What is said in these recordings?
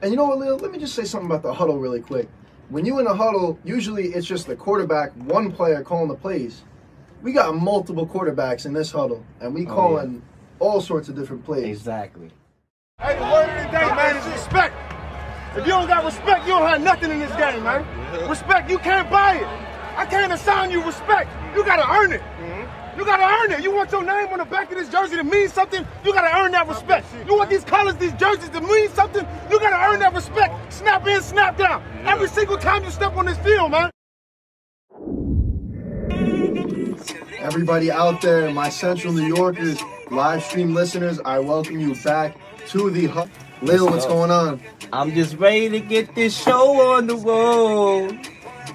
And you know what, Leo? Let me just say something about the huddle really quick. When you in a huddle, usually it's just the quarterback, one player calling the plays. We got multiple quarterbacks in this huddle, and we calling all sorts of different plays. Exactly. Hey, the word of the day, man, is respect. If you don't got respect, you don't have nothing in this game, man. Respect, you can't buy it. I can't assign you respect. You gotta earn it. You gotta earn it. You want your name on the back of this jersey to mean something, you gotta earn that respect. You want these colors, these jerseys to mean something, you gotta earn that respect. Snap in, snap down. Every single time you step on this field, man. Everybody out there, my Central New Yorkers, live stream listeners, I welcome you back to the Huddle. Lil, what's going on? I'm just ready to get this show on the road.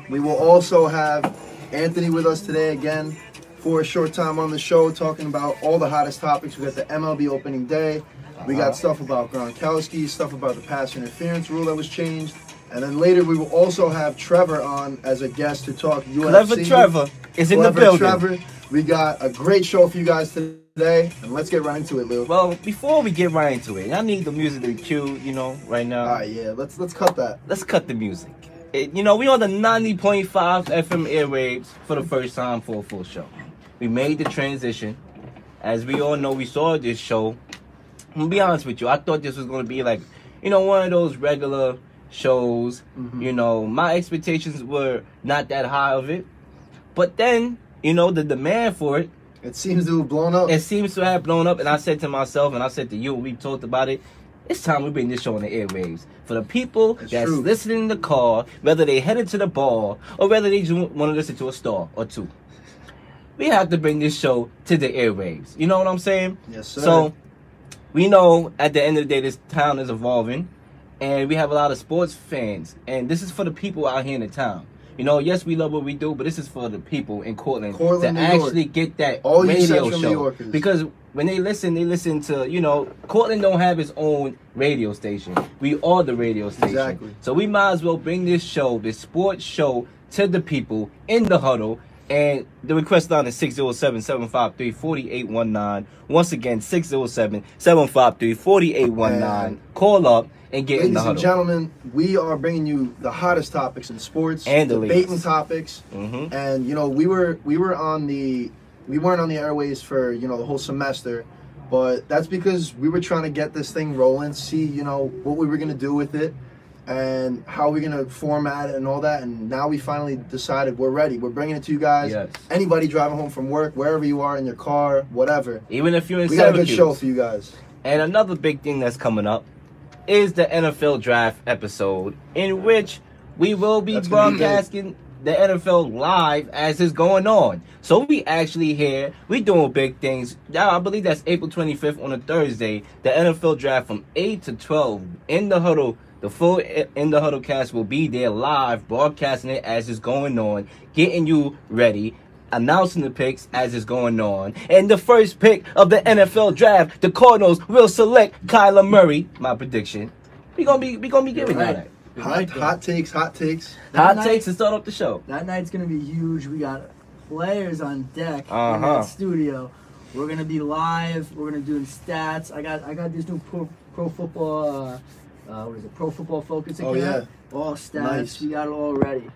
We will also have Anthony with us today again for a short time on the show, talking about all the hottest topics. We got the MLB opening day. We got stuff about Gronkowski, stuff about the pass interference rule that was changed. And then later we will also have Trevor on as a guest to talk UFC. Clever Trevor is in the building. Trevor. We got a great show for you guys today, and let's get right into it, Lil. Well, before we get right into it, I need the music to be cued, you know, right now. All right, yeah, let's cut that. Let's cut the music. You know, we on the 90.5 FM airwaves for the first time for a full show. We made the transition. As we all know, we saw this show. I'm gonna be honest with you, I thought this was gonna be like, you know, one of those regular shows. You know, my expectations were not that high of it. But then, you know, the demand for it, it seems to have blown up. It seems to have blown up, and I said to myself, and I said to you, we talked about it, it's time we bring this show on the airwaves. For the people that's listening in the car, whether they headed to the bar, or whether they just want to listen to a star or two. We have to bring this show to the airwaves. You know what I'm saying? Yes, sir. So, we know at the end of the day, this town is evolving, and we have a lot of sports fans, and this is for the people out here in the town. You know, yes, we love what we do, but this is for the people in Cortland to actually get that radio show. Because when they listen to, you know, Cortland don't have its own radio station. We are the radio station. Exactly. So we might as well bring this show, this sports show, to the people in the huddle. And the request line is 607-753-4819. Once again, 607-753-4819. Call up and get in the huddle. Ladies and gentlemen, we are bringing you the hottest topics in sports, and debating topics. And you know, we weren't on the airways for, you know, the whole semester, but that's because we were trying to get this thing rolling, see, you know, what we were gonna do with it and how we're gonna format it and all that. And now we finally decided we're ready. We're bringing it to you guys. Yes. Anybody driving home from work, wherever you are, in your car, whatever. Even if you're in Syracuse, we got a good show for you guys. And another big thing that's coming up is the NFL draft episode, in which we will be broadcasting the NFL live as it's going on. So we actually here, we doing big things. Now I believe that's April 25th on a Thursday. The NFL draft from 8 to 12 in the huddle. The full In the Huddle cast will be there live, broadcasting it as it's going on, getting you ready, announcing the picks as it's going on. And the first pick of the NFL draft, the Cardinals will select Kyler Murray. My prediction. We gonna be giving that. Hot takes. Hot takes to start up the show. That night's gonna be huge. We got players on deck in that studio. We're gonna be live. We're gonna do stats. I got this new pro football. What is it? Pro Football Focus account. Oh yeah. All stats. Nice. We got it all ready.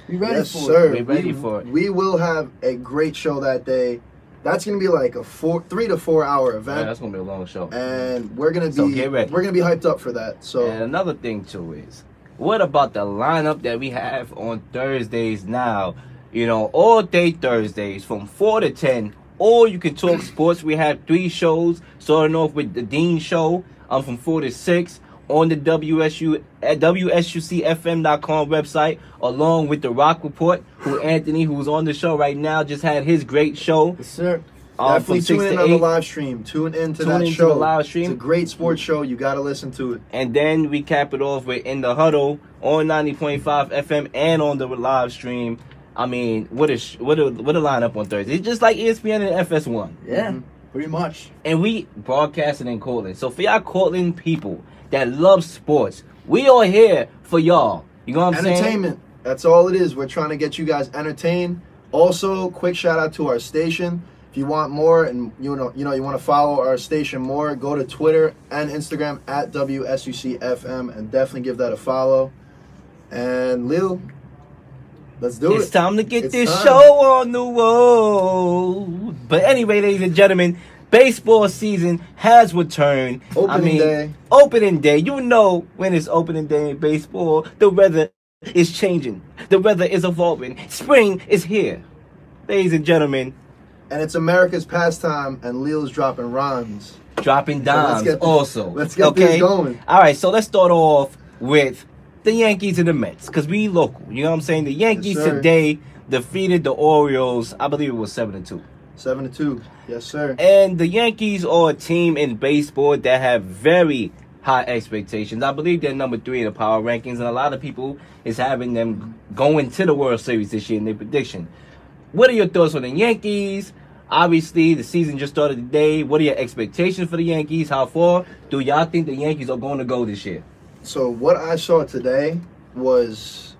We ready yes, for sir. it. We ready for it. We will have a great show that day. That's gonna be like a 3 to 4 hour event. Yeah, that's gonna be a long show. And we're gonna be get ready. We're gonna be hyped up for that. So and another thing too is, what about the lineup that we have on Thursdays now? You know, all day Thursdays from 4 to 10. Or you can talk sports. We have 3 shows, starting off with the Dean Show from 4 to 6 on the WSUCFM.com website, along with the Rock Report, Anthony, who's on the show right now, just had his great show. Yes, sir. Definitely tune in on the live stream. Tune into that show. The live stream. It's a great sports show. You got to listen to it. And then we cap it off with In the Huddle on 90.5 FM and on the live stream. I mean, what a lineup on Thursday. It's just like ESPN and FS1. Yeah, pretty much. And we broadcasting in Cortland. So for y'all Cortland people that love sports, we are here for y'all. You know what I'm saying? Entertainment. That's all it is. We're trying to get you guys entertained. Also, quick shout out to our station. If you want more and you want to follow our station more, go to Twitter and Instagram at WSUCFM and definitely give that a follow. And Lil, let's do it. It's time to get this show on the road. But anyway, ladies and gentlemen, baseball season has returned. Opening day. You know when it's opening day in baseball, the weather is changing. The weather is evolving. Spring is here. Ladies and gentlemen. And it's America's pastime, and Lil's dropping rhymes. Dropping dimes also. Let's get this going. All right, so let's start off with the Yankees and the Mets, because we local. You know what I'm saying? The Yankees today defeated the Orioles. I believe it was 7-2. 7-2. Yes, sir. And the Yankees are a team in baseball that have very high expectations. I believe they're number 3 in the power rankings, and a lot of people is having them going to the World Series this year in their prediction. What are your thoughts on the Yankees? Obviously, the season just started today. What are your expectations for the Yankees? How far do y'all think the Yankees are going to go this year? So what I saw today was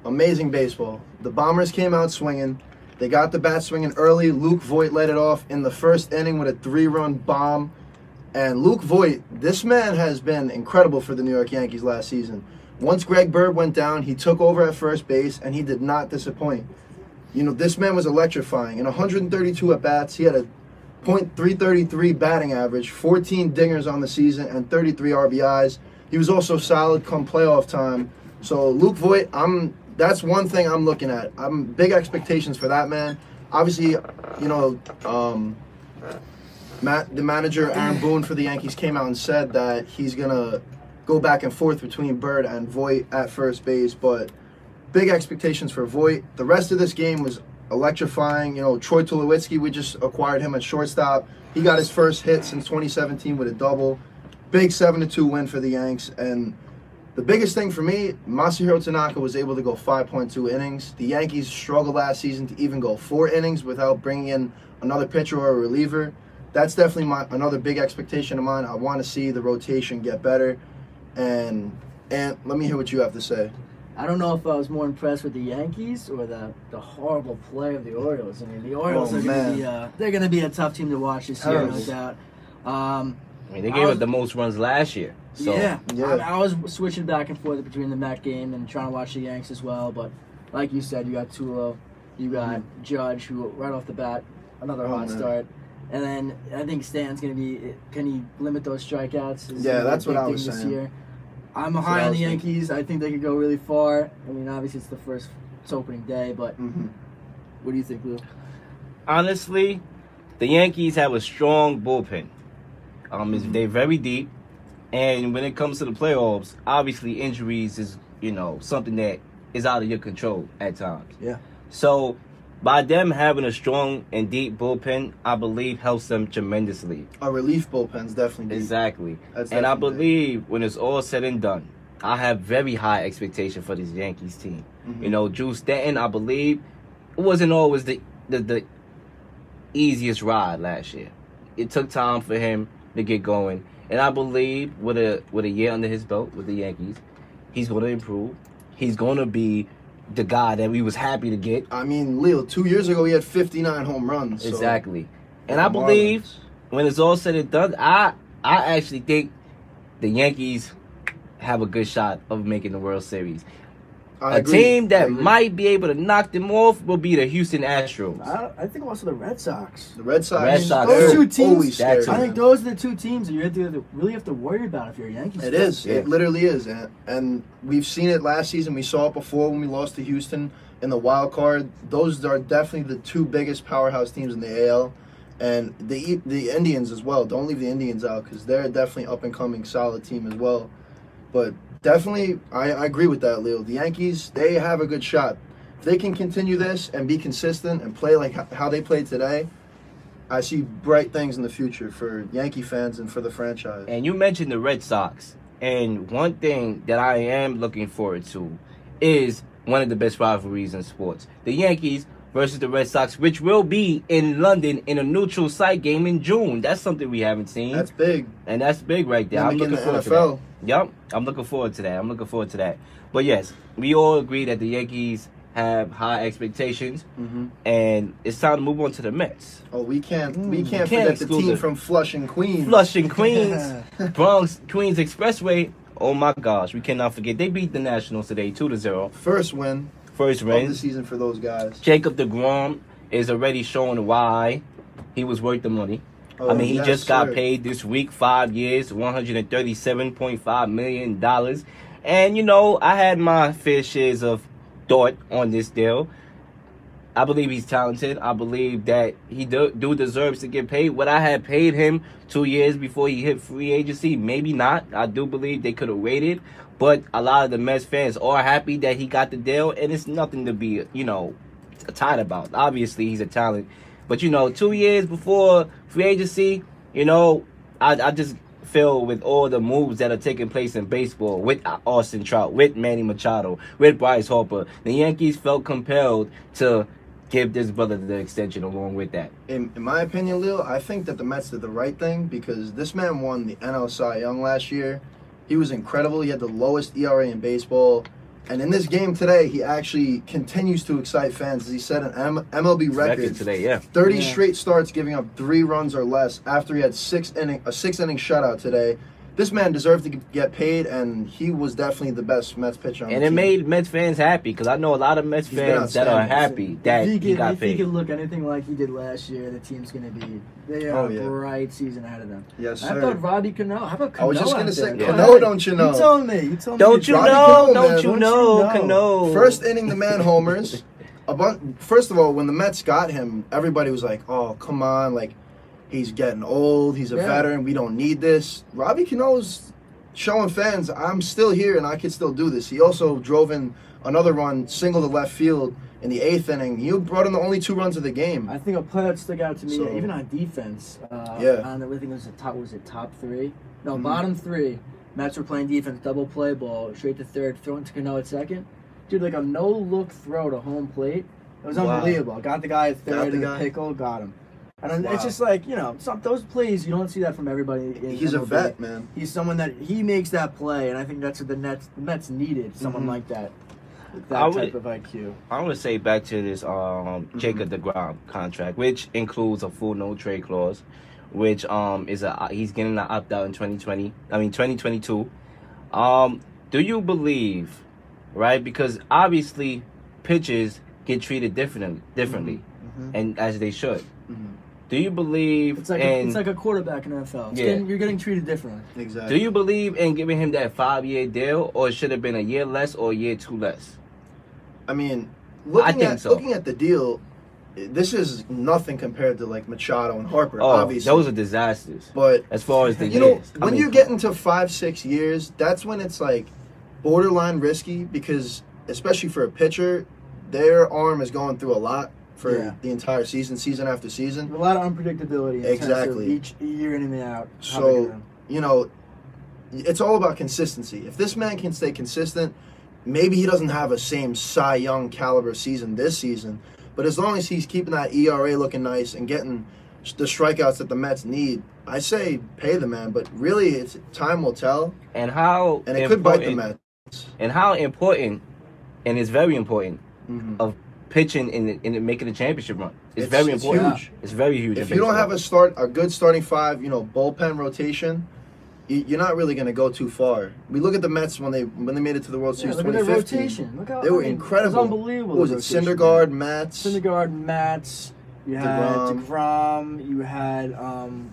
amazing baseball. The Bombers came out swinging. They got the bat swinging early. Luke Voit led it off in the first inning with a 3-run bomb. And Luke Voit, this man has been incredible for the New York Yankees last season. Once Greg Bird went down, he took over at first base, and he did not disappoint. You know, this man was electrifying. In 132 at-bats, he had a .333 batting average, 14 dingers on the season, and 33 RBIs. He was also solid come playoff time. So Luke Voit, that's one thing I'm looking at. I'm big expectations for that man. Obviously, you know, the manager, Aaron Boone, for the Yankees came out and said that he's going to go back and forth between Bird and Voit at first base, but big expectations for Voit. The rest of this game was electrifying. You know, Troy Tulowitzki, we just acquired him at shortstop. He got his first hit since 2017 with a double. Big 7-2 win for the Yanks. And the biggest thing for me, Masahiro Tanaka was able to go 5.2 innings. The Yankees struggled last season to even go 4 innings without bringing in another pitcher or a reliever. That's definitely another big expectation of mine. I want to see the rotation get better. And let me hear what you have to say. I don't know if I was more impressed with the Yankees or the horrible play of the Orioles. I mean, the Orioles are going to be a tough team to watch this year, no doubt. I mean, they gave up the most runs last year. So. Yeah. I was switching back and forth between the Met game and trying to watch the Yanks as well. But like you said, you got Tulo, you got Judge, who right off the bat, another hot start. And then I think Stanton's going to be, can he limit those strikeouts? Yeah, that's what I was saying. This year. I'm high on the Yankees. I think they could go really far. I mean, obviously it's opening day, but what do you think, Lou? Honestly, the Yankees have a strong bullpen. They're very deep, and when it comes to the playoffs, obviously injuries is, you know, something that is out of your control at times. Yeah. So by them having a strong and deep bullpen, I believe helps them tremendously. A relief bullpen's definitely deep. Exactly. That's and I believe when it's all said and done, I have very high expectation for this Yankees team. You know, Drew Stanton, I believe, it wasn't always the easiest ride last year. It took time for him to get going. And I believe with a year under his belt with the Yankees, he's going to improve. He's going to be the guy that we was happy to get. I mean, Leo, 2 years ago he had 59 home runs. So exactly. And I believe when it's all said and done, I actually think the Yankees have a good shot of making the World Series. A team that might be able to knock them off will be the Houston Astros. I think also the Red Sox. The Red Sox. Those two teams. I think those are the two teams that you really have to worry about if you're a Yankees fan. It is. Yeah. It literally is. And we've seen it last season. We saw it before when we lost to Houston in the wild card. Those are definitely the two biggest powerhouse teams in the AL. And the Indians as well. Don't leave the Indians out because they're definitely up-and-coming solid team as well. But definitely, I agree with that, Leo. The Yankees, they have a good shot. If they can continue this and be consistent and play like how they played today, I see bright things in the future for Yankee fans and for the franchise. And you mentioned the Red Sox. And one thing that I am looking forward to is one of the best rivalries in sports. The Yankees versus the Red Sox, which will be in London in a neutral site game in June. That's something we haven't seen. That's big. And that's big right there. I'm looking forward to that. Yep, I'm looking forward to that. But yes, we all agree that the Yankees have high expectations, and it's time to move on to the Mets. Oh, we can't forget the team from Flushing, Queens. Flushing, Queens, Bronx, Queens Expressway. Oh my gosh, we cannot forget. They beat the Nationals today, 2-0. First win of the season for those guys. Jacob deGrom is already showing why he was worth the money. Oh, he just got paid this week, 5 years, $137.5 million. And, I had my fair shares of thought on this deal. I believe he's talented. I believe that he do deserves to get paid. What I had paid him 2 years before he hit free agency, maybe not. I do believe they could have waited. But a lot of the Mets fans are happy that he got the deal. And it's nothing to be, tired about. Obviously, he's a talent. But, 2 years before free agency, I just feel with all the moves that are taking place in baseball, with Austin Trout, with Manny Machado, with Bryce Harper, the Yankees felt compelled to give this brother the extension along with that. In my opinion, Lil, I think that the Mets did the right thing because this man won the NL Cy Young last year. He was incredible. He had the lowest ERA in baseball. And in this game today, he actually continues to excite fans. As he set an MLB record today, yeah. 30 straight starts giving up 3 runs or less after he had a 6-inning shutout today. This man deserved to get paid, and he was definitely the best Mets pitcher on the team. And it made Mets fans happy, because I know a lot of Mets fans that are happy that he got paid. If he can look anything like he did last year, the team's going to be... They have a bright season ahead of them. Yes, sir. I thought Robbie Cano... How about Cano? I was just going to say, Cano, don't you know? You told me. Don't you know, Cano? First inning, the man homers. First of all, when the Mets got him, everybody was like, oh, come on, like... He's getting old. He's a veteran. We don't need this. Robbie Cano's showing fans, I'm still here and I can still do this. He also drove in another run, single to left field in the 8th inning. He brought in the only 2 runs of the game. I think a play that stuck out to me, even on defense. I think it was top 3? No, bottom 3. Mets were playing defense, double play ball, straight to third, throw to Cano at second. Dude, like a no-look throw to home plate. It was unbelievable. Got the guy at third in the pickle, got him. And it's just like, those plays, you don't see that from everybody. He's a vet, man. He's someone that he makes that play, and I think that's what the Mets needed, someone like that. That type of IQ. I want to say back to this Jacob deGrom contract, which includes a full no trade clause, which he's getting an opt out in 2022. Do you believe, right? Because obviously pitchers get treated differently, and as they should. Do you believe it's like a quarterback in the NFL. You're getting treated differently. Exactly. Do you believe in giving him that 5-year deal, or should it have been a year less or a year 2 less? I mean, looking at the deal, this is nothing compared to like Machado and Harper. Obviously, those are disasters. But as far as the years, when you get into 5-6 years, that's when it's like borderline risky because, especially for a pitcher, their arm is going through a lot. For the entire season after season. A lot of unpredictability in terms of each year in and out. So, it's all about consistency. If this man can stay consistent, maybe he doesn't have a same Cy Young caliber season this season, but as long as he's keeping that ERA looking nice and getting the strikeouts that the Mets need, I say pay the man, but really time will tell. And it could bite the Mets. And how important, and it's very important, of pitching in making a championship run. It's very important. Huge. It's very huge. If you don't have a good starting 5, bullpen rotation, you're not really going to go too far. We look at the Mets when they made it to the World Series 2015. Look at their rotation. Look how, they were incredible. It was unbelievable. What was it? Syndergaard, Matz. You had DeGrom. You had why am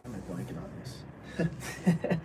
I blanking on this?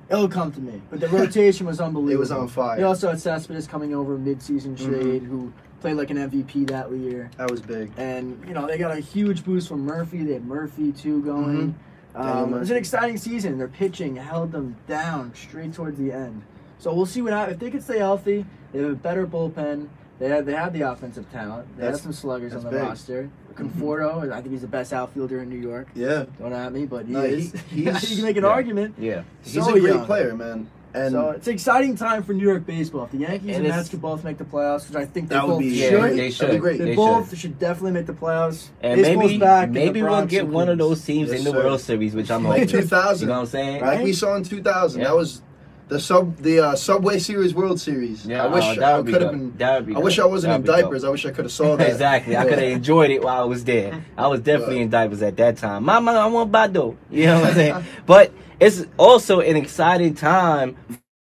It'll come to me. But the rotation was unbelievable. It was on fire. You also had Cespedes coming over mid-season trade, who played like an MVP that year. That was big. And, they got a huge boost from Murphy. They had Murphy, too, going. It was an exciting season. Their pitching held them down straight towards the end. So we'll see what happens. If they can stay healthy, they have a better bullpen. They have the offensive talent. They have some sluggers on the roster. Conforto, I think he's the best outfielder in New York. Yeah. Don't at me, but he is. You can make an argument. Yeah. He's a great player, man. And so it's an exciting time for New York baseball. If the Yankees and Mets could both make the playoffs, which I think they both should. They should. They both should definitely make the playoffs. And maybe we'll get one of those teams in the World Series, which I'm hoping. Like 2000. You know what I'm saying? Like we saw in 2000. Yeah. That was The Subway Series World Series. Yeah, I wish I could have been. That would be. I wish I wasn't in diapers. I wish I could have saw that. Exactly. I could have enjoyed it while I was there. I was definitely in diapers at that time. Mama, I want Bado. You know what I'm saying? But it's also an exciting time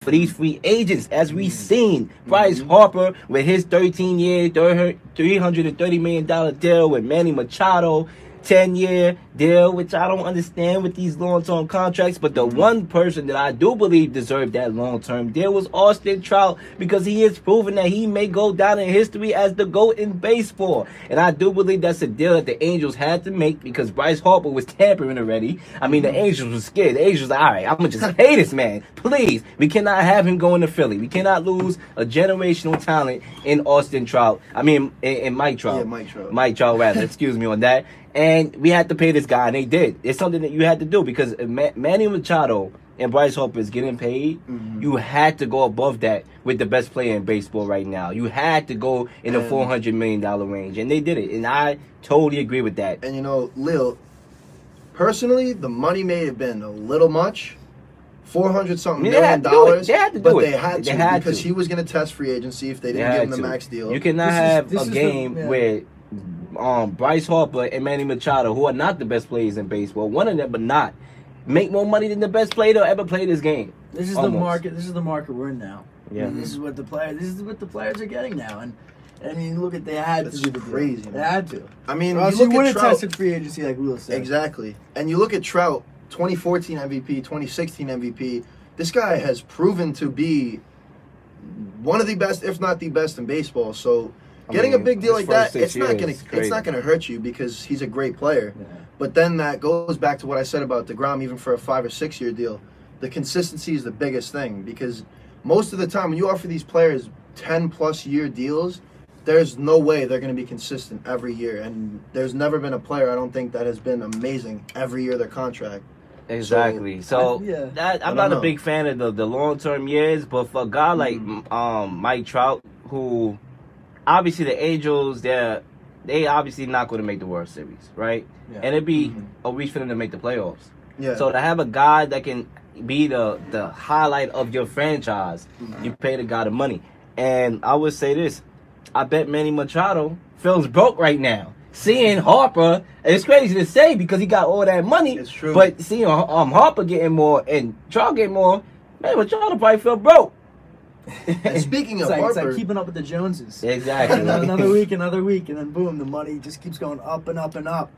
for these free agents, as we've seen. Bryce Harper with his 13-year, $330 million deal with Manny Machado. 10-year deal, which I don't understand with these long-term contracts, but the one person that I do believe deserved that long-term deal was Austin Trout, because he has proven that he may go down in history as the GOAT in baseball. And I do believe that's a deal that the Angels had to make, because Bryce Harper was tampering already. I mean, the Angels were scared. The Angels were like, all right, I'm going to just pay this man. Please. We cannot have him going to Philly. We cannot lose a generational talent in Austin Trout. I mean, in Mike Trout. Yeah, Mike Trout. Mike Trout, rather. Excuse me on that. And we had to pay this guy, and they did. It's something that you had to do, because Manny Machado and Bryce Harper is getting paid. You had to go above that with the best player in baseball right now. You had to go in the $400 million range, and they did it. And I totally agree with that. And, you know, Lil, personally, the money may have been a little much. $400-something million. They had to do it. They had to because he was going to test free agency if they didn't give him the max deal. You cannot have a game where Bryce Harper and Manny Machado, who are not the best players in baseball, one of them, but not, make more money than the best player to ever play this game. This is the market. This is the market we're in now. Yeah. This is what the players are getting now. And I mean, look at they had to do the crazy. They had to. I mean, you wouldn't have tested free agency like Will said. Exactly. And you look at Trout, 2014 MVP, 2016 MVP. This guy has proven to be one of the best, if not the best, in baseball. So getting a big deal like that, it's not gonna hurt you, because he's a great player. Yeah. But then that goes back to what I said about DeGrom, even for a 5 or 6 year deal. The consistency is the biggest thing, because most of the time when you offer these players 10+ year deals, there's no way they're going to be consistent every year. And there's never been a player, I don't think, that has been amazing every year of their contract. Exactly. I'm not a big fan of the long-term years, but for a guy like Mike Trout, who obviously the Angels, they obviously not going to make the World Series, right? Yeah. And it'd be a reach for them to make the playoffs. Yeah. So to have a guy that can be the highlight of your franchise, you pay the guy the money. And I would say this, I bet Manny Machado feels broke right now. Seeing Harper, it's crazy to say because he got all that money. It's true. But seeing Harper getting more and Trout getting more, man, Machado probably feel broke. And speaking of Harper, it's like keeping up with the Joneses. Exactly. another week, and then boom, the money just keeps going up and up and up.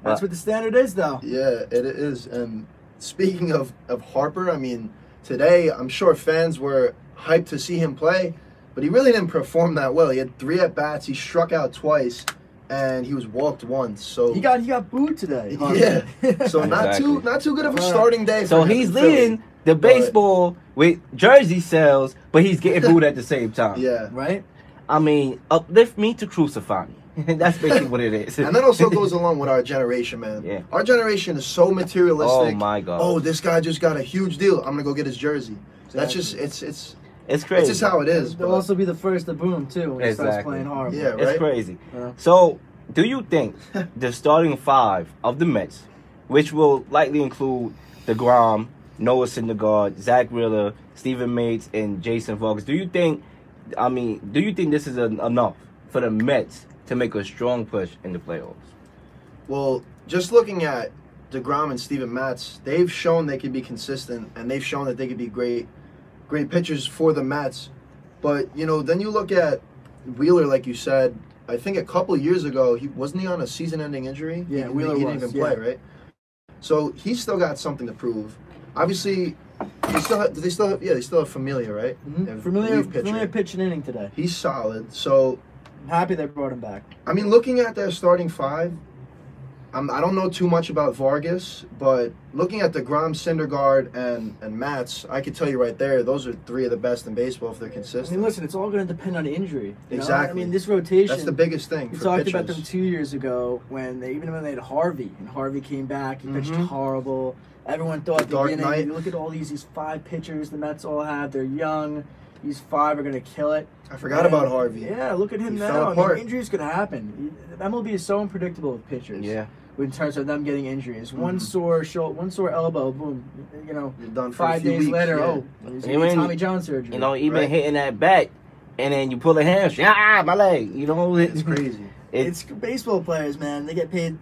That's what the standard is, though. Yeah, it is. And speaking of Harper, I mean, today I'm sure fans were hyped to see him play, but he really didn't perform that well. He had 3 at-bats, he struck out twice, and he was walked once. So he got booed today. Yeah. So not too good of a starting day. So he's leading the baseball with jersey sales, but he's getting booed at the same time. Yeah. Right? I mean, uplift me to crucify me. That's basically what it is. And that also goes along with our generation, man. Yeah. Our generation is so materialistic. Oh my God. Oh, this guy just got a huge deal. I'm gonna go get his jersey. Exactly. That's just it's crazy. It's just how it is. They'll also be the first to boom too when he starts playing hard. Yeah, right? It's crazy. Yeah. So, do you think the starting 5 of the Mets, which will likely include DeGrom, Noah Syndergaard, Zach Wheeler, Steven Matz, and Jason Vargas, do you think this is enough for the Mets to make a strong push in the playoffs? Well, just looking at DeGrom and Steven Matz, they've shown they can be consistent, and they've shown that they could be great pitchers for the Mets. But, you know, then you look at Wheeler, like you said, I think a couple years ago, wasn't he on a season-ending injury? Yeah, Wheeler he didn't even play, right? So he's still got something to prove. Obviously, they still have Familia, right? Mm-hmm. Familia pitched an inning today. He's solid. So I'm happy they brought him back. I mean, looking at their starting 5, I don't know too much about Vargas, but looking at DeGrom, Syndergaard, and Matz, I could tell you right there, those are 3 of the best in baseball if they're consistent. I mean, listen, it's all going to depend on injury. Exactly. I mean, this rotation. That's the biggest thing. We talked about them 2 years ago when they had Harvey, and Harvey came back. He pitched horrible. Everyone thought at the beginning, look at all these 5 pitchers the Mets all have. They're young. These 5 are going to kill it. I forgot about Harvey. Yeah, look at him now. I mean, injuries could happen. MLB is so unpredictable with pitchers. Yeah. in terms of them getting injuries. One sore shoulder, one sore elbow, boom. You know, You're done for 5 days later, he's getting Tommy John surgery. You know, even hitting that bat, and then you pull a hamstring. My leg. You know, it's crazy. It's baseball players, man. They get paid.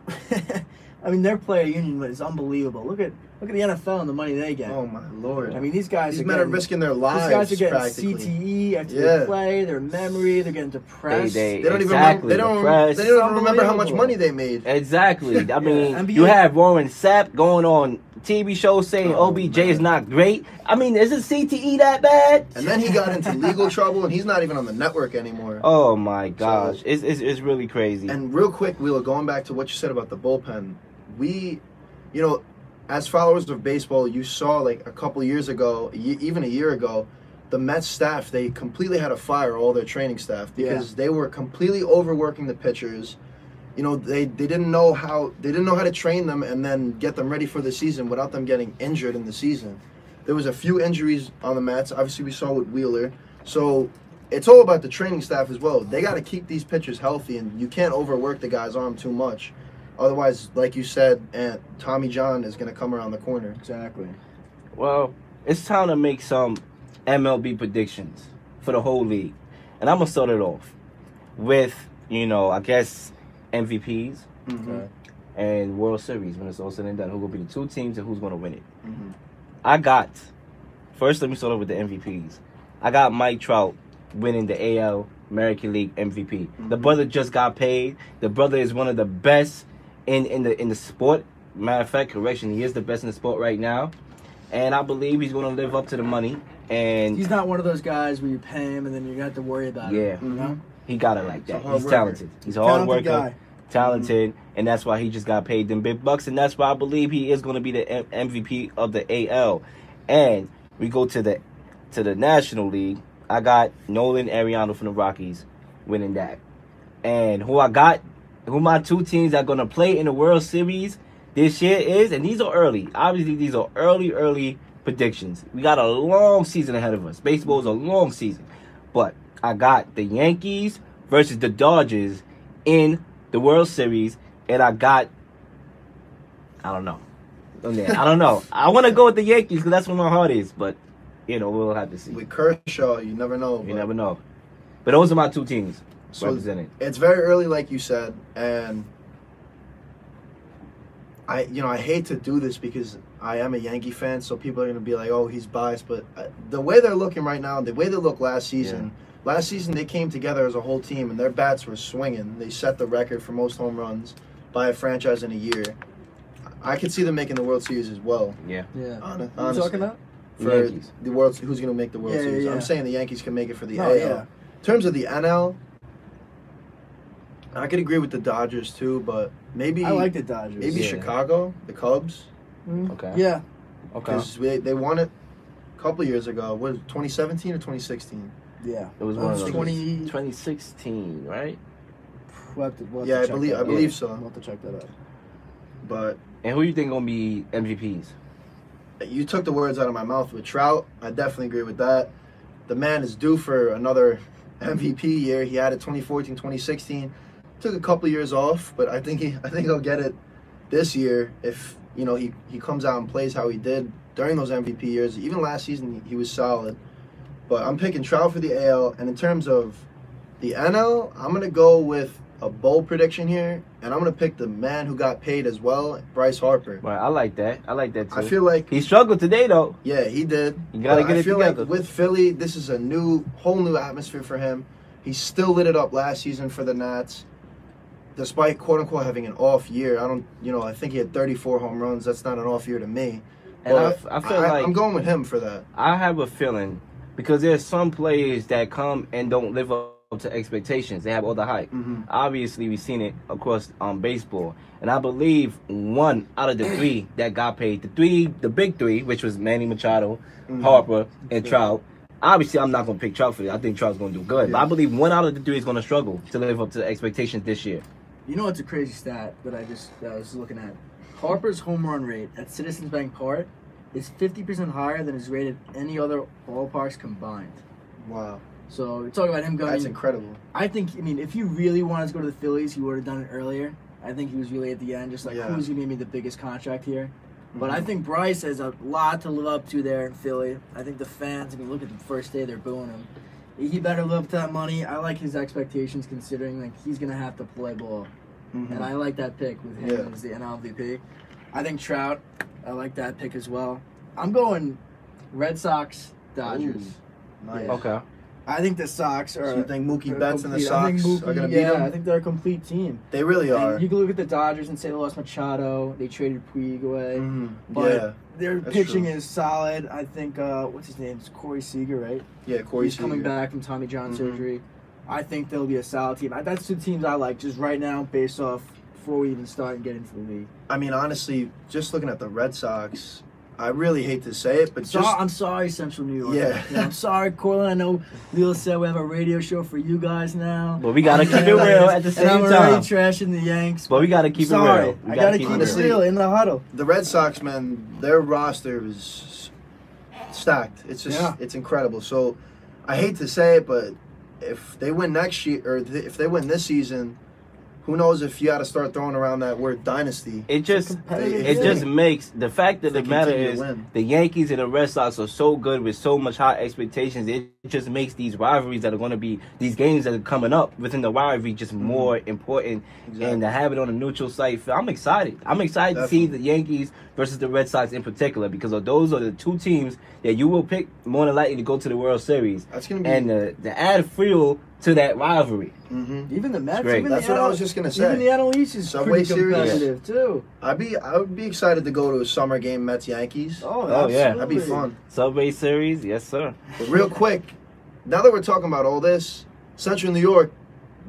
I mean, their player union is unbelievable. Look at the NFL and the money they get. Oh my Lord! I mean, these guys men are risking their lives. These guys are getting CTE after they play. Their memory, they're getting depressed. They don't even remember how much money they made. Exactly. I mean, you have Warren Sapp going on TV shows saying OBJ is not great. I mean, is it CTE that bad? And then he got into legal trouble, and he's not even on the network anymore. Oh my gosh, so, it's really crazy. And real quick, Wheeler, going back to what you said about the bullpen, as followers of baseball, you saw like a couple of years ago, even a year ago, the Mets staff, they completely had to fire all their training staff because they were completely overworking the pitchers. You know, they didn't know how to train them and then get them ready for the season without them getting injured in the season. There was a few injuries on the Mets. Obviously, we saw with Wheeler. So it's all about the training staff as well. They got to keep these pitchers healthy, and you can't overwork the guy's arm too much. Otherwise, like you said, Tommy John is going to come around the corner. Exactly. Well, it's time to make some MLB predictions for the whole league. And I'm going to start it off with, I guess, MVPs and World Series when it's all said and done. Who will be the two teams and who's going to win it? First, let me start off with the MVPs. I got Mike Trout winning the AL American League MVP. The brother just got paid. The brother is one of the best in the sport. Matter of fact, correction, he is the best in the sport right now. And I believe he's going to live up to the money. And he's not one of those guys where you pay him and then you got to worry about it. You know? He got it like that. He's talented. He's a hard worker, talented, and that's why he just got paid them big bucks. And that's why I believe he is going to be the MVP of the AL. And we go to the National League. I got Nolan Arenado from the Rockies winning that. And who my two teams that are going to play in the World Series this year is, and these are early. Obviously, these are early predictions. We got a long season ahead of us. Baseball is a long season. But I got the Yankees versus the Dodgers in the World Series, and I don't know. I want to go with the Yankees because that's where my heart is, but we'll have to see. With Kershaw, you never know. You never know. But those are my two teams representing. It's very early, like you said, and I hate to do this because I am a Yankee fan, so people are going to be like, oh, he's biased. But the way they're looking right now, the way they looked last season, they came together as a whole team, and their bats were swinging. They set the record for most home runs by a franchise in a year. I could see them making the World Series as well. Yeah. Honestly. What are you talking about? For the World, who's going to make the World Series? I'm saying the Yankees can make it for the AL. In terms of the NL, I could agree with the Dodgers too, but maybe I like the Dodgers. Maybe Chicago, the Cubs. Okay. Yeah. Okay. Because they won it a couple of years ago. Was it 2017 or 2016? Yeah. It was one of those. 2016, right? We'll have to I believe so. We'll have to check that out. But who you think gonna be MVPs? You took the words out of my mouth with Trout. I definitely agree with that. The man is due for another MVP year. He had it 2014, 2016. Took a couple of years off, but I think he'll get it this year if he comes out and plays how he did during those MVP years. Even last season he was solid. But I'm picking Trout for the AL, and in terms of the NL, I'm gonna go with a bold prediction here, and I'm gonna pick the man who got paid as well, Bryce Harper. Right, I like that. Too. I feel like he struggled today, though. Yeah, he did. You gotta get it together. I feel like with Philly, this is a whole new atmosphere for him. He still lit it up last season for the Nats, despite quote unquote having an off year. I think he had 34 home runs. That's not an off year to me. And I feel like I'm going with him for that. I have a feeling because there's some players that come and don't live up to expectations. They have all the hype. Obviously, we've seen it across baseball, and I believe one out of the three that got paid, the big three, which was Manny Machado, Harper, and Trout. Obviously, I'm not gonna pick Trout for that. I think Trout's gonna do good, but I believe one out of the three is gonna struggle to live up to the expectations this year. You know, it's a crazy stat that I was looking at. Harper's home run rate at Citizens Bank Park is 50% higher than is rated any other ballparks combined. Wow. So, talk about him going. That's incredible. I think, if you really wanted to go to the Phillies, you would have done it earlier. I think he was really at the end, just like Yeah. who's going to give me the biggest contract here. But I think Bryce has a lot to live up to there in Philly. I think the fans, if you look at the first day, they're booing him. He better live up to that money. I like his expectations considering like he's going to have to play ball. And I like that pick with him as the NL MVP. I think Trout, I like that pick as well. I'm going Red Sox, Dodgers. Nice. Yeah. Okay. I think the Sox are. So you think Mookie Betts and the complete. I think Sox Mookie, are going to beat them? I think they're a complete team. They really are. And you can look at the Dodgers and say they lost Machado. They traded Puig away. But Yeah. their that's pitching true. is solid. I think, what's his name? It's Corey Seager, right? Yeah, Corey He's coming Seager. back from Tommy John surgery. I think they'll be a solid team. That's two teams I like just right now based off before we even start and get into the league. I mean, honestly, just looking at the Red Sox, I really hate to say it, but just I'm sorry, Central New York. Yeah. I'm sorry, Cortland. I know Leo said we have a radio show for you guys now. But we gotta keep it real at the And same I'm time. already trashing the Yanks. But we gotta keep it Sorry, real. We I gotta keep it it real. real in the huddle. the Red Sox, man, their roster is stacked. It's just it's incredible. So I hate to say it, but if they win next year or if they win this season, who knows if you got to start throwing around that word dynasty. It just competitive it just game. makes the fact that They the matter continue to is win. the Yankees and the Red Sox are so good with so much high expectations. It just makes these rivalries that are going to be these games that are coming up within the rivalry just more important. And to have it on a neutral site, I'm excited. I'm excited to see the Yankees versus the Red Sox in particular because those are the two teams that you will pick more than likely to go to the World Series. That's gonna be and the add fuel to that rivalry. Even the Mets. great. Even That's the what I NL was just gonna say. Even the NL East is Subway pretty Series. competitive too. I would be excited to go to a summer game Mets Yankees. Oh yeah. That'd be fun. Subway Series, yes sir. But real quick, now that we're talking about all this, Central New York,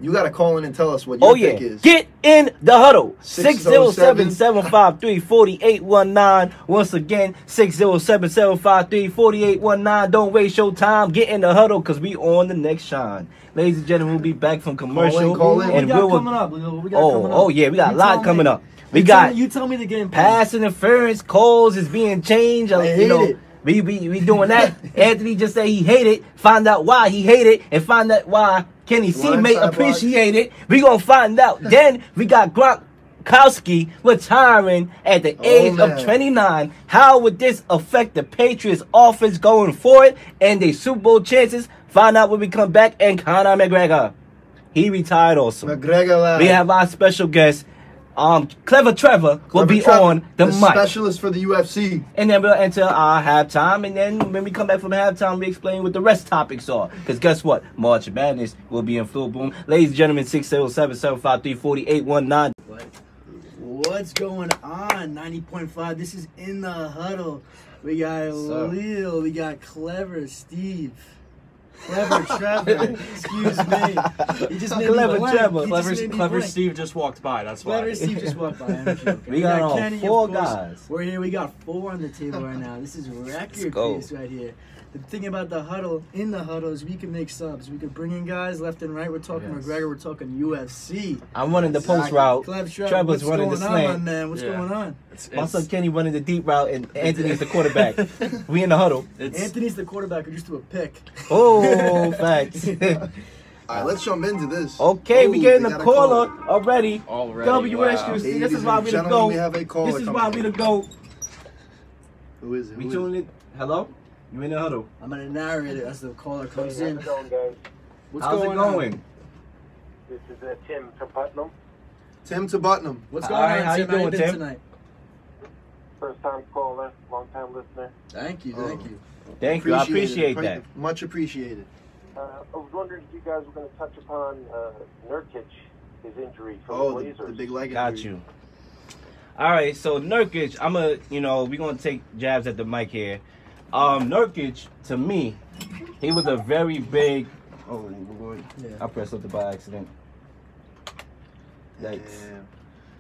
you got to call in and tell us what your pick is. Get in the huddle. 607. 607-753-4819. Once again, 607-753-4819. Don't waste your time. Get in the huddle because we on the next shine. Ladies and gentlemen, we'll be back from commercial. Call in. What we And got we will, coming up? What we got coming up? oh yeah, we got a You lot tell coming me. up. We got You tell me the game plan. pass interference, calls is being changed. I hate it. We doing that. Anthony just said he hated. Find out why he hated and find out why Kenny's teammate Blindside appreciate it. We gonna find out. Then we got Gronkowski retiring at the age man. of 29. How would this affect the Patriots offense going forward and their Super Bowl chances? Find out when we come back. And Conor McGregor, he retired also. McGregor lad. We have our special guest, Clever Trevor, will be Trevor, on the mic. Specialist for the UFC. And then we'll enter our halftime. And then when we come back from halftime, we explain what the rest topics are. Because guess what? March Madness will be in full boom. Ladies and gentlemen, 607-753-4819. What's going on? 90.5. This is In the Huddle. We got Leo. We got Clever Steve. Clever Trevor. Excuse me. He just made Clever me blank. Trevor. He just made me Clever blank. Steve just walked by. That's why. Clever Steve just walked by. I'm joking. We got on Kenny, of 4 course. guys. We're here. We got 4 on the table right now. This is record go. pace right here. The thing about the huddle, in the huddle, is we can make subs. We can bring in guys left and right. We're talking McGregor. We're talking UFC. I'm running the post route. Clever Trevor, Trevor's what's running the going on, my slant. man? What's going on? My son Kenny running the deep route, and Anthony's the quarterback. We in the huddle. Anthony's the quarterback who just threw a pick. Oh, facts. All right, let's jump into this. Okay, we Ooh, getting we the got a caller caller. already. Already, WSQC. This Ladies is why and we the gentlemen, go. we have a caller This is coming why in. we the go. Who is it? We Who is tuning in. Hello? You in the huddle? I'm gonna narrate it as the caller comes in. How's it going, guys? What's How's going it going? on? This is Tim from Putnam. Tim to Putnam. What's All going right, on, how you Tim? How you doing, been Tim? tonight? First time caller, long time listener. Thank you, Oh. thank you. Thank you. I appreciate that. Much appreciated. I was wondering if you guys were going to touch upon Nurkic, his injury for the Oh, Blazers. the big leg Got injury. you. All right, so Nurkic, we're gonna take jabs at the mic here. Nurkic, to me, he was a very big. Oh Lord! Yeah. I pressed something by accident. Yikes.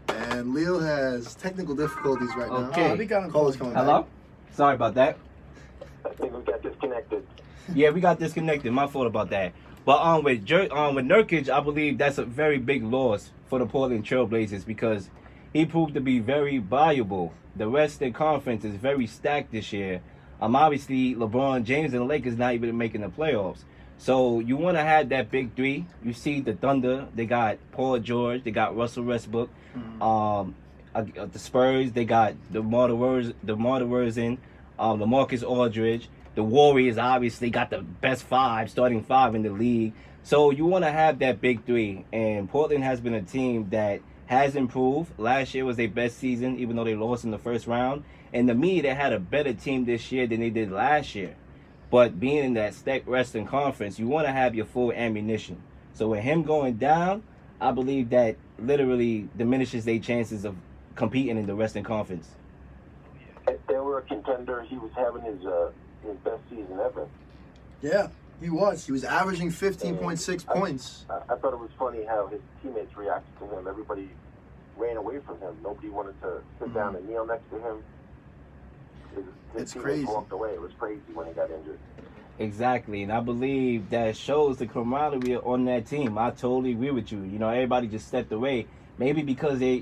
Damn. And Leo has technical difficulties right now. Okay. We got him. Caller's coming Hello? back. Sorry about that. I think we got disconnected. Yeah, we got disconnected. My fault about that. But with Nurkic, I believe that's a very big loss for the Portland Trailblazers because he proved to be very valuable. The Western Conference is very stacked this year. Obviously, LeBron James and the Lakers not even making the playoffs. So you want to have that big three. You see the Thunder, they got Paul George, they got Russell Westbrook. The Spurs, they got DeMar DeRozan, LaMarcus Aldridge. The Warriors obviously got the best starting five in the league. So you want to have that big three. And Portland has been a team that has improved. Last year was their best season, even though they lost in the first round. And to me, they had a better team this year than they did last year. But being in that Western Conference, you want to have your full ammunition. So with him going down, I believe that literally diminishes their chances of competing in the Western Conference. If they were a contender, he was having his best season ever. Yeah, he was. He was averaging 15.6 points. I thought it was funny how his teammates reacted to him. Everybody ran away from him. Nobody wanted to sit down and kneel next to him. His teammates crazy. walked away. It was crazy when he got injured. Exactly, and I believe that shows the camaraderie on that team. I totally agree with you. You know, everybody just stepped away. Maybe because the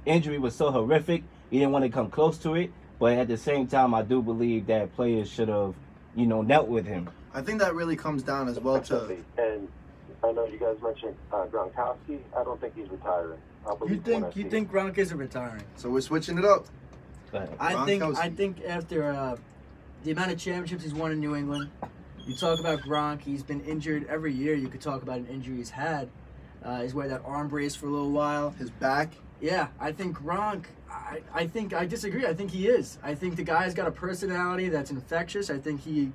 injury was so horrific, you didn't want to come close to it. But at the same time, I do believe that players should have, knelt with him. I think that really comes down as well to. And I know you guys mentioned Gronkowski. I don't think he's retiring. You think Gronk isn't retiring? So we're switching it up. I think after the amount of championships he's won in New England, you talk about Gronk. He's been injured every year. You could talk about an injury he's had. He's wearing that arm brace for a little while. His back. Yeah, I think Gronk. I disagree. I think he is. I think the guy's got a personality that's infectious. I think he's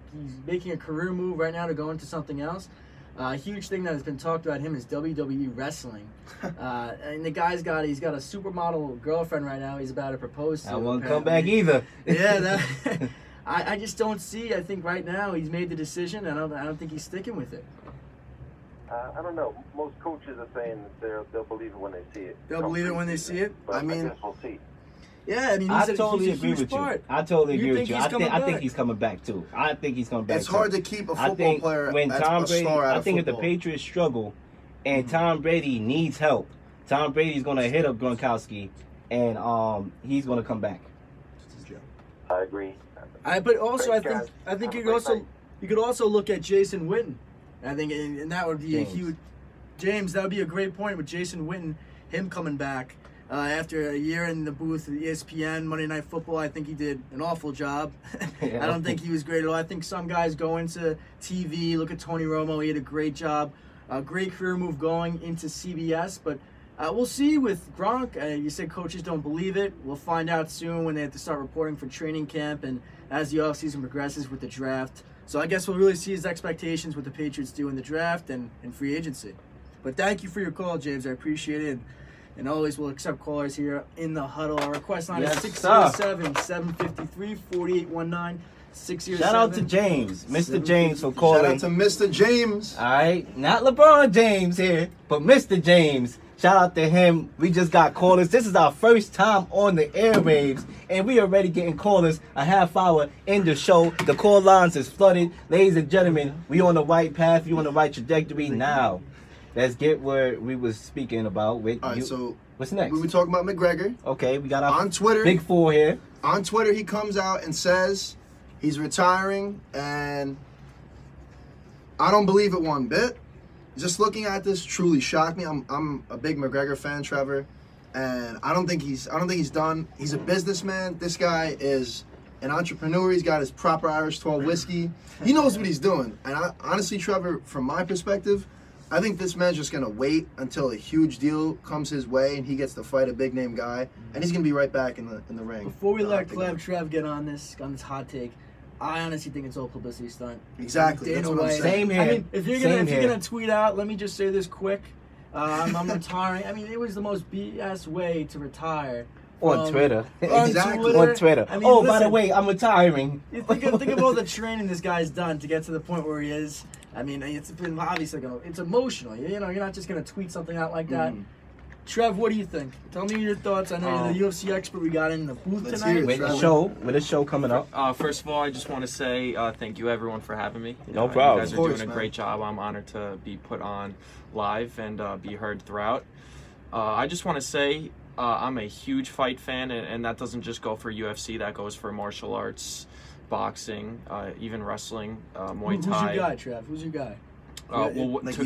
making a career move right now to go into something else. A huge thing that has been talked about him is WWE wrestling. And the guy's got a supermodel girlfriend right now. He's about to propose to. I won't come back either. Yeah, I just don't see. I think right now he's made the decision, and I don't think he's sticking with it. I don't know. Most coaches are saying that they'll believe it when they see it. They'll believe it when they see it? But I guess we'll see. Yeah, I mean, I totally agree with you. I totally agree with you. I think he's coming back too. I think he's coming back. It's hard to keep a football player. When Tom Brady, I think if the football. Patriots struggle, and Tom Brady needs help, Tom Brady's going to hit up Gronkowski, and he's going to come back. I agree. But also, I think you could also look at Jason Witten. I think, and that would be a huge. James, that would be a great point with Jason Witten, him coming back. After a year in the booth at ESPN, Monday Night Football, I think he did an awful job. I don't think he was great at all. I think some guys go into TV, look at Tony Romo, he had a great job. A great career move going into CBS, but we'll see with Gronk. You said coaches don't believe it. We'll find out soon when they have to start reporting for training camp and as the offseason progresses with the draft. So I guess we'll really see his expectations, what the Patriots do in the draft and free agency. But thank you for your call, James. I appreciate it. And always we'll accept callers here in the huddle. Our request line is 607-753-4819. 607. Shout out to James, Mr. James, for calling. Shout out to Mr. James. All right, not LeBron James here, but Mr. James. Shout out to him. We just got callers. This is our first time on the airwaves, and we already getting callers a half hour in the show. The call lines is flooded. Ladies and gentlemen, we on the right path. You on the right trajectory now. Let's get where we was speaking about. With All right, you. so what's next? we were talking about McGregor. Okay, we got our on Twitter. Big four here. On Twitter, he comes out and says he's retiring, and I don't believe it one bit. Just looking at this truly shocked me. I'm a big McGregor fan, Trevor, and I don't think he's done. He's a businessman. This guy is an entrepreneur. He's got his proper Irish 12 whiskey. He knows what he's doing. And honestly, Trevor, from my perspective, I think this man's just gonna wait until a huge deal comes his way and he gets to fight a big name guy, and he's gonna be right back in the ring. Before we let Trev get on this hot take, I honestly think it's all publicity stunt. Exactly. That's what I'm saying. Same here. I mean, if you're gonna tweet out, let me just say this quick. I'm retiring. I mean, it was the most BS way to retire. On Twitter. Exactly. On Twitter. I mean, by listen, the way, I'm retiring. You think of all the training this guy's done to get to the point where he is. I mean, it's been obviously it's emotional. You know, you're not just gonna tweet something out like that. Trev, what do you think? Tell me your thoughts. I know you're the UFC expert. We got in the booth tonight. With a show coming up. First of all, I just want to say thank you everyone for having me. No problem. You guys are doing a great job. I'm honored to be put on live and be heard throughout. I just want to say I'm a huge fight fan, and that doesn't just go for UFC. That goes for martial arts boxing, even wrestling, Muay Thai. Who's your guy, Trev? Who's your guy? That's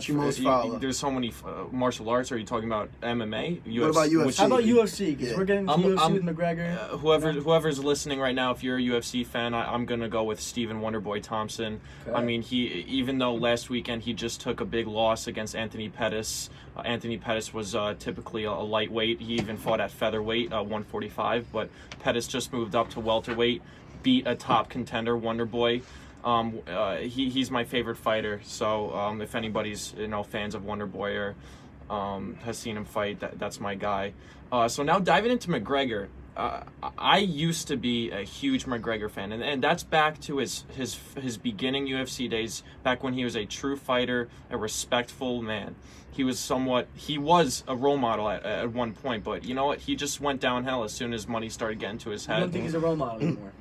your most follow. There's so many martial arts. Are you talking about MMA? UFC? What about UFC? How about UFC? Because we're getting to UFC with McGregor. Whoever's listening right now, if you're a UFC fan, I'm gonna go with Stephen Wonderboy Thompson. Okay. I mean, even though last weekend he just took a big loss against Anthony Pettis. Anthony Pettis was typically a lightweight. He even fought at featherweight, 145, but Pettis just moved up to welterweight, beat a top contender, Wonderboy. He's my favorite fighter. So if anybody's fans of Wonderboy or has seen him fight, that's my guy. So now diving into McGregor, I used to be a huge McGregor fan, and that's back to his beginning UFC days, back when he was a true fighter, a respectful man. He was a role model at one point, but you know what? He just went downhill as soon as money started getting to his head. I don't think he's a role model anymore.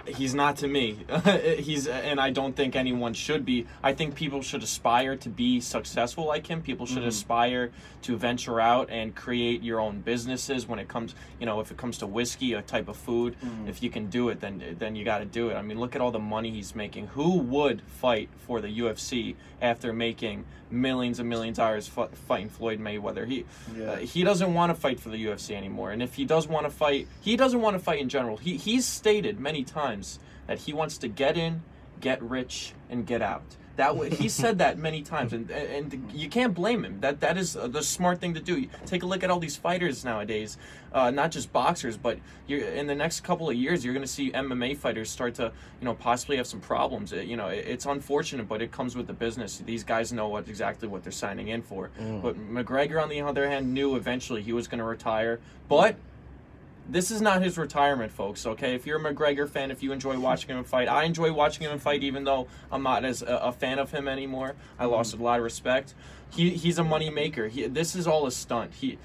He's not to me. And I don't think anyone should be. I think people should aspire to be successful like him. People should aspire to venture out and create your own businesses when it comes, if it comes to whiskey, a type of food. If you can do it, then you got to do it. I mean, look at all the money he's making. Who would fight for the UFC after making millions and millions of dollars fighting Floyd Mayweather? He doesn't want to fight for the UFC anymore. And if he does want to fight, he doesn't want to fight in general. He's stated many times that he wants to get in, get rich, and get out. He said that many times, and you can't blame him. That is the smart thing to do. Take a look at all these fighters nowadays, not just boxers, but in the next couple of years, you're going to see MMA fighters start to, possibly have some problems. It's unfortunate, but it comes with the business. These guys know exactly what they're signing in for. But McGregor, on the other hand, knew eventually he was going to retire, but this is not his retirement, folks, okay? If you're a McGregor fan, if you enjoy watching him fight, I enjoy watching him fight, even though I'm not as a fan of him anymore. I lost a lot of respect. He's a money maker. This is all a stunt. You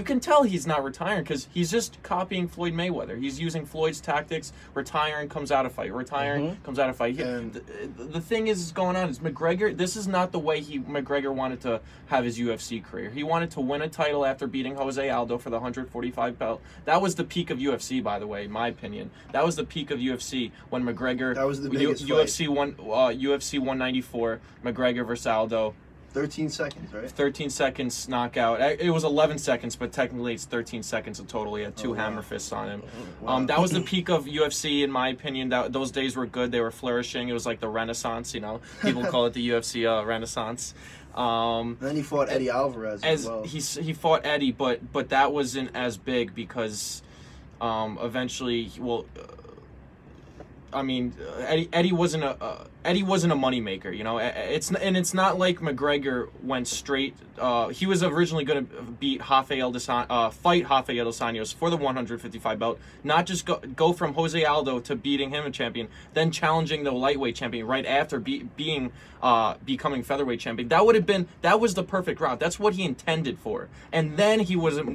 can tell he's not retiring because he's just copying Floyd Mayweather. He's using Floyd's tactics. Retiring, comes out of fight. Retiring, comes out of fight. The thing is going on is McGregor, this is not the way McGregor wanted to have his UFC career. He wanted to win a title after beating Jose Aldo for the 145 belt. That was the peak of UFC, by the way, in my opinion. That was the peak of UFC when McGregor, that was the biggest UFC UFC 194, McGregor versus Aldo. 13 seconds, right? 13 seconds knockout. It was 11 seconds, but technically it's 13 seconds in total. He had two hammer fists on him. That was the peak of UFC, in my opinion. Those days were good. They were flourishing. It was like the Renaissance, People call it the UFC Renaissance. And then he fought Eddie Alvarez as well. He fought Eddie, but that wasn't as big because eventually, Eddie wasn't a moneymaker, It's not like McGregor went straight. He was originally going to beat fight Rafael dos Anjos for the 155 belt, not just go from Jose Aldo to beating him a champion, then challenging the lightweight champion right after becoming featherweight champion. That was the perfect route. That's what he intended for, and then he would have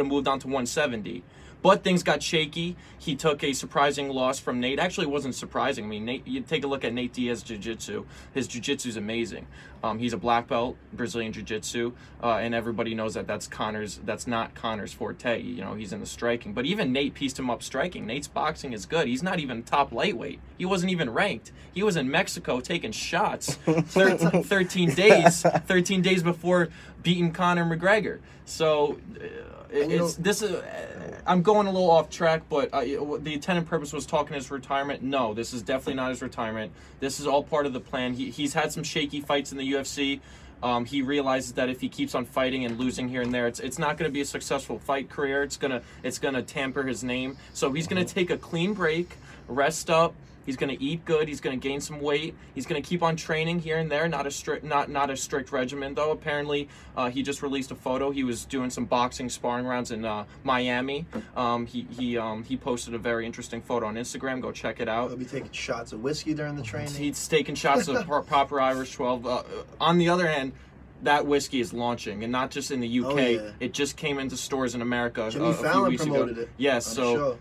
moved on to 170. But things got shaky. He took a surprising loss from Nate. Actually, it wasn't surprising. I mean, Nate, you take a look at Nate Diaz's jiu-jitsu. His jiu-jitsu is amazing. He's a black belt, Brazilian jiu-jitsu, and everybody knows that's not Conor's forte. He's in the striking. But even Nate pieced him up striking. Nate's boxing is good. He's not even top lightweight. He wasn't even ranked. He was in Mexico taking shots 13 days before beating Conor McGregor. So I'm going a little off track, but the intended purpose was talking his retirement. No, this is definitely not his retirement. This is all part of the plan. He's had some shaky fights in the UFC. He realizes that if he keeps on fighting and losing here and there, it's not going to be a successful fight career. It's gonna tamper his name. So he's going to take a clean break, rest up. He's going to eat good. He's going to gain some weight. He's going to keep on training here and there. Not a strict regimen, though. Apparently, he just released a photo. He was doing some boxing sparring rounds in Miami. He posted a very interesting photo on Instagram. Go check it out. He'll be taking shots of whiskey during the training. He's taking shots of proper Irish 12. On the other hand, that whiskey is launching, and not just in the UK. Oh, yeah. It just came into stores in America a few weeks ago. It. Yes, so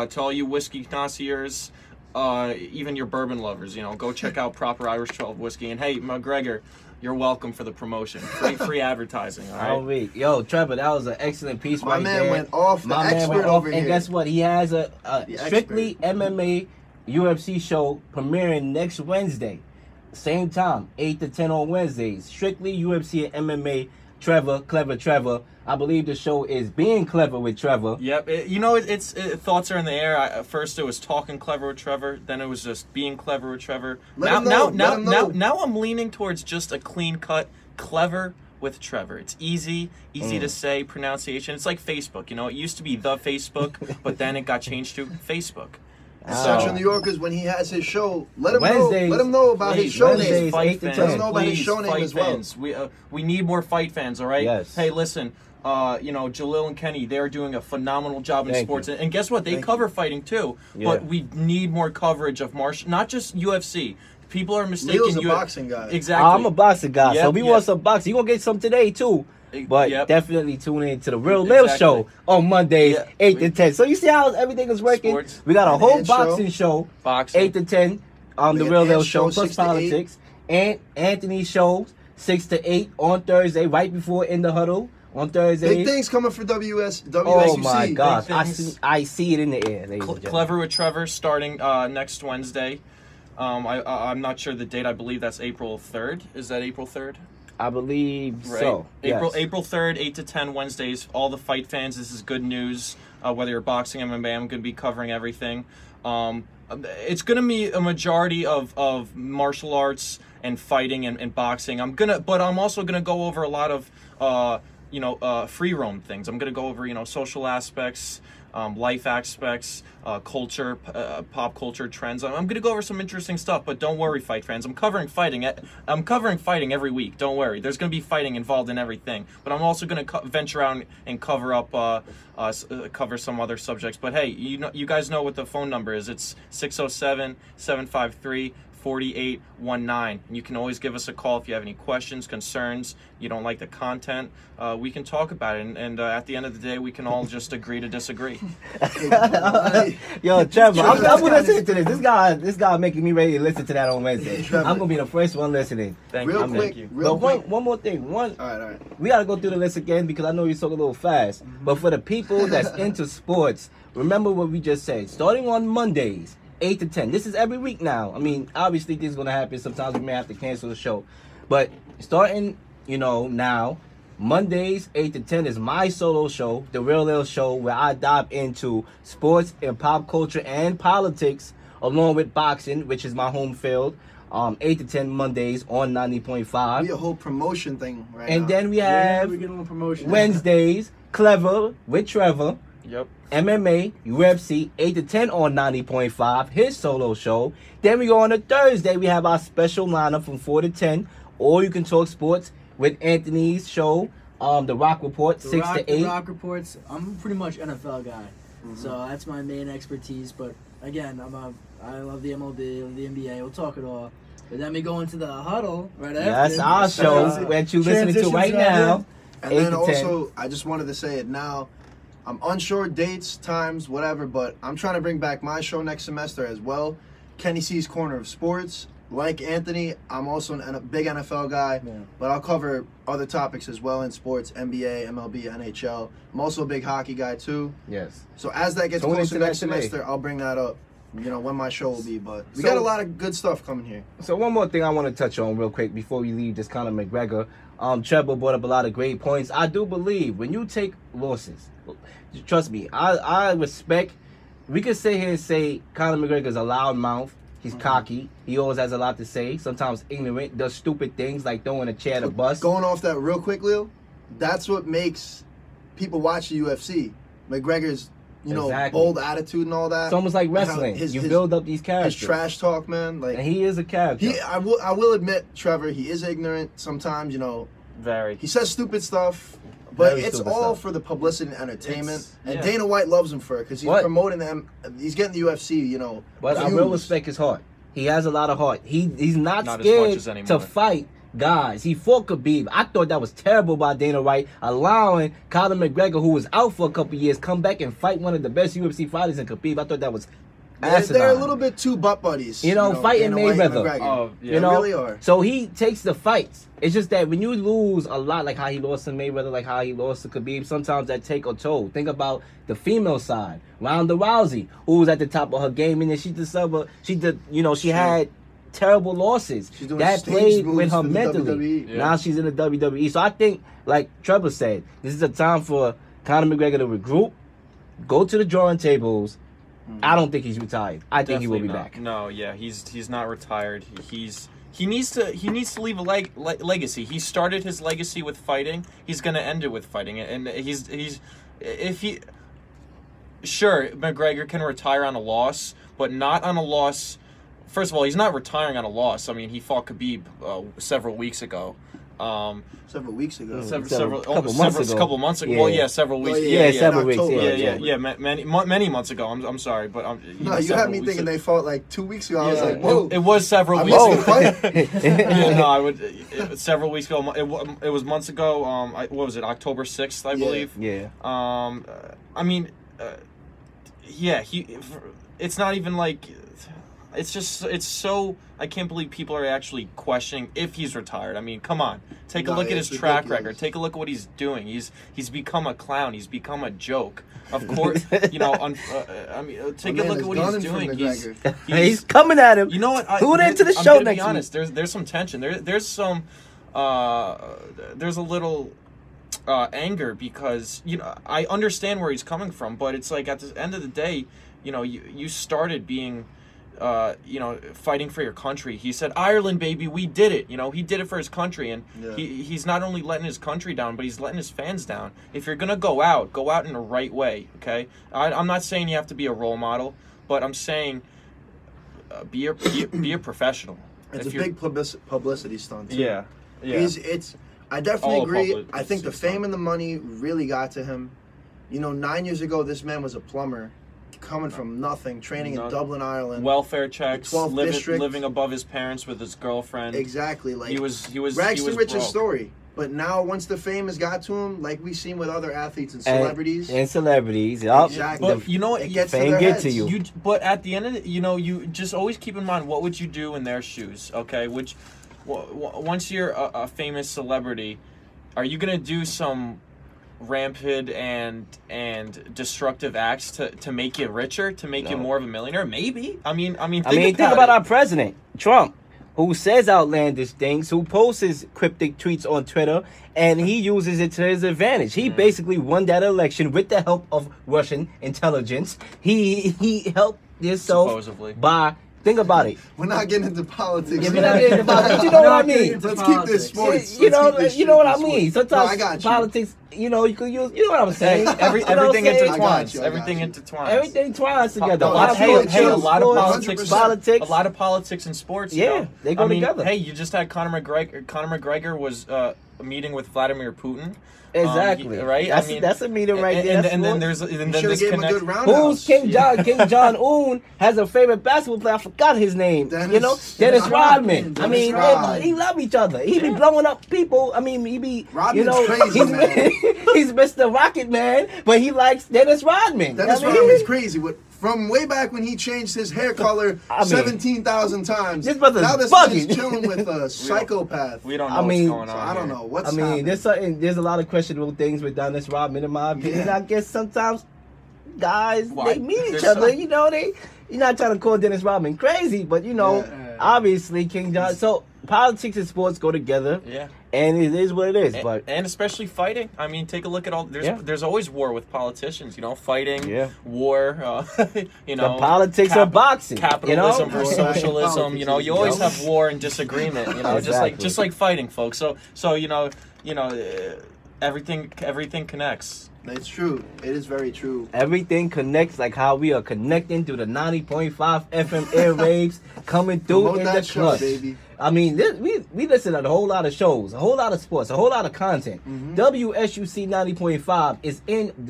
to all you whiskey connoisseurs, even your bourbon lovers, go check out proper Irish 12 whiskey. And hey, McGregor, You're welcome for the promotion. Free advertising. All right. Yo, Trevor, that was an excellent piece. My man there. went off. My man expert went off, over and here. guess what? He has a strictly MMA UFC show premiering next Wednesday, same time, 8 to 10 on Wednesdays. Strictly UFC and MMA. Trevor, Clever Trevor. I believe the show is Being Clever with Trevor. Yep. It's thoughts are in the air. First it was Talking Clever with Trevor. Then it was just Being Clever with Trevor. Now I'm leaning towards just a clean cut Clever with Trevor. It's easy to say, pronunciation. It's like Facebook. You know, it used to be the Facebook, but then it got changed to Facebook. Central New Yorkers, when he has his show, let him Wednesdays, know about his show name. Fight fans, Let him know about his show name as well. fans. We need more fight fans, all right? Yes. Hey, listen, Jalil and Kenny, they're doing a phenomenal job in Thank sports. you. And guess what? They cover fighting too. Yeah. But we need more coverage of not just UFC. People are mistaken. Leo's a boxing guy. Exactly. I'm a boxing guy, so we Yep. want some boxing. You gonna get some today too. But Yep. definitely tune in to the Real Lil Show on Mondays, 8 to 10. So you see how everything is working? Sports. We got a whole Enhanced show. boxing show, Boxing. 8 to 10 on the We Real got Lil Enhanced Show, show, plus 6 to 8. politics. And Anthony's shows, 6 to 8 on Thursday, right before In the Huddle on Thursday. Big things coming for WSUC. Oh my gosh, things. I see it in the air, ladies and gentlemen. Clever with Trevor starting next Wednesday. I'm not sure the date. I believe that's April 3rd. Is that April 3rd? I believe Right. so. Yes. April 3rd, 8 to 10 Wednesdays. All the fight fans, this is good news. Whether you're boxing, MMA, I'm going to be covering everything. It's going to be a majority of martial arts and fighting and boxing. But I'm also going to go over a lot of free roam things. I'm going to go over social aspects, life aspects, culture, pop culture trends. I'm going to go over some interesting stuff, but don't worry, fight fans. I'm covering fighting every week. Don't worry. There's going to be fighting involved in everything, but I'm also going to venture out and cover up, cover some other subjects. But hey, you guys know what the phone number is. It's 607-753-4819. And you can always give us a call if you have any questions, concerns, you don't like the content. We can talk about it, and at the end of the day, we can all just agree to disagree. Yo, Trevor, I'm gonna listen to this. This guy making me ready to listen to that on Wednesday. I'm gonna be the first one listening. Thank Real you. quick, Thank you. real But quick. one more thing. All right. We gotta go through the list again because I know you talk a little fast. But for the people that's into sports, remember what we just said. Starting on Mondays, 8 to 10. This is every week now. I mean, obviously things gonna happen. Sometimes we may have to cancel the show. But starting, now, Mondays, 8 to 10 is my solo show, The Real Lil Show, where I dive into sports and pop culture and politics, along with boxing, which is my home field. 8 to 10 Mondays on 90.5. Be a whole promotion thing right And now. then we have we get a little promotion. Wednesdays, Clever with Trevor. Yep. MMA, UFC, 8 to 10 on 90.5, his solo show. Then we go on a Thursday, we have our special lineup from 4 to 10. Or you can talk sports with Anthony's show, The Rock Report, 6 to 8. The Rock Reports. I'm pretty much NFL guy, so that's my main expertise. But again, I love the MLB, the NBA. We'll talk it all. But then we go into the huddle right after. That's our show that you're listening to right now. And 8 then to 10. also, I just wanted to say it now. I'm unsure dates, times, whatever, but I'm trying to bring back my show next semester as well. Kenny C's Corner of Sports. Like Anthony, I'm also a big NFL guy, but I'll cover other topics as well in sports, NBA, MLB, NHL. I'm also a big hockey guy too. Yes. So as that gets Tune closer into next that today. semester, I'll bring that up, when my show will be. But we So- got a lot of good stuff coming here. So one more thing I want to touch on real quick before we leave this Conor McGregor. Trevor brought up a lot of great points. I do believe when you take losses, trust me, I respect. We could sit here and say Conor McGregor's a loud mouth. He's cocky. He always has a lot to say. Sometimes ignorant, does stupid things like throwing a chair at a bus. Going off that real quick, Leo, that's what makes people watch the UFC. McGregor's, Exactly. bold attitude and all that. It's almost like wrestling. His- you his- build up these His characters. trash talk, man. Like And he is a character. I will admit, Trevor, he is ignorant sometimes. Very. He says stupid stuff, but Very it's stupid all stuff. for the publicity and entertainment. It's- and yeah. Dana White loves him for it because he's What? promoting them. He's getting the UFC, But I views. will respect his heart. He has a lot of heart. He's not Not as much scared as anymore. to fight guys. He fought Khabib. I thought that was terrible by Dana White, allowing Conor McGregor, who was out for a couple years, come back and fight one of the best UFC fighters in Khabib. I thought that was They're a little bit too butt buddies. Fighting Mayweather. Oh, yeah. They really are. So he takes the fights. It's just that when you lose a lot, like how he lost to Mayweather, like how he lost to Khabib, sometimes that take a toll. Think about the female side. Ronda Rousey, who was at the top of her game, and then she had terrible losses. That played with her mentally. Yeah. Now she's in the WWE. So I think, like Trevor said, this is a time for Conor McGregor to regroup, go to the drawing tables. I don't think he's retired. I think he will be back. No, yeah, he's not retired. He needs to leave a legacy. He started his legacy with fighting. He's gonna end it with fighting. And sure, McGregor can retire on a loss, but not on a loss. First of all, he's not retiring on a loss. I mean, he fought Khabib several weeks ago. Several weeks ago. Couple months ago. Yeah. Well, yeah, several weeks. Several weeks. Yeah. Many months ago. I'm sorry, but you had me thinking they fought like 2 weeks ago. I was like, whoa. It was several weeks ago. Several weeks ago. It was months ago. What was it? October 6th, I believe. Yeah. I mean, it's not even like. It's so. I can't believe people are actually questioning if he's retired. I mean, come on. Take a look at his track record. Take a look at what he's doing. He's become a clown. He's become a joke. Of course, take a look at what he's doing. He's coming at him. You know what? Tune into the show next week. Be honest. There's some tension. There's some. There's a little. Anger because I understand where he's coming from, but it's like at the end of the day, you started being. Fighting for your country. He said, Ireland, baby, we did it. He did it for his country, and he's not only letting his country down, but he's letting his fans down. If you're gonna go out in the right way. Okay, I'm not saying you have to be a role model, but I'm saying be a professional. It's a big publicity stunt too. Yeah. I definitely agree. I think the fame and the money really got to him. 9 years ago, this man was a plumber. Coming from nothing, training in Dublin, Ireland. Welfare checks, living above his parents with his girlfriend. Exactly, like he was rags to riches broke. Story. But now, once the fame has got to him, like we've seen with other athletes and celebrities, exactly. But you know what? It gets fame get to you. But at the end of it, you just always keep in mind what would you do in their shoes. Okay, once you're a famous celebrity, are you gonna do some rampant and destructive acts to make you richer, to make you more of a millionaire? Maybe. I mean, think about our president, Trump, who says outlandish things, who posts his cryptic tweets on Twitter, and he uses it to his advantage. He basically won that election with the help of Russian intelligence. He helped himself supposedly by. Think about it. We're not getting into politics. We're not getting into politics. You know what I mean? Let's keep this sports. You know what I mean? Sometimes I got you. politics, you can use. You know what I'm saying? Everything intertwines. Everything twines together. A lot of politics and sports. Yeah, they go together. Hey, you just had Conor McGregor. Conor McGregor was meeting with Vladimir Putin. Exactly. Right. That's a meeting right there. And then there's this connection. Who's King John? King John Un has a favorite basketball player. I forgot his name. Dennis Rodman. I mean, he love each other. He be blowing up people. I mean, he be. Rodman's crazy, man. He's Mr. Rocket Man, but he likes Dennis Rodman. Dennis Rodman's crazy. From way back when he changed his hair color 17,000 times. Now this man's chilling with a psychopath. We don't know what's going on. I don't know what's happening. There's a lot of questionable things with Dennis Rodman in my opinion. I guess sometimes guys they meet each other. You're not trying to call Dennis Rodman crazy, but obviously King John. So politics and sports go together. Yeah. And it is what it is, and especially fighting. I mean, take a look at all. There's always war with politicians. Fighting, war. The politics of boxing. Capitalism versus socialism. You always have war and disagreement. just like fighting, folks. So everything connects. It's true. It is very true. Everything connects, like how we are connecting through the 90.5 FM airwaves coming through in the clutch. Baby. I mean, we listen to a whole lot of shows, a whole lot of sports, a whole lot of content. WSUC 90.5 is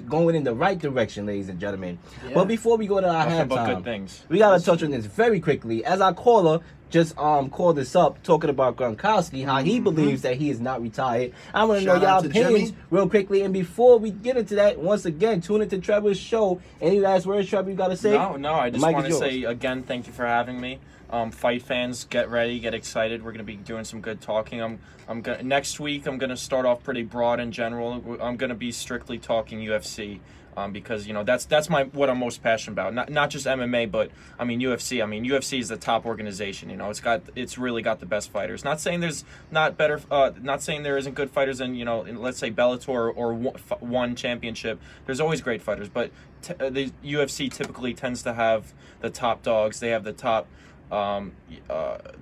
going in the right direction, ladies and gentlemen. Yeah. But before we go to our halftime, good things. we got to touch on this very quickly. As our caller, just called this up talking about Gronkowski, how he believes that he is not retired. I want to know Shout out y'all to opinions Jimmy. real quickly. And before we get into that, once again, tune into Trevor's show. Any last words, Trevor, you got to say? No, I The just mic want is to yours. say again, thank you for having me. Fight fans, get ready, get excited. We're gonna be doing some good talking. Next week. I'm gonna start off pretty broad in general. I'm gonna be strictly talking UFC. Because that's what I'm most passionate about. Not just MMA, but I mean UFC. I mean UFC is the top organization. It's really got the best fighters. Not saying there's not better. Not saying there isn't good fighters in let's say Bellator or one championship. There's always great fighters, but the UFC typically tends to have the top dogs. They have the top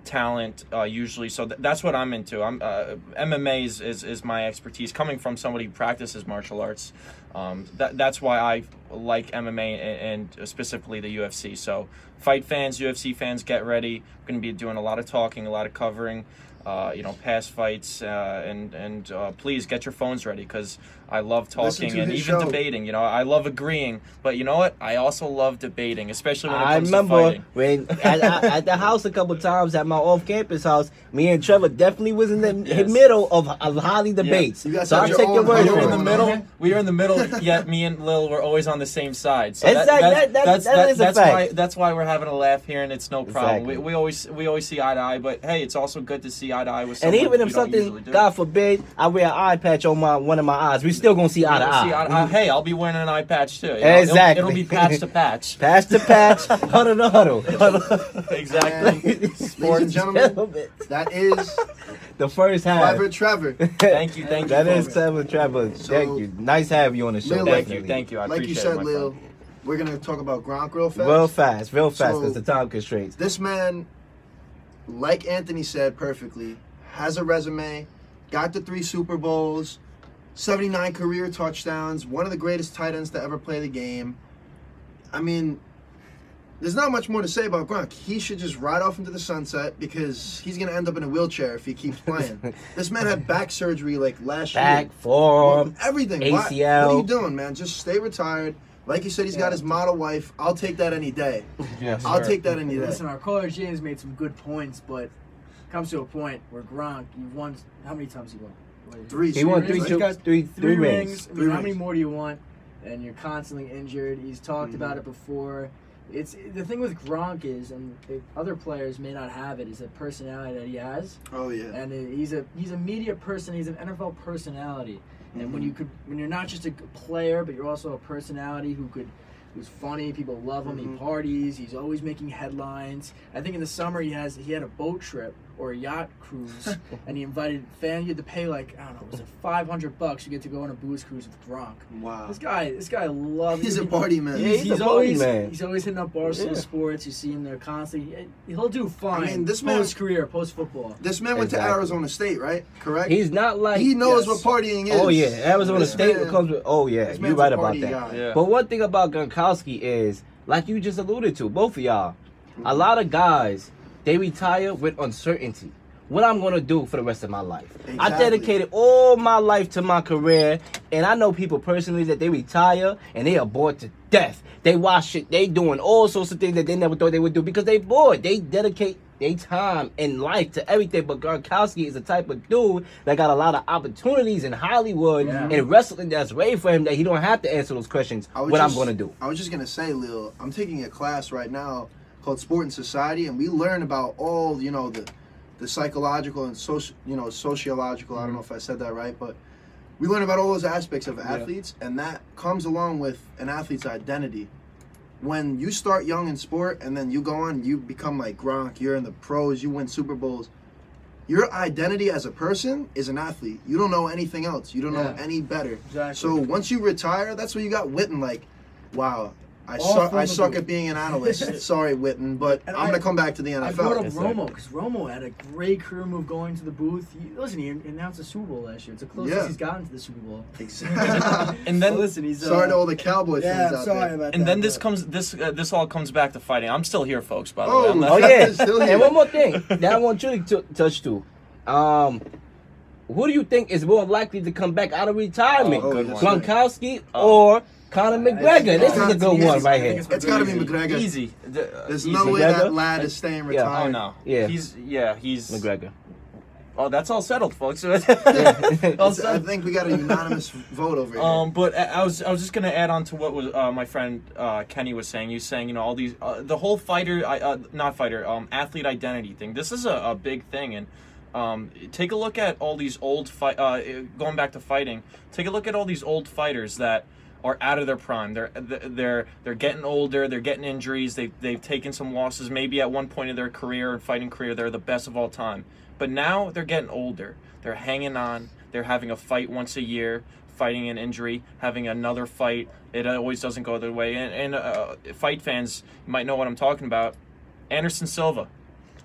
talent usually. So that's what I'm into. MMA is my expertise, coming from somebody who practices martial arts. That's why I like MMA and specifically the UFC. So fight fans, UFC fans, get ready. We're going to be doing a lot of talking, a lot of covering, past fights, and please get your phones ready, because I love talking and even debating. I love agreeing, but you know what? I also love debating, especially when it comes to fighting. When at the house a couple times, at my off-campus house, me and Trevor definitely was in the middle of highly debates. You guys So have I your take your own word huddle for We were in it. the middle. We were in the middle. Yet me and Lil were always on the same side. So That is a fact. that's why we're having a laugh here, and it's no problem. Exactly. We always see eye to eye. But hey, it's also good to see eye to eye with And someone even we if don't usually something, do. God forbid, I wear an eye patch on one of my eyes, we still gonna see eye to eye. Hey, I'll be wearing an eye patch too. Exactly. It'll be patch to patch. Patch to patch, huddle to huddle. Exactly. Ladies and gentlemen, that is The first half. Clever Trevor. Thank you. That is Clever Trevor. So, Thank you. Nice having you on the show. Lil, Definitely. Thank you. I Like you appreciate it, said, my Lil, friend. we're going to talk about Gronk real fast. Real fast, So- because the time constraints. This man, like Anthony said perfectly, has a resume, got the 3 Super Bowls, 79 career touchdowns, one of the greatest tight ends to ever play the game. I mean, there's not much more to say about Gronk. He should just ride off into the sunset, because he's going to end up in a wheelchair if he keeps playing. This man had back surgery like last year. Back, forearm, Everything. ACL. What are you doing, man? Just stay retired. Like you said, he's got his model wife. I'll take that any day. Yes, I'll sir. take that any day. Listen, our caller James made some good points, but comes to a point where Gronk, you've won. How many times he won? What, 3 He won Super Bowls, He's right? got three three rings. rings. I mean, Three how rings. many more do you want? And you're constantly injured. He's talked about it before. It's the thing with Gronk is, and other players may not have it, is the personality that he has. Oh yeah. And he's a media person. He's an NFL personality. And when you're not just a player, but you're also a personality who's funny, people love him. He parties. He's always making headlines. I think in the summer he had a boat trip or a yacht cruise, and he invited fans. You had to pay like, I don't know, was it $500? You get to go on a booze cruise with Gronk. Wow. This guy loves. He's a party man. Yeah, he's a party man. He's always hitting up Barstool Sports. You see him there constantly. He'll do fine. I mean, this man- post career, post football. This man went to Exactly. Arizona State, right? Correct? He's not like. He knows Yes. what partying is. Oh yeah, Arizona This State man- comes with. Oh yeah, this you're man's right a about party that. guy. Yeah. But one thing about Gronkowski is, like you just alluded to, both of y'all, a lot of guys, they retire with uncertainty. What I'm gonna do for the rest of my life. I Exactly. dedicated all my life to my career, and I know people personally that they retire and they are bored to death. They watch it, they doing all sorts of things that they never thought they would do because they bored. They dedicate their time and life to everything. But Gronkowski is the type of dude that got a lot of opportunities in Hollywood and wrestling that's ready for him that he don't have to answer those questions. What I'm gonna do. I was just gonna say, Lil, I'm taking a class right now called Sport and Society, and we learn about all the psychological and sociological. I don't know if I said that right, but we learn about all those aspects of athletes, and that comes along with an athlete's identity. When you start young in sport and then you go on, you become like Gronk, you're in the pros, you win Super Bowls. Your identity as a person is an athlete. You don't know anything else. You don't know any better. Exactly. So once you retire, that's what you got Witten like, wow, I All suck from at being an analyst. Sorry, Witten, but And I'm going to come back to the I brought up NFL. Romo because Romo had a great career move going to the booth. He announced a Super Bowl last year. It's the closest Yeah. he's gotten to the Super Bowl. Exactly. And then Listen, he's Sorry to all the Cowboy fans out there. about And then this all comes back to fighting. I'm still here, folks. By the way, Oh, I'm not- Oh yeah, Still here. and one more thing that I want you to touch to. Who do you think is more likely to come back out of retirement? Oh, good one. Gronkowski or Conor McGregor. This is a good one right here. It's got to be McGregor. Easy. There's Easy. no way McGregor? that lad is staying retired. Oh no. Yeah. He's McGregor. Oh, that's all settled, folks. I think we got a unanimous vote over here. But I was just gonna add on to what was my friend Kenny was saying. He was saying, all these the whole athlete identity thing. This is a big thing, and take a look at all these old going back to fighting. Take a look at all these old fighters that are out of their prime. They're getting older. They're getting injuries. They've taken some losses. Maybe at one point in their career and fighting career, they're the best of all time. But now they're getting older. They're hanging on. They're having a fight once a year, fighting an injury, having another fight. It always doesn't go their way. And fight fans might know what I'm talking about. Anderson Silva.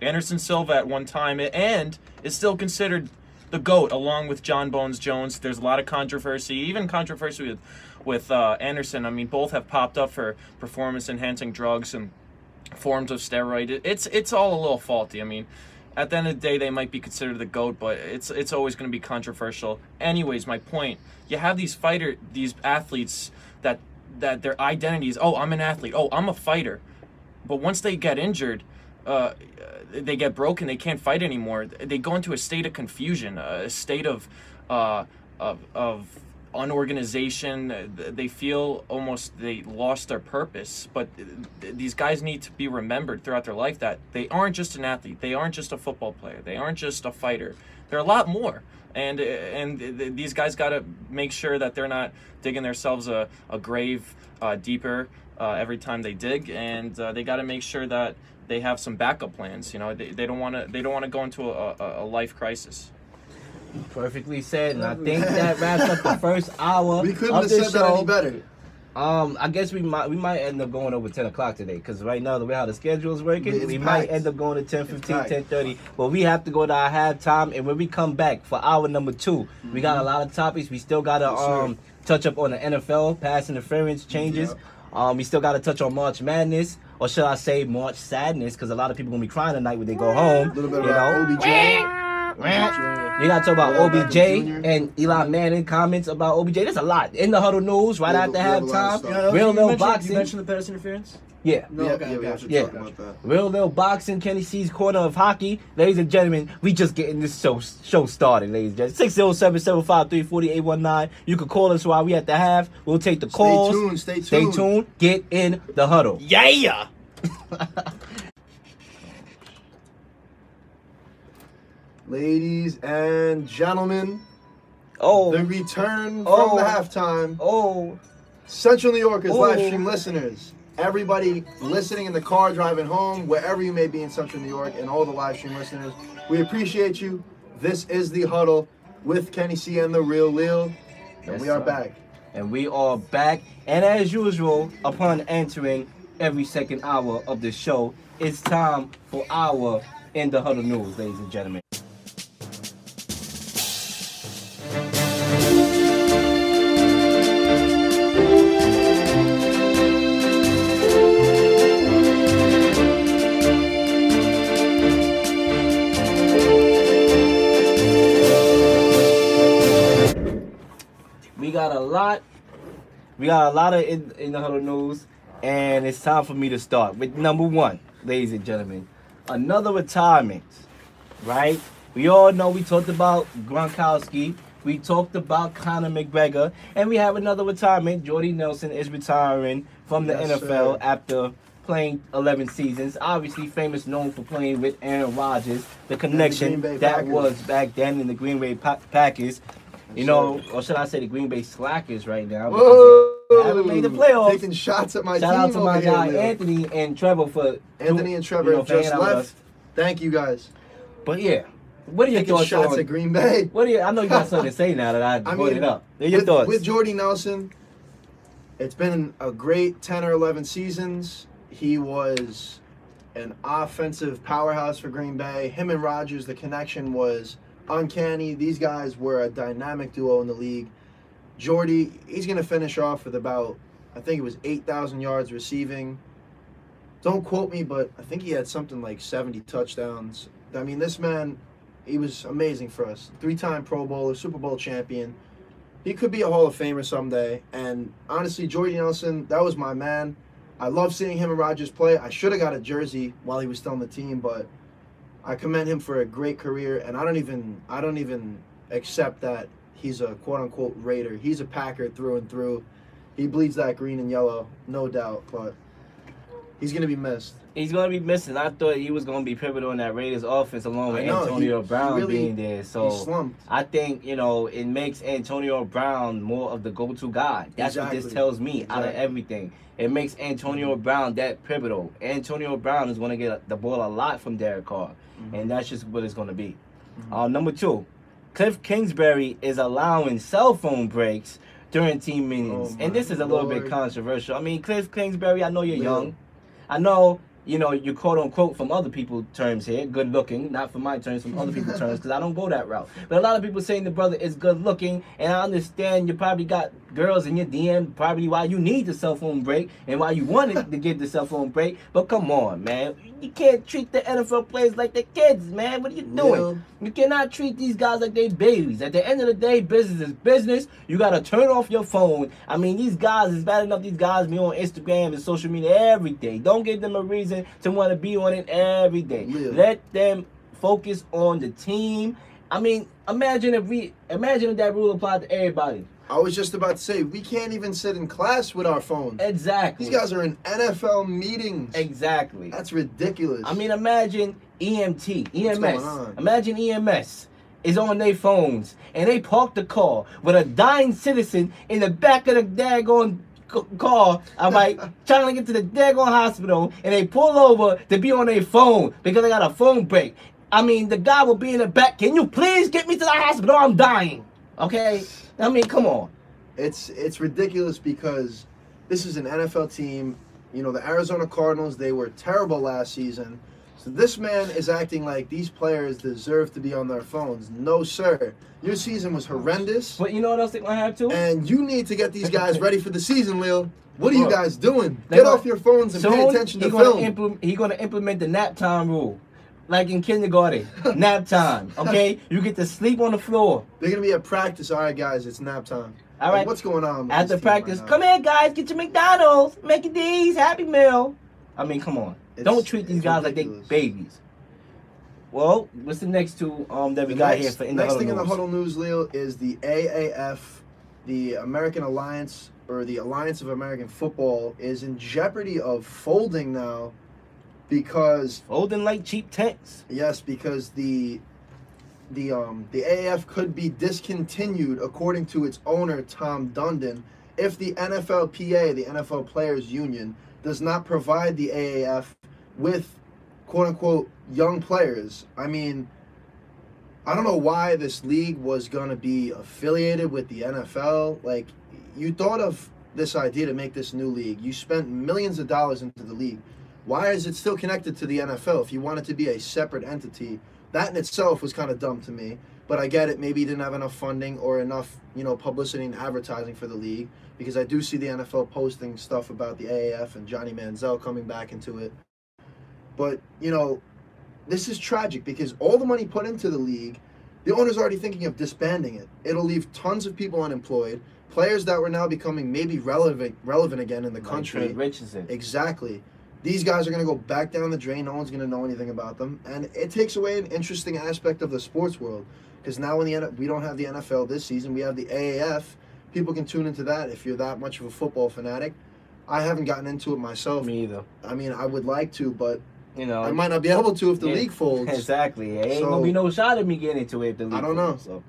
Anderson Silva at one time and is still considered the GOAT along with John Bones Jones. There's a lot of controversy, even controversy with Anderson. I mean, both have popped up for performance-enhancing drugs and forms of steroid. It's all a little faulty. I mean, at the end of the day, they might be considered the GOAT, but it's always going to be controversial. Anyways, my point, you have these athletes that their identity is, oh, I'm an athlete, oh, I'm a fighter. But once they get injured, they get broken, they can't fight anymore. They go into a state of confusion, a state of unorganization. They feel almost they lost their purpose. But these guys need to be remembered throughout their life that they aren't just an athlete, they aren't just a football player, they aren't just a fighter. They're a lot more. And these guys got to make sure that they're not digging themselves a grave deeper every time they dig, and they got to make sure that they have some backup plans. They don't want to go into a life crisis. Perfectly said, and I think that wraps up the first hour. We couldn't of have this said show. that any better. I guess we might end up going over 10 o'clock today, because right now the way how the schedule is working, It's we packed. might end up going to 10:15, 10:30. But we have to go to our halftime, and when we come back for hour number 2, we got a lot of topics. We still got to touch up on the NFL pass interference changes. We still got to touch on March Madness, or should I say March Sadness, because a lot of people gonna be crying tonight when they go home. A little bit about OBJ. You gotta talk about OBJ and Eli Manning comments about OBJ. There's a lot in the Huddle News right after halftime. Real little boxing. You mentioned the pass interference? Yeah. No, okay, we have to Yeah. talk about that. Real little boxing, Kenny C's corner of hockey. Ladies and gentlemen, we just getting this show started, ladies and gentlemen. 607-753-4819. You can call us while we at the half. We'll take the calls. Stay Stay tuned. tuned. Get in the huddle. Yeah. Ladies and gentlemen, Oh. the return Oh. from the halftime. Oh. Central New Yorkers, Oh. live stream listeners, everybody listening in the car, driving home, wherever you may be in Central New York, and all the live stream listeners, we appreciate you. This is the Huddle with Kenny C and the Real Lil, and Yes, we are sir. back. And we are back. And as usual, upon entering every second hour of the show, it's time for our In the Huddle News, ladies and gentlemen. We got a lot of in the Huddle News, and it's time for me to start with number 1, ladies and gentlemen. Another retirement, right? We all know we talked about Gronkowski, we talked about Conor McGregor, and we have another retirement. Jordy Nelson is retiring from the Yes, NFL sir. after playing 11 seasons. Obviously famous, known for playing with Aaron Rodgers, the connection Green Bay that Packers. was back then in the Green Bay Packers. You know, or should I say the Green Bay Slackers right now? Whoa! They haven't made the playoffs. Taking shots at my Shout team out to my over here, guy Lil. Anthony and Trevor for Anthony and Trevor hanging just out with left. us. Thank you guys. But yeah, what are your Taking thoughts shots on? at Green Bay. What are you? I know you got something to say now that I brought it up. What are your thoughts? With Jordy Nelson, it's been a great 10 or 11 seasons. He was an offensive powerhouse for Green Bay. Him and Rodgers, the connection was uncanny. These guys were a dynamic duo in the league. Jordy, he's going to finish off with about, I think it was 8,000 yards receiving. Don't quote me, but I think he had something like 70 touchdowns. I mean, this man, he was amazing for us. 3-time Pro Bowler, Super Bowl champion. he could be a Hall of Famer someday. And honestly, Jordy Nelson, that was my man. I love seeing him and Rodgers play. I should have got a jersey while he was still on the team, but I commend him for a great career. And I don't even accept that he's a quote unquote Raider. He's a Packer through and through. He bleeds that green and yellow, no doubt. But he's gonna be missed. He's going to be missing. I thought he was going to be pivotal in that Raiders offense along with Antonio Brown being there. So I think, it makes Antonio Brown more of the go-to guy. That's what this tells me out of everything. It makes Antonio Brown that pivotal. Antonio Brown is going to get the ball a lot from Derek Carr. And that's just what it's going to be. Number 2, Cliff Kingsbury is allowing cell phone breaks during team meetings. And this is a little bit controversial. I mean, Cliff Kingsbury, I know you're young. I know... you quote unquote from other people's terms here, good looking, not from my terms, from other people's terms, because I don't go that route. But a lot of people saying the brother is good looking, and I understand you probably got girls in your DM, probably why you need the cell phone break and why you wanted to get the cell phone break. But come on, man. You can't treat the NFL players like they're kids, man. What are you doing? You cannot treat these guys like they babies. At the end of the day, business is business. You got to turn off your phone. I mean, these guys, it's bad enough these guys be on Instagram and social media every day. Don't give them a reason to want to be on it every day. Let them focus on the team. I mean, imagine if that rule applied to everybody. I was just about to say, we can't even sit in class with our phones. Exactly. These guys are in NFL meetings. Exactly. That's ridiculous. I mean, imagine EMS. Imagine EMS is on their phones and they park the car with a dying citizen in the back of the daggone car, all right, trying to get to the daggone hospital, and they pull over to be on their phone because they got a phone break. I mean, the guy will be in the back. Can you please get me to the hospital? I'm dying. Okay? I mean, come on. It's ridiculous because this is an NFL team. The Arizona Cardinals, they were terrible last season. So this man is acting like these players deserve to be on their phones. No, sir. Your season was horrendous. But you know what else they're going to have to? And you need to get these guys ready for the season, Leo. What are you guys doing? Get off your phones and pay attention to film. He's going to implement the nap time rule. Like in kindergarten, nap time, okay? You get to sleep on the floor. They're going to be at practice. All right, guys, it's nap time. All right. What's going on? After practice, come here, guys, get your McDonald's, Mickey D's, Happy Meal. I mean, come on. Don't treat these guys ridiculous. Like they babies. Well, what's the next two that we got here for in the Huddle News? Next thing in the Huddle News, Leo, is the AAF, the American Alliance, or the Alliance of American Football, is in jeopardy of folding now. Because folding like cheap tents. Yes, because the AAF could be discontinued according to its owner Tom Dundon if the NFLPA, the NFL Players Union, does not provide the AAF with quote unquote young players. I mean, I don't know why this league was gonna be affiliated with the NFL. Like, you thought of this idea to make this new league. You spent millions of dollars into the league. Why is it still connected to the NFL if you want it to be a separate entity? That in itself was kind of dumb to me. But I get it. Maybe you didn't have enough funding or enough, publicity and advertising for the league. Because I do see the NFL posting stuff about the AAF and Johnny Manziel coming back into it. But, this is tragic because all the money put into the league, the owner's already thinking of disbanding it. It'll leave tons of people unemployed. Players that were now becoming maybe relevant again in the country. Richardson. Exactly. These guys are going to go back down the drain. No one's going to know anything about them. And it takes away an interesting aspect of the sports world. Because now we don't have the NFL this season. We have the AAF. People can tune into that if you're that much of a football fanatic. I haven't gotten into it myself. Me either. I mean, I would like to, but I might not be able to if the league folds. Exactly. It ain't going to be no shot at me getting into it if the league folds. I don't know. So.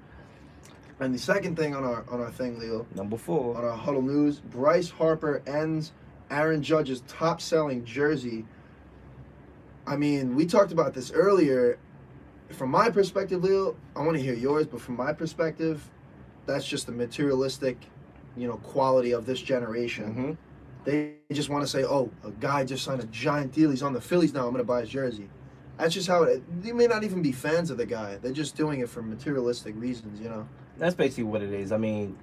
And the second thing on our thing, Leo. Number 4. On our Huddle News, Bryce Harper ends Aaron Judge's top-selling jersey. I mean, we talked about this earlier. From my perspective, Leo, I want to hear yours, but from my perspective, that's just the materialistic, quality of this generation. They just want to say, oh, a guy just signed a giant deal. He's on the Phillies now. I'm going to buy his jersey. That's just how you may not even be fans of the guy. They're just doing it for materialistic reasons, That's basically what it is. I mean,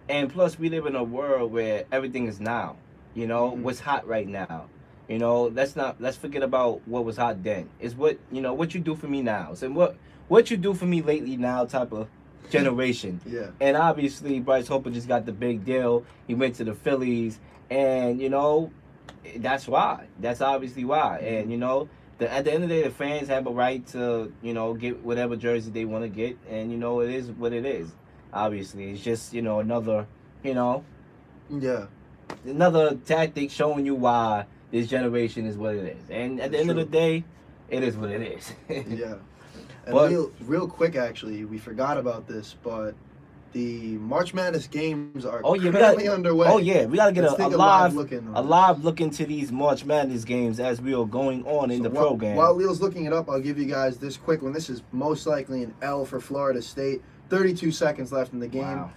and plus we live in a world where everything is now. What's hot right now. Let's forget about what was hot then. It's what you do for me now. So what you do for me lately now type of generation. Yeah. And obviously, Bryce Harper just got the big deal. He went to the Phillies, and that's why. That's obviously why. And at the end of the day, the fans have a right to get whatever jersey they want to get, and it is what it is. Obviously, it's just another another tactic showing you why this generation is what it is. And at the end of the day, it is what it is. Yeah. And real quick, actually, we forgot about this, but the March Madness games are currently underway. Oh yeah, we gotta get a live look into these March Madness games as we are going on in the program. While Leo's looking it up, I'll give you guys this quick one. This is most likely an L for Florida State. 32 seconds left in the game. Wow.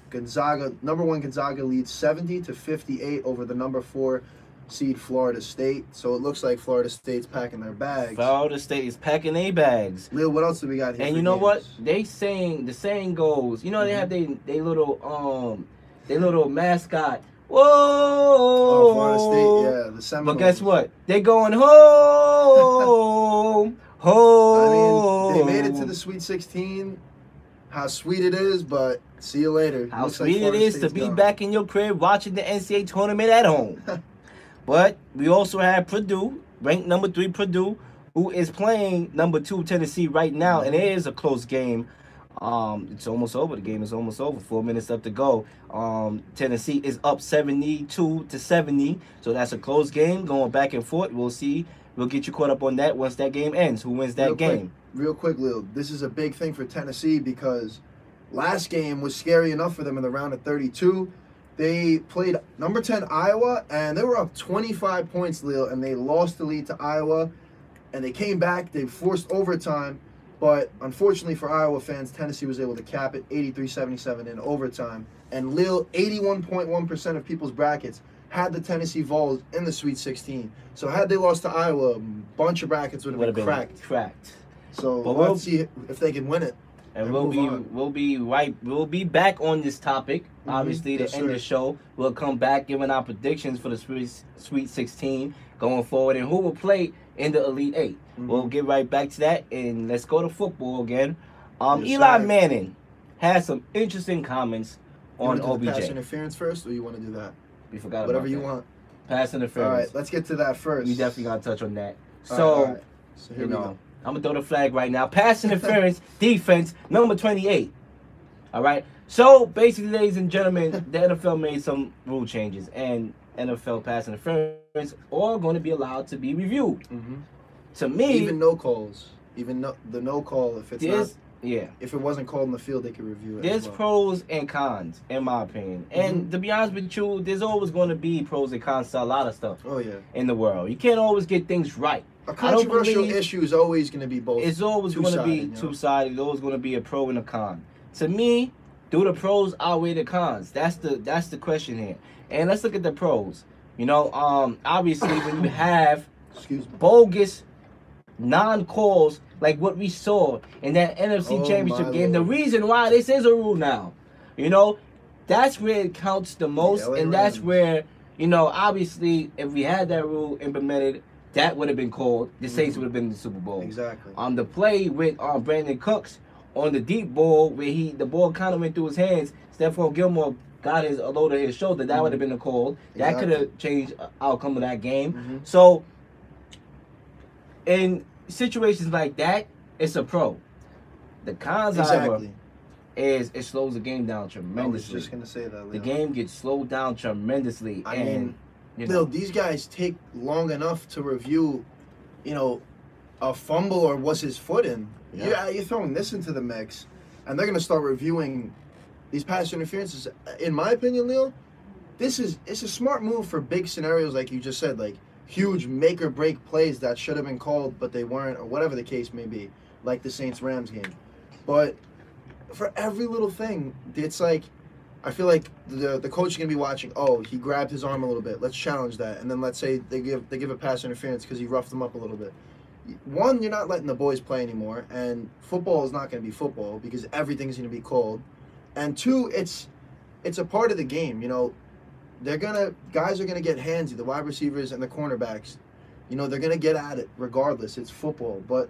Number 1 Gonzaga leads 70-58 over the number 4 seed Florida State. So it looks like Florida State's packing their bags. Florida State is packing their bags. Leo, what else do we got here? And you know what? The saying goes, they have they little mascot. Whoa! Oh, Florida State, yeah, the Seminoles. But guess what? They going home. Home. I mean, they made it to the Sweet 16. How sweet it is, but see you later. How sweet it is to be back in your crib watching the NCAA tournament at home. But we also have Purdue, ranked number 3 Purdue, who is playing number 2 Tennessee right now, and it is a close game. It's almost over. The game is almost over. 4 minutes left to go. Tennessee is up 72-70, so that's a close game going back and forth. We'll see. We'll get you caught up on that once that game ends. Who wins that game? Real quick, Lil, this is a big thing for Tennessee because last game was scary enough for them in the round of 32. They played number 10 Iowa, and they were up 25 points, Lil, and they lost the lead to Iowa, and they came back. They forced overtime, but unfortunately for Iowa fans, Tennessee was able to cap it 83-77 in overtime. And Lil, 81.1% of people's brackets had the Tennessee Vols in the Sweet 16. So had they lost to Iowa, a bunch of brackets would have been cracked. So we'll see if they can win it. And we'll be back on this topic. Obviously, to end the show, we'll come back giving our predictions for the Sweet 16 going forward and who will play in the Elite 8. We'll get right back to that, and let's go to football again. Eli Manning has some interesting comments on OBJ. Pass interference first, or you want to do that? We forgot whatever about you that. Want. Pass interference. All right, let's get to that first. We definitely got to touch on that. So here we go. I'm going to throw the flag right now. Pass interference, defense, number 28. All right? So, basically, ladies and gentlemen, the NFL made some rule changes, and NFL pass interference are going to be allowed to be reviewed. To me... Even no calls. Even the no call, if it's not... Yeah. If it wasn't called in the field, they could review it. There's pros and cons, in my opinion. And to be honest with you, there's always going to be pros and cons to a lot of stuff in the world. You can't always get things right. A controversial issue is always going to be both. It's always going to be two-sided. It's always going to be a pro and a con. To me, do the pros outweigh the cons? That's the question here. And let's look at the pros. Obviously, when you have bogus non-calls like what we saw in that NFC Championship game, the reason why this is a rule now, that's where it counts the most, and that's where, obviously, if we had that rule implemented, that would have been called. The Saints would have been in the Super Bowl. Exactly. The play with Brandon Cooks on the deep ball, where the ball kind of went through his hands, Stephon Gilmore got a load of his shoulder. That would have been a call. That could have changed the outcome of that game. So, in situations like that, it's a pro. The cons, however, is it slows the game down tremendously. I was just going to say that, Leo. The game gets slowed down tremendously. I mean, Bill, these guys take long enough to review, a fumble or was his foot in. Yeah, you're throwing this into the mix, and they're going to start reviewing these pass interferences. In my opinion, Leo, it's a smart move for big scenarios like you just said, like huge make or break plays that should have been called but they weren't, or whatever the case may be, like the Saints-Rams game. But for every little thing, it's like, I feel like the coach is going to be watching, he grabbed his arm a little bit, let's challenge that. And then let's say they give a pass interference because he roughed them up a little bit. One, you're not letting the boys play anymore, and football is not going to be football because everything's going to be called. And two, it's a part of the game. Guys are gonna get handsy, the wide receivers and the cornerbacks. They're gonna get at it regardless. It's football, but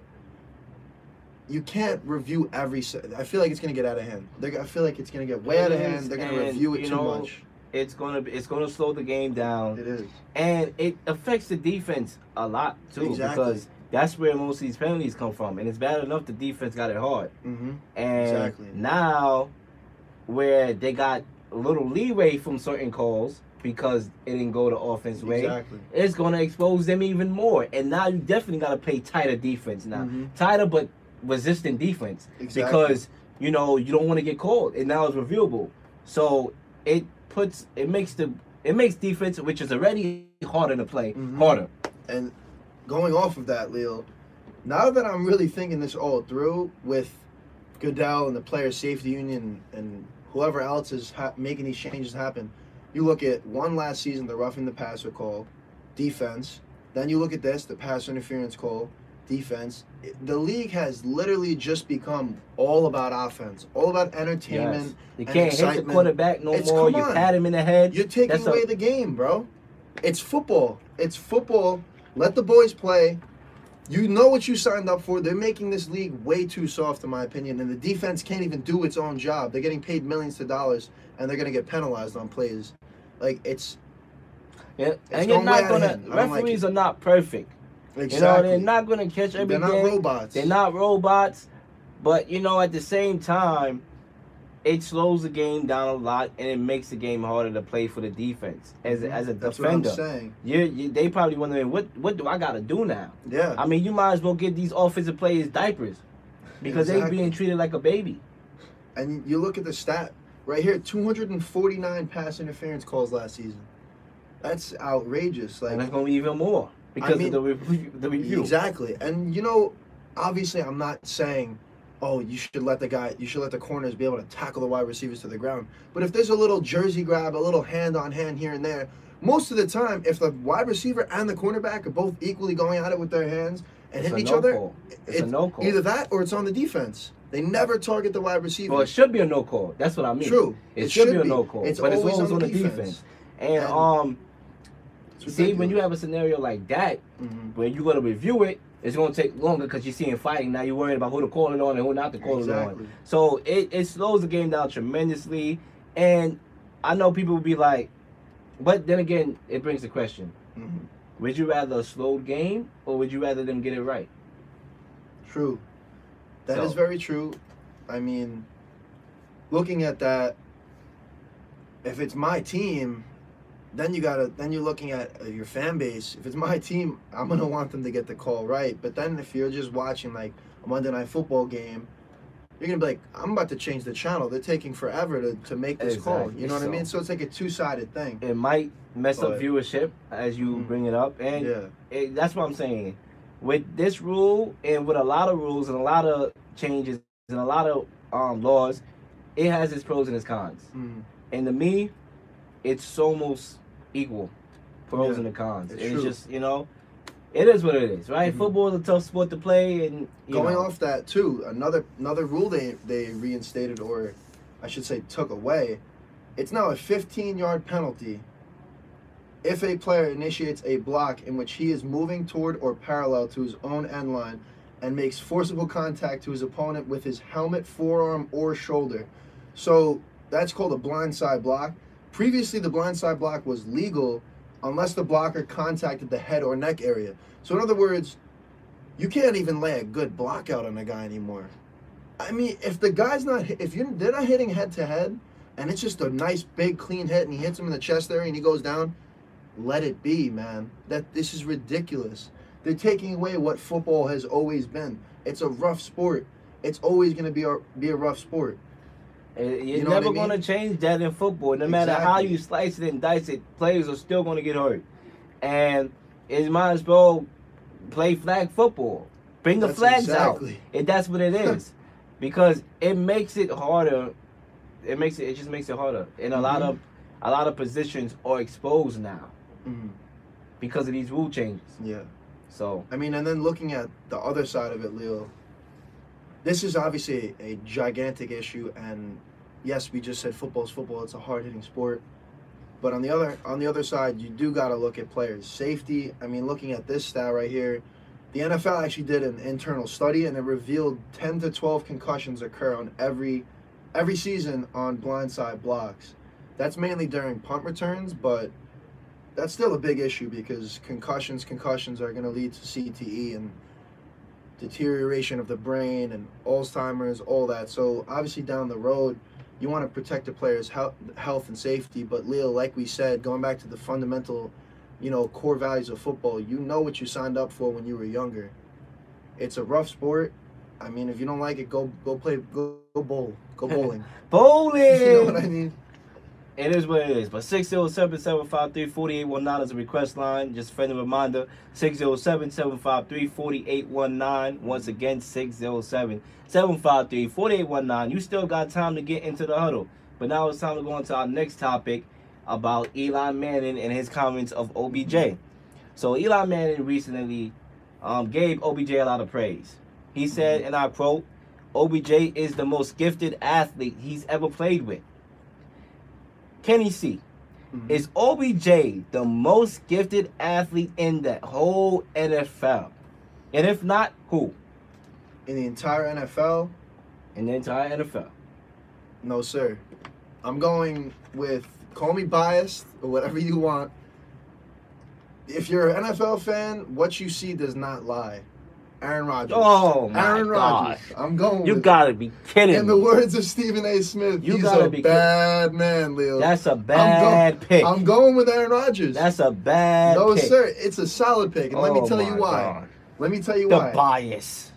you can't review every. I feel like it's gonna get out of hand. I feel like it's gonna get way out of hand. They're gonna review it too much. It's gonna slow the game down. It is, and it affects the defense a lot too, because that's where most of these penalties come from, and it's bad enough the defense got it hard. And now, where they got a little leeway from certain calls because it didn't go the offense way, it's gonna expose them even more. And now you definitely gotta play tighter defense now, tighter but resistant defense, because you know you don't want to get called, and now it's reviewable. So it makes defense, which is already harder to play, harder. And going off of that, Leo, now that I'm really thinking this all through with Goodell and the player safety union and whoever else is making these changes happen, you look at last season, the roughing the passer call, defense. Then you look at this, the pass interference call, defense. The league has literally just become all about offense, all about entertainment. Yes. You can't hit the quarterback no more. You pat him in the head. You're taking away the game, bro. It's football. It's football. Let the boys play. You know what you signed up for. They're making this league way too soft, in my opinion, and the defense can't even do its own job. They're getting paid millions of dollars, and they're going to get penalized on plays. Like, it's... Yeah, and you're not going to... Referees are not perfect. Exactly. You know, they're not going to catch everything. They're not robots. They're not robots. But, you know, at the same time, it slows the game down a lot, and it makes the game harder to play for the defense. As a That's defender, what I'm saying. They probably wondering, what do I got to do now? Yeah. I mean, you might as well give these offensive players diapers because they're being treated like a baby. And you look at the stat right here, 249 pass interference calls last season. That's outrageous. Like, and it's going to be even more because of the review. Exactly. And, you know, obviously I'm not saying, oh, you should let the corners be able to tackle the wide receivers to the ground. But if there's a little jersey grab, a little hand-on-hand here and there, most of the time, if the wide receiver and the cornerback are both equally going at it with their hands and hitting each other, it's a no call. Either that or it's on the defense. They never target the wide receiver. Well, it should be a no call. That's what I mean. True. It should be a no call. But it's always on the defense. And see, when you have a scenario like that, where you got to review it, it's going to take longer because you're seeing fighting. Now you're worried about who to call it on and who not to call it on. So it slows the game down tremendously. And I know people will be like, but then again, it brings the question. Would you rather a slowed game or would you rather them get it right? True. That is very true. I mean, looking at that, if it's my team, then you're looking at your fan base. If it's my team, I'm gonna want them to get the call right. But then if you're just watching like a Monday Night Football game, you're gonna be like, I'm about to change the channel. They're taking forever to make this call. You know what I mean? So it's like a two-sided thing. It might mess up viewership as you bring it up, and that's what I'm saying. With this rule and with a lot of rules and a lot of changes and a lot of laws, it has its pros and its cons. And to me, it's almost equal, pros and the cons. It's just, you know, it is what it is, right? Football is a tough sport to play, and going off that too, another rule they reinstated, or I should say took away. It's now a 15-yard penalty if a player initiates a block in which he is moving toward or parallel to his own end line and makes forcible contact to his opponent with his helmet, forearm, or shoulder. So that's called a blindside block. Previously, the blindside block was legal unless the blocker contacted the head or neck area. So in other words, you can't even lay a good block out on a guy anymore. I mean, if the guy's they're not hitting head to head, and it's just a nice big clean hit, and he hits him in the chest area and he goes down, let it be, man. This is ridiculous. They're taking away what football has always been. It's a rough sport. It's always going to be a rough sport. You're never going to change that in football. No matter how you slice it and dice it, players are still going to get hurt. And it might as well play flag football. Bring the flags out. And that's what it is. Because it makes it harder. It just makes it harder. And a lot of positions are exposed now because of these rule changes. Yeah. So I mean, and then looking at the other side of it, Leo, this is obviously a gigantic issue, and yes, we just said football's football. It's a hard-hitting sport, but on the other side, you do got to look at players' safety. I mean, looking at this stat right here, The NFL actually did an internal study, and it revealed 10 to 12 concussions occur on every season on blindside blocks. That's mainly during punt returns, but that's still a big issue because concussions are going to lead to CTE and deterioration of the brain and Alzheimer's, all that. So obviously down the road, you want to protect the player's health and safety. But Leo, like we said, going back to the fundamental, core values of football, you know what you signed up for when you were younger. It's a rough sport. I mean, if you don't like it, go bowl, go bowling. Bowling. You know what I mean? It is what it is. But 607-753-4819 is a request line. Just a friendly reminder, 607-753-4819. Once again, 607-753-4819. You still got time to get into the huddle. But now it's time to go on to our next topic about Eli Manning and his comments of OBJ. So Eli Manning recently gave OBJ a lot of praise. He said, and I quote, OBJ is the most gifted athlete he's ever played with. Kenny C, is OBJ the most gifted athlete in the whole NFL? And if not, who? In the entire NFL? In the entire NFL. No, sir. I'm going with, call me biased or whatever you want. If you're an NFL fan, what you see does not lie. Aaron Rodgers. Oh, my Aaron Rodgers. I'm going You with gotta be kidding In the words of Stephen A. Smith, he's a bad man, Leo. That's a bad pick. I'm going with Aaron Rodgers. That's a bad pick. No, pick. sir. It's a solid pick. And let me tell you why. God. Let me tell you the why. The bias.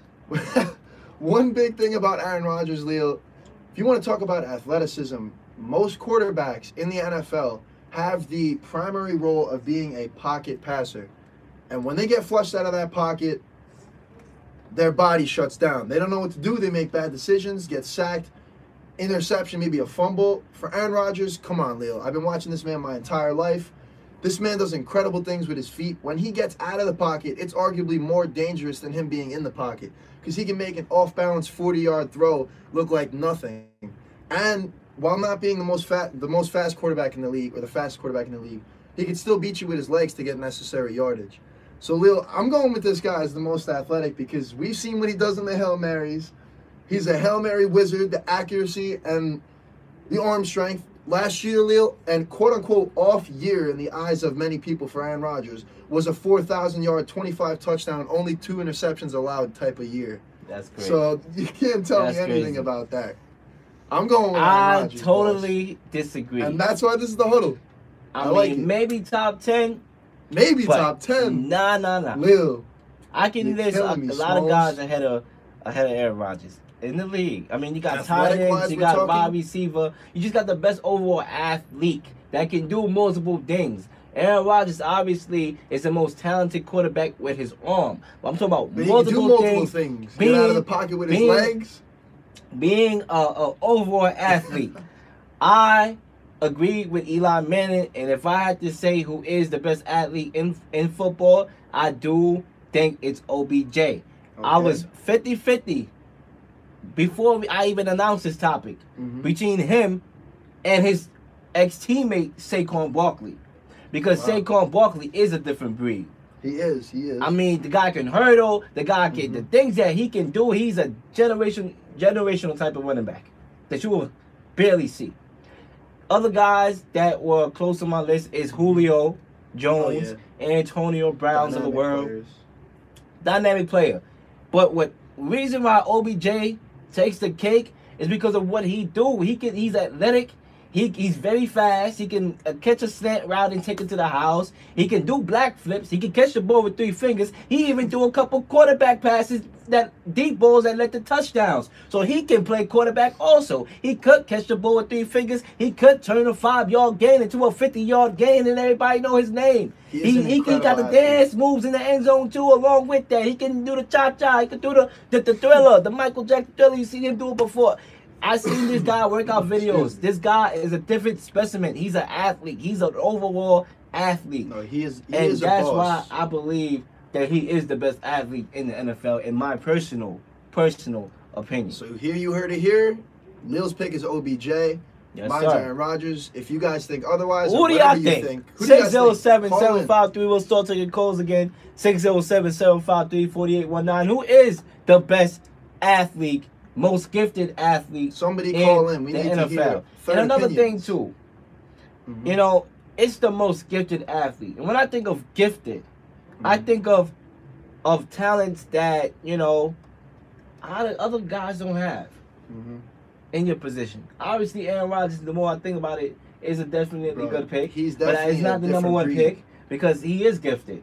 One big thing about Aaron Rodgers, Leo, if you want to talk about athleticism, most quarterbacks in the NFL have the primary role of being a pocket passer. And when they get flushed out of that pocket, their body shuts down. They don't know what to do. They make bad decisions, get sacked, interception, maybe a fumble. For Aaron Rodgers, come on, Leo. I've been watching this man my entire life. This man does incredible things with his feet. When he gets out of the pocket, it's arguably more dangerous than him being in the pocket because he can make an off-balance 40-yard throw look like nothing. And while not being the most fast quarterback in the league or the fastest quarterback in the league, he can still beat you with his legs to get necessary yardage. So, Leo, I'm going with this guy as the most athletic because we've seen what he does in the Hail Marys. He's a Hail Mary wizard, the accuracy and the arm strength. Last year, Leo, and quote-unquote off year in the eyes of many people for Aaron Rodgers, was a 4,000-yard, 25 touchdown, only 2 interceptions allowed type of year. That's crazy. So you can't tell me anything about that. I'm going with Aaron Rodgers. I totally disagree. And that's why this is the huddle. I like mean, it. maybe top 10. Maybe top 10. Nah. Lil, I can list a lot of guys ahead of Aaron Rodgers in the league. I mean, you got tight ends, you got wide receiver. You just got the best overall athlete that can do multiple things. Aaron Rodgers obviously is the most talented quarterback with his arm. But I'm talking about multiple things. Get out of the pocket with his legs. Being an overall athlete. I agree with Eli Manning, and if I had to say who is the best athlete in football, I do think it's OBJ. Okay. I was 50-50 before I even announced this topic between him and his ex-teammate Saquon Barkley, because Saquon Barkley is a different breed. He is. I mean, the guy can hurdle. The guy can the things that he can do. He's a generational type of running back that you will barely see. Other guys that were close to my list is Julio Jones, Antonio Browns of the world. Dynamic player. But what reason why OBJ takes the cake is because of what he do. He's athletic. He's very fast. He can catch a slant route and take it to the house. He can do black flips. He can catch the ball with 3 fingers. He even do a couple quarterback passes, that deep balls that led to touchdowns. So he can play quarterback also. He could catch the ball with 3 fingers. He could turn a 5-yard gain into a 50-yard gain, and everybody know his name. He got the dance moves in the end zone too. Along with that, he can do the cha-cha. He can do the thriller, the Michael Jackson thriller. You seen him do it before. I seen this guy workout videos. This guy is a different specimen. He's an athlete. He's an overall athlete. No, he is and a that's boss. why I believe that he is the best athlete in the NFL, in my personal opinion. So here you heard it here. Lil's pick is OBJ. Yes, Mine's sir. Aaron Rodgers. If you guys think otherwise, Who or do y'all whatever you think? Who do you guys think? 607-753. We'll start taking calls again. 607-753-4819. Who is the best athlete, most gifted athlete? Somebody call in. We the need NFL. to hear And another opinions. thing too, you know, it's the most gifted athlete. And when I think of gifted, I think of talents that, you know, other guys don't have in your position. Obviously, Aaron Rodgers, the more I think about it, is a definitely good pick. He's but definitely it's not the number one breed. pick because he is gifted.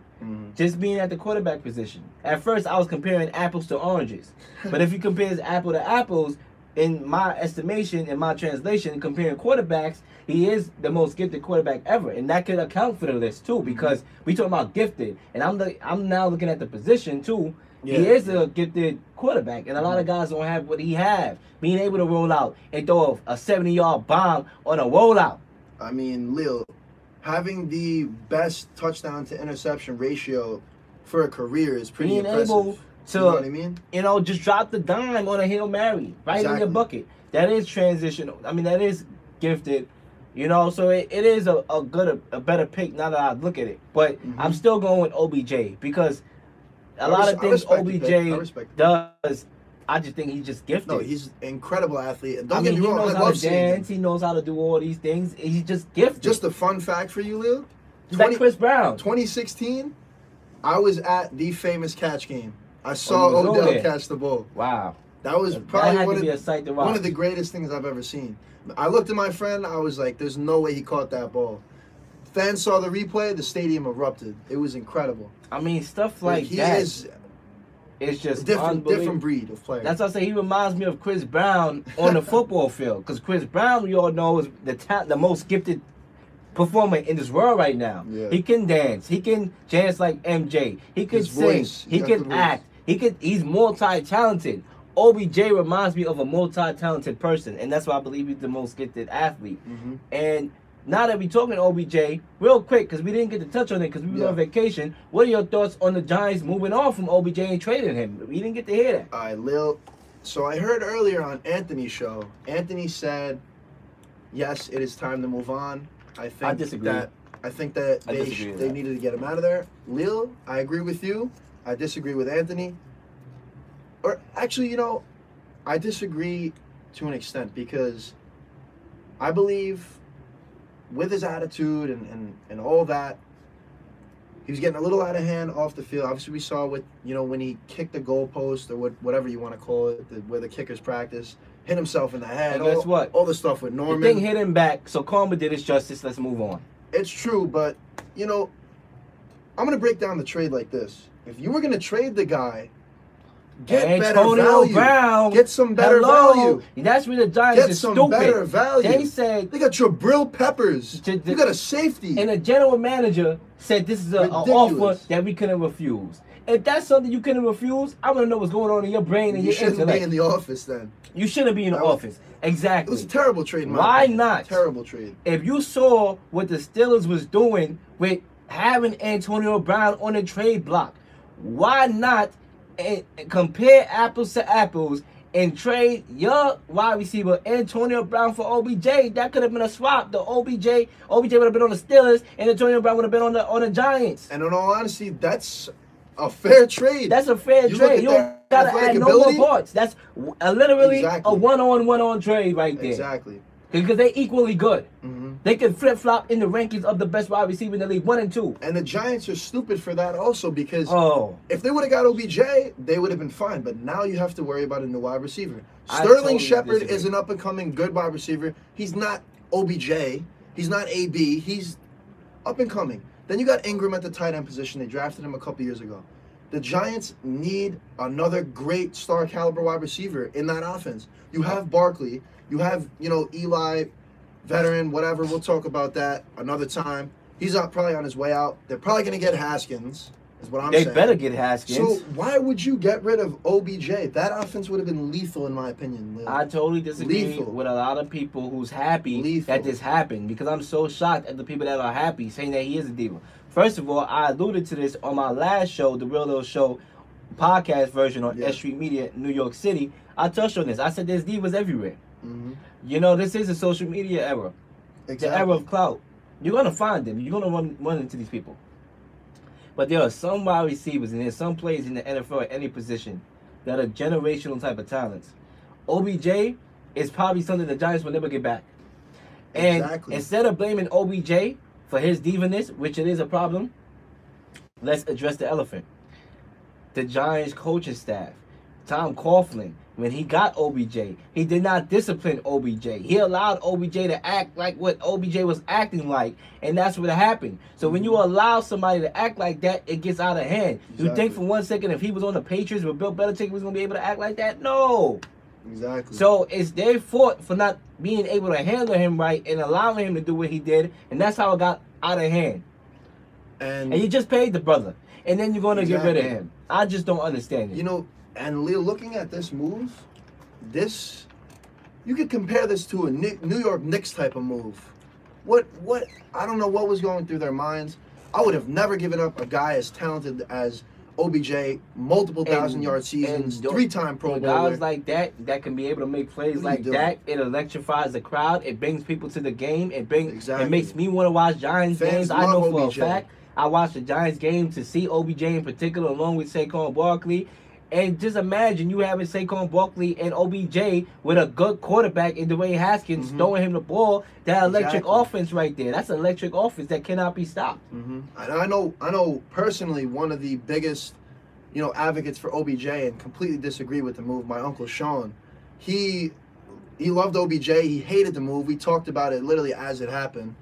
Just being at the quarterback position. At first, I was comparing apples to oranges. But if you compare apple to apples, in my estimation, in my translation, comparing quarterbacks, he is the most gifted quarterback ever, and that could account for the list too. Because we talking about gifted, and I'm now looking at the position too. Yeah. He is a gifted quarterback, and a lot of guys don't have what he have. Being able to roll out and throw a 70-yard bomb on a rollout. I mean, Lil, having the best touchdown to interception ratio for a career is pretty Being impressive. able to, you know what I mean? You know, just drop the dime on a Hail Mary right in your bucket. That is transitional. I mean, that is gifted. You know, so it is a better pick now that I look at it. But I'm still going with OBJ because a lot of things OBJ does, I just think he's just gifted. No, he's an incredible athlete. And don't I mean, get me wrong, he knows I how love to seeing dance. him. He knows how to do all these things. He's just gifted. Just a fun fact for you, Lil. It's like Chris Brown. 2016, I was at the famous catch game. I saw you was over Odell there. catch the ball. Wow. That was That probably had to be a sight to watch. one of the greatest things I've ever seen. I looked at my friend. I was like, there's no way he caught that ball. Fans saw the replay. The stadium erupted. It was incredible. I mean, stuff like he that. is It's just a different breed of player. That's why I say he reminds me of Chris Brown on the football field. Because Chris Brown, we all know, is the most gifted performer in this world right now. Yeah. He can dance. He can dance like MJ. He can His sing. voice. He He got can the voice. act. He's multi-talented. OBJ reminds me of a multi-talented person, and that's why I believe he's the most gifted athlete. And now that we're talking OBJ, real quick, because we didn't get to touch on it because we were on vacation, what are your thoughts on the Giants moving on from OBJ and trading him? We didn't get to hear that. All right, Lil. So I heard earlier on Anthony's show, Anthony said, yes, it is time to move on. I disagree. I think that they needed to get him out of there. Lil, I agree with you. I disagree with Anthony. Or actually, you know, I disagree to an extent because I believe with his attitude and all that, he was getting a little out of hand off the field. Obviously, we saw when he kicked the goalpost or whatever you want to call it, where the kickers practice, hit himself in the head. And guess what? All the stuff with Norman. The thing hit him back, so Conor did his justice. Let's move on. It's true, but, you know, I'm going to break down the trade like this. If you were going to trade the guy, get better value. Brown, get some better value. That's where the Giants Get some stupid. better value. They said they got Jabril Peppers. You got a safety. And the general manager said this is an offer that we couldn't refuse. If that's something you couldn't refuse, I want to know what's going on in your brain and you your shouldn't intellect. be in the office then. You shouldn't be in the office. Exactly. It was a terrible trade. Why not? Terrible trade. If you saw what the Steelers was doing with having Antonio Brown on the trade block, why not compare apples to apples and trade your wide receiver Antonio Brown for OBJ? That could have been a swap. The OBJ would have been on the Steelers, and Antonio Brown would have been on the Giants. And in all honesty, that's a fair trade. That's a fair trade. You don't gotta add no more parts. That's literally a one-on trade right there. Exactly. Because they're equally good. They can flip-flop in the rankings of the best wide receiver in the league, 1 and 2. And the Giants are stupid for that also because if they would have got OBJ, they would have been fine. But now you have to worry about a new wide receiver. Sterling Shepard is an up-and-coming good wide receiver. He's not OBJ. He's not AB. He's up-and-coming. Then you got Ingram at the tight end position. They drafted him a couple years ago. The Giants need another great star caliber wide receiver in that offense. You have Barkley. You have, Eli, veteran, whatever. We'll talk about that another time. He's probably on his way out. They're probably going to get Haskins, is what I'm saying. They better get Haskins. So why would you get rid of OBJ? That offense would have been lethal, in my opinion. I totally disagree with a lot of people who's happy that this happened because I'm so shocked at the people that are happy saying that he is a diva. First of all, I alluded to this on my last show, the Real Deal Show podcast version on S Street Media, New York City. I touched on this. I said there's divas everywhere. You know, this is a social media era. Exactly. The era of clout. You're going to find them. You're going to run into these people. But there are some wide receivers and there's some players in the NFL at any position that are generational type of talents. OBJ is probably something the Giants will never get back. And instead of blaming OBJ for his divaness, which it is a problem, let's address the elephant. The Giants coaching staff, Tom Coughlin, when he got OBJ, he did not discipline OBJ. He allowed OBJ to act like what OBJ was acting like, and that's what happened. So when you allow somebody to act like that, it gets out of hand. You think for 1 second if he was on the Patriots with Bill Belichick, he was going to be able to act like that? No. Exactly. So it's their fault for not being able to handle him right and allowing him to do what he did, and that's how it got out of hand. And you just paid the brother, and then you're going to get rid of him. I just don't understand it. You know, and Leo, looking at this move, you could compare this to a New York Knicks type of move. What? I don't know what was going through their minds. I would have never given up a guy as talented as OBJ, multiple 1,000-yard seasons, 3-time Pro Bowler. Guys like that can be able to make plays like that. It electrifies the crowd. It brings people to the game. It makes me want to watch Giants games. I know for a fact I watched the Giants game to see OBJ in particular, along with Saquon Barkley. And just imagine you having Saquon Barkley and OBJ with a good quarterback in Dwayne Haskins throwing him the ball. That electric offense right there. That's an electric offense that cannot be stopped. And I know personally one of the biggest, advocates for OBJ and completely disagree with the move. My uncle Sean, he loved OBJ. He hated the move. We talked about it literally as it happened.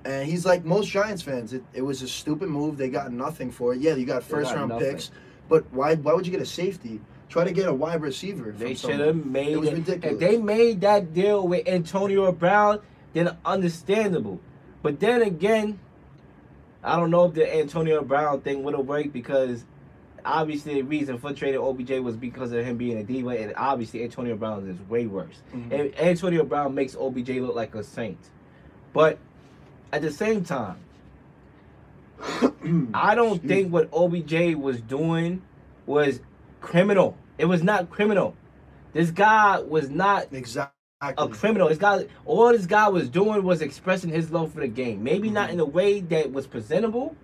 And he's like most Giants fans. It was a stupid move. They got nothing for it. Yeah, you got first-round picks. But why would you get a safety? Try to get a wide receiver. They should have made it. Was ridiculous. If they made that deal with Antonio Brown, then understandable. But then again, I don't know if the Antonio Brown thing would have worked because obviously the reason for trading OBJ was because of him being a diva, and obviously Antonio Brown is way worse. And Antonio Brown makes OBJ look like a saint. But at the same time, I don't think what OBJ was doing was criminal. It was not criminal. This guy was not a criminal. All this guy was doing was expressing his love for the game. Maybe not in a way that was presentable,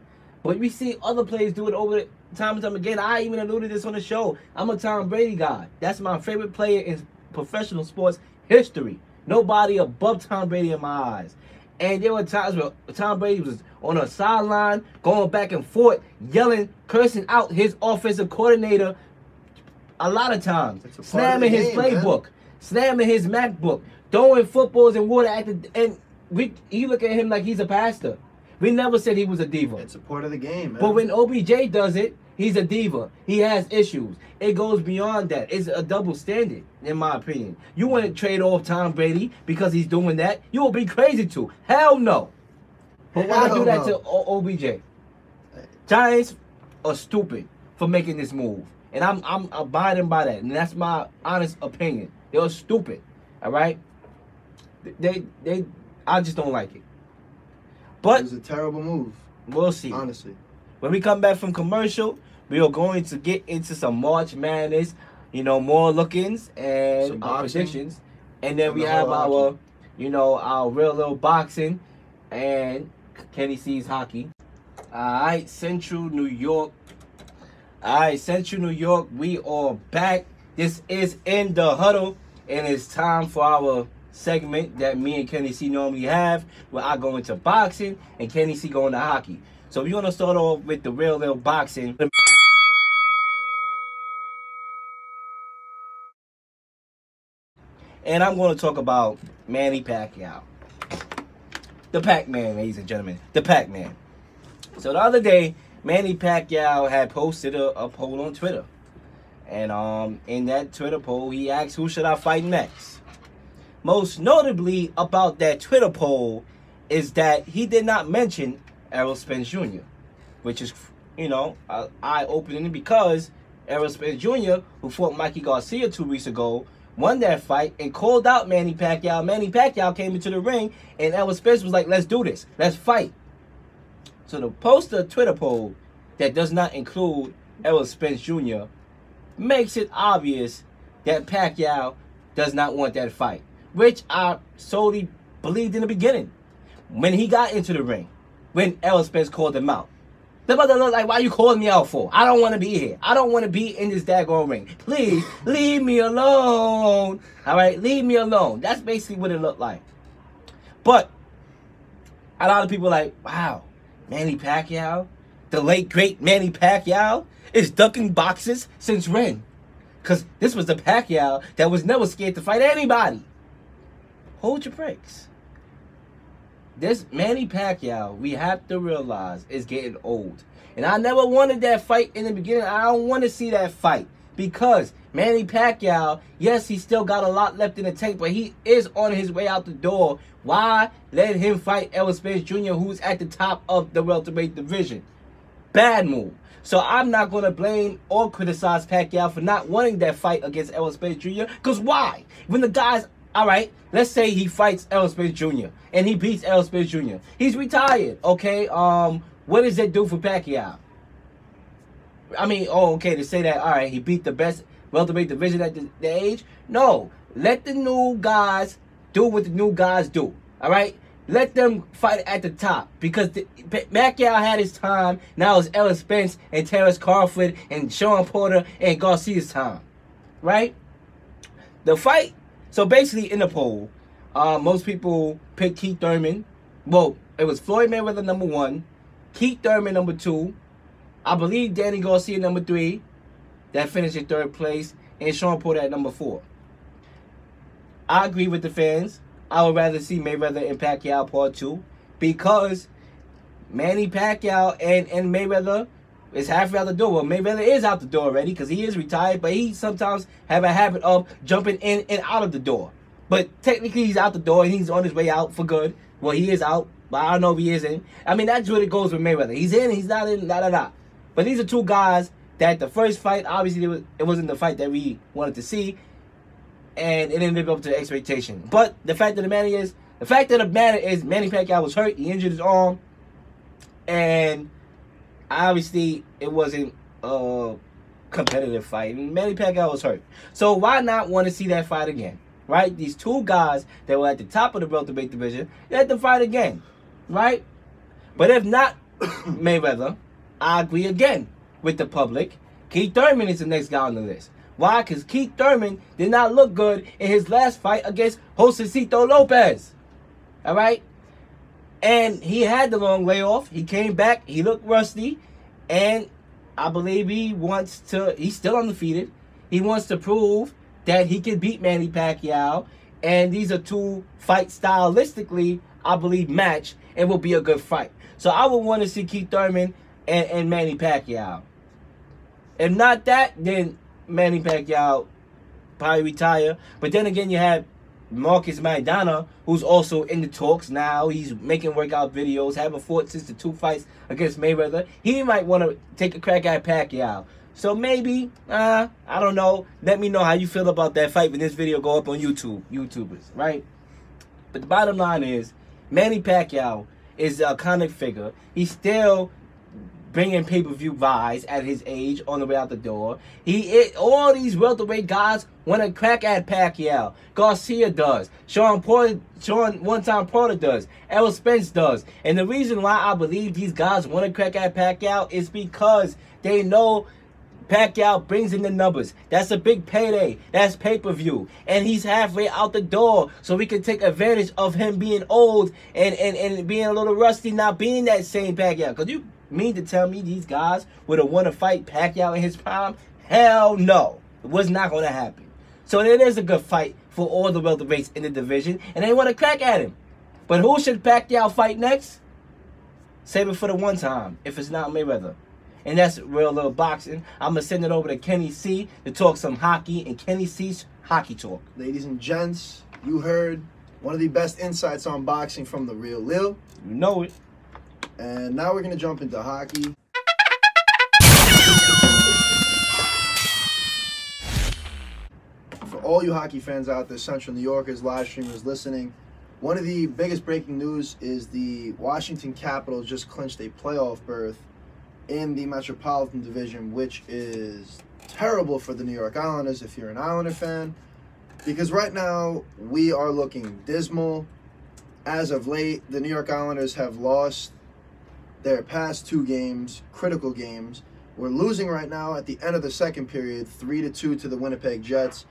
but we see other players do it over time and time again. I even alluded this on the show. I'm a Tom Brady guy. That's my favorite player in professional sports history. Nobody above Tom Brady in my eyes. And there were times where Tom Brady was on a sideline, going back and forth, yelling, cursing out his offensive coordinator a lot of times. Slamming his playbook, slamming his MacBook, throwing footballs and water at the end. You look at him like he's a pastor. We never said he was a diva. It's a part of the game, man. But when OBJ does it, he's a diva. He has issues. It goes beyond that. It's a double standard, in my opinion. You want to trade off Tom Brady because he's doing that? You will be crazy too. Hell no. But why do that to OBJ? Giants are stupid for making this move. And I'm abiding by that. And that's my honest opinion. They're stupid. All right? I just don't like it. But it was a terrible move. We'll see. Honestly. When we come back from commercial, we are going to get into some March Madness, more look-ins and our predictions. And then we have our real little boxing and Kenny C's hockey. All right, Central New York. We are back. This is In the Huddle, and it's time for our segment that me and Kenny C normally have, where I go into boxing and Kenny C go into hockey. So we're going to start off with the real little boxing. And I'm going to talk about Manny Pacquiao. The Pac-Man, ladies and gentlemen. The Pac-Man. So the other day, Manny Pacquiao had posted a poll on Twitter. And in that Twitter poll, he asked, who should I fight next? Most notably about that Twitter poll is that he did not mention Errol Spence Jr., which is, eye-opening because Errol Spence Jr., who fought Mikey Garcia 2 weeks ago, won that fight and called out Manny Pacquiao. Manny Pacquiao came into the ring, and Errol Spence was like, let's do this. Let's fight. So to post a Twitter poll that does not include Errol Spence Jr. makes it obvious that Pacquiao does not want that fight. which I solely believed in the beginning. When he got into the ring, when Errol Spence called him out, the brother looked like, why you calling me out for? I don't want to be here. I don't want to be in this daggone ring. Please, leave me alone. All right, leave me alone. That's basically what it looked like. But a lot of people are like, wow, Manny Pacquiao, the late, great Manny Pacquiao, is ducking boxes since when? Because this was the Pacquiao that was never scared to fight anybody. Hold your brakes. This Manny Pacquiao, we have to realize, is getting old. And I never wanted that fight in the beginning. I don't want to see that fight. Because Manny Pacquiao, yes, he still got a lot left in the tank, but he is on his way out the door. Why let him fight Errol Spence Jr., who's at the top of the welterweight division? Bad move. So I'm not going to blame or criticize Pacquiao for not wanting that fight against Errol Spence Jr. Because why? When the guy's, all right, let's say he fights Errol Spence Jr. and he beats Errol Spence Jr. He's retired, okay? What does that do for Pacquiao? I mean, okay, to say that, all right, he beat the best welterweight division at the age? No. Let the new guys do what the new guys do, all right? Let them fight at the top, because Pacquiao had his time. Now it's Errol Spence and Terrence Crawford and Sean Porter and Garcia's time, right? The fight, so basically in the poll, most people picked Keith Thurman. Well, it was Floyd Mayweather number 1, Keith Thurman number 2, I believe Danny Garcia number 3, that finished in 3rd place, and Sean Porter at number 4. I agree with the fans. I would rather see Mayweather and Pacquiao part 2, because Manny Pacquiao and Mayweather is halfway out the door. Well, Mayweather is out the door already because he is retired, but he sometimes have a habit of jumping in and out of the door. But technically he's out the door and he's on his way out for good. Well, he is out, but I don't know if he is in. I mean, that's what it goes with Mayweather. He's in, he's not in, da-da-da. But these are two guys that the first fight, obviously it wasn't the fight that we wanted to see, and it didn't live up to the expectation. But the fact of the matter is, Manny Pacquiao was hurt. He injured his arm, and obviously it wasn't a competitive fight. Manny Pacquiao was hurt, so why not want to see that fight again, right? These two guys that were at the top of the welterweight division, they had to fight again, right? But if not Mayweather, I agree again with the public. Keith Thurman is the next guy on the list. Why? Because Keith Thurman did not look good in his last fight against Josecito Lopez. All right? And he had the long layoff. He came back. He looked rusty. And I believe he's still undefeated. He wants to prove that he can beat Manny Pacquiao. And these are two fights stylistically, I believe, match and will be a good fight. So I would want to see Keith Thurman and Manny Pacquiao. If not that, then Manny Pacquiao probably retire. But then again, you have Marcus Maidana, who's also in the talks now. He's making workout videos, haven't fought since the 2 fights against Mayweather. He might want to take a crack at Pacquiao. So maybe, I don't know. Let me know how you feel about that fight when this video go up on YouTubers, right? But the bottom line is, Manny Pacquiao is an iconic figure. He's still bringing pay-per-view buys at his age on the way out the door. All these welterweight guys want to crack at Pacquiao. Garcia does. Sean one-time Porter does. Errol Spence does. And the reason why I believe these guys want to crack at Pacquiao is because they know Pacquiao brings in the numbers. That's a big payday. That's pay-per-view. And he's halfway out the door. So we can take advantage of him being old and being a little rusty, not being that same Pacquiao. Because you mean to tell me these guys would have won a fight Pacquiao in his prime? Hell no. It was not going to happen. So it is a good fight for all the welterweights in the division, and they want to crack at him. But who should Pacquiao fight next? Save it for the one time, if it's not Mayweather. And that's Real Little Boxing. I'm going to send it over to Kenny C to talk some hockey and Kenny C's Hockey Talk. Ladies and gents, you heard one of the best insights on boxing from the Real Lil. You know it. And now we're going to jump into hockey. For all you hockey fans out there, Central New Yorkers, live streamers listening, one of the biggest breaking news is the Washington Capitals just clinched a playoff berth in the Metropolitan Division, which is terrible for the New York Islanders if you're an Islander fan. Because right now, we are looking dismal. As of late, the New York Islanders have lost their past 2 games, critical games. We're losing right now at the end of the second period, 3-2 to the Winnipeg Jets.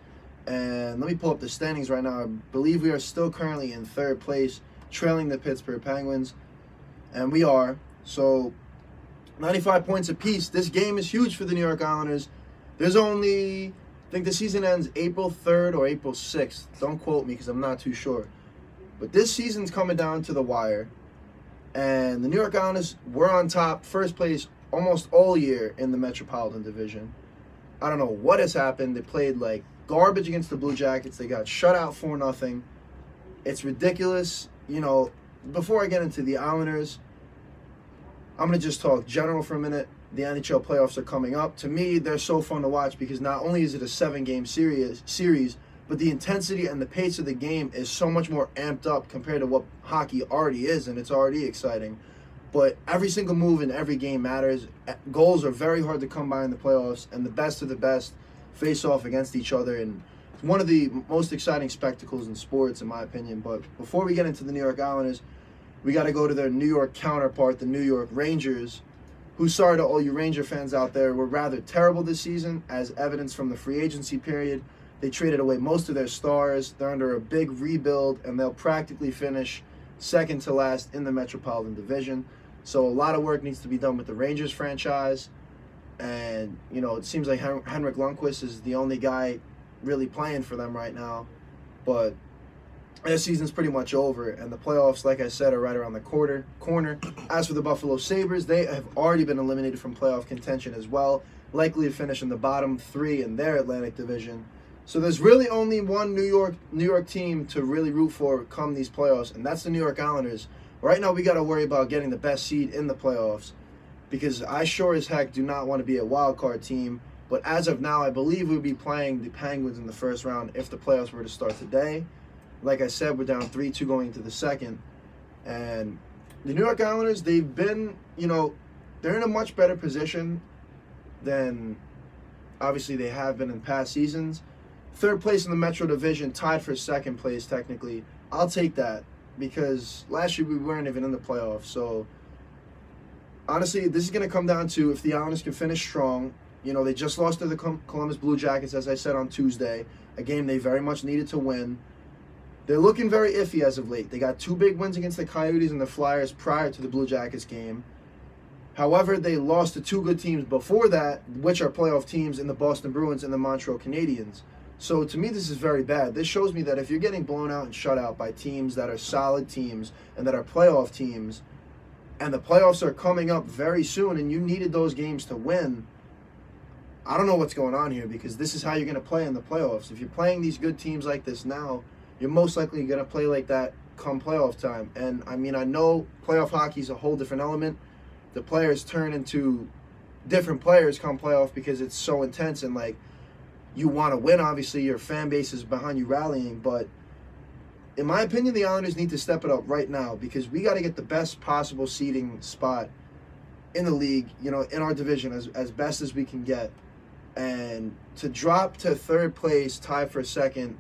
And let me pull up the standings right now. I believe we are still currently in 3rd place, trailing the Pittsburgh Penguins. And we are. So, 95 points apiece. This game is huge for the New York Islanders. There's only, I think the season ends April 3rd or April 6th. Don't quote me because I'm not too sure. But this season's coming down to the wire. And the New York Islanders were on top, 1st place almost all year in the Metropolitan Division. I don't know what has happened. They played like garbage against the Blue Jackets. They got shut out 4-0. It's ridiculous. You know, before I get into the Islanders, I'm going to just talk general for a minute. The NHL playoffs are coming up. To me, they're so fun to watch because not only is it a 7-game series, but the intensity and the pace of the game is so much more amped up compared to what hockey already is, and it's already exciting. But every single move in every game matters. Goals are very hard to come by in the playoffs, and the best of the best face off against each other. And it's one of the most exciting spectacles in sports, in my opinion. But before we get into the New York Islanders, we got to go to their New York counterpart, the New York Rangers, who, sorry to all you Ranger fans out there, were rather terrible this season, as evidence from the free agency period. They traded away most of their stars. They're under a big rebuild, and they'll practically finish second to last in the Metropolitan Division. So a lot of work needs to be done with the Rangers franchise. And, you know, it seems like Henrik Lundqvist is the only guy really playing for them right now. But their season's pretty much over, and the playoffs, like I said, are right around the corner. As for the Buffalo Sabres, they have already been eliminated from playoff contention as well, likely to finish in the bottom 3 in their Atlantic Division. So there's really only one New York team to really root for come these playoffs, and that's the New York Islanders. Right now, we got to worry about getting the best seed in the playoffs, because I sure as heck do not want to be a wild card team. But as of now, I believe we'll be playing the Penguins in the first round if the playoffs were to start today. Like I said, we're down 3-2 going into the second. And the New York Islanders, they've been, you know, they're in a much better position than obviously they have been in past seasons. 3rd place in the Metro Division, tied for 2nd place technically. I'll take that because last year we weren't even in the playoffs. So honestly, this is going to come down to if the Islanders can finish strong. You know, they just lost to the Columbus Blue Jackets, as I said, on Tuesday, a game they very much needed to win. They're looking very iffy as of late. They got 2 big wins against the Coyotes and the Flyers prior to the Blue Jackets game. However, they lost to 2 good teams before that, which are playoff teams in the Boston Bruins and the Montreal Canadiens. So to me, this is very bad. This shows me that if you're getting blown out and shut out by teams that are solid teams and that are playoff teams, and the playoffs are coming up very soon and you needed those games to win, I don't know what's going on here, because this is how you're going to play in the playoffs. If you're playing these good teams like this now, you're most likely going to play like that come playoff time. And, I mean, I know playoff hockey is a whole different element. The players turn into different players come playoff because it's so intense, and, like, you want to win, obviously. Your fan base is behind you rallying. But in my opinion, the Islanders need to step it up right now, because we got to get the best possible seeding spot in the league, you know, in our division as best as we can get. And to drop to 3rd place, tied for 2nd,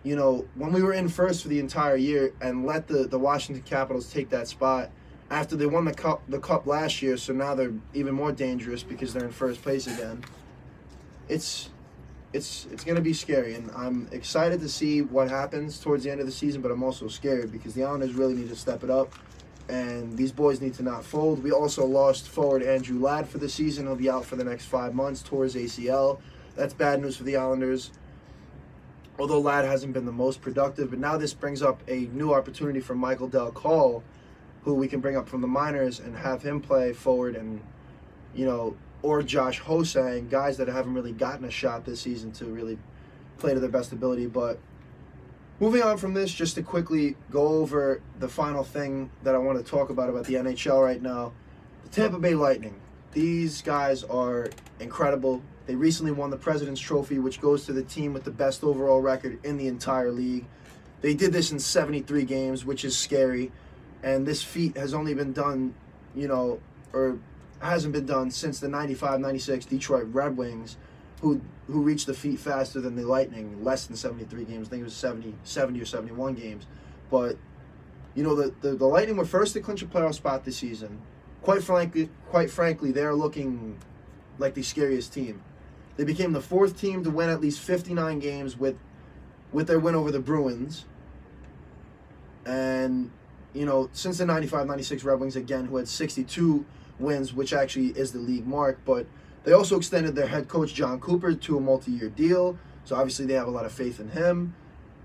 you know, when we were in 1st for the entire year and let the Washington Capitals take that spot after they won the cup last year, so now they're even more dangerous because they're in 1st place again. It's going to be scary, and I'm excited to see what happens towards the end of the season, but I'm also scared because the Islanders really need to step it up, and these boys need to not fold. We also lost forward Andrew Ladd for the season. He'll be out for the next 5 months, tore his ACL. That's bad news for the Islanders, although Ladd hasn't been the most productive. But now this brings up a new opportunity for Michael Del Call, who we can bring up from the minors and have him play forward, and, you know, or Josh Hosang, guys that haven't really gotten a shot this season to really play to their best ability. But moving on from this, just to quickly go over the final thing that I want to talk about the NHL right now, the Tampa Bay Lightning. These guys are incredible. They recently won the President's Trophy, which goes to the team with the best overall record in the entire league. They did this in 73 games, which is scary. And this feat has only been done, you know, or hasn't been done since the 95-96 Detroit Red Wings, who reached the feet faster than the Lightning, less than 73 games. I think it was 70 or 71 games. But, you know, the Lightning were first to clinch a playoff spot this season. Quite frankly, they're looking like the scariest team. They became the 4th team to win at least 59 games with their win over the Bruins. And, you know, since the 95-96 Red Wings, again, who had 62 wins, which actually is the league mark. But they also extended their head coach, John Cooper, to a multi-year deal. So obviously they have a lot of faith in him.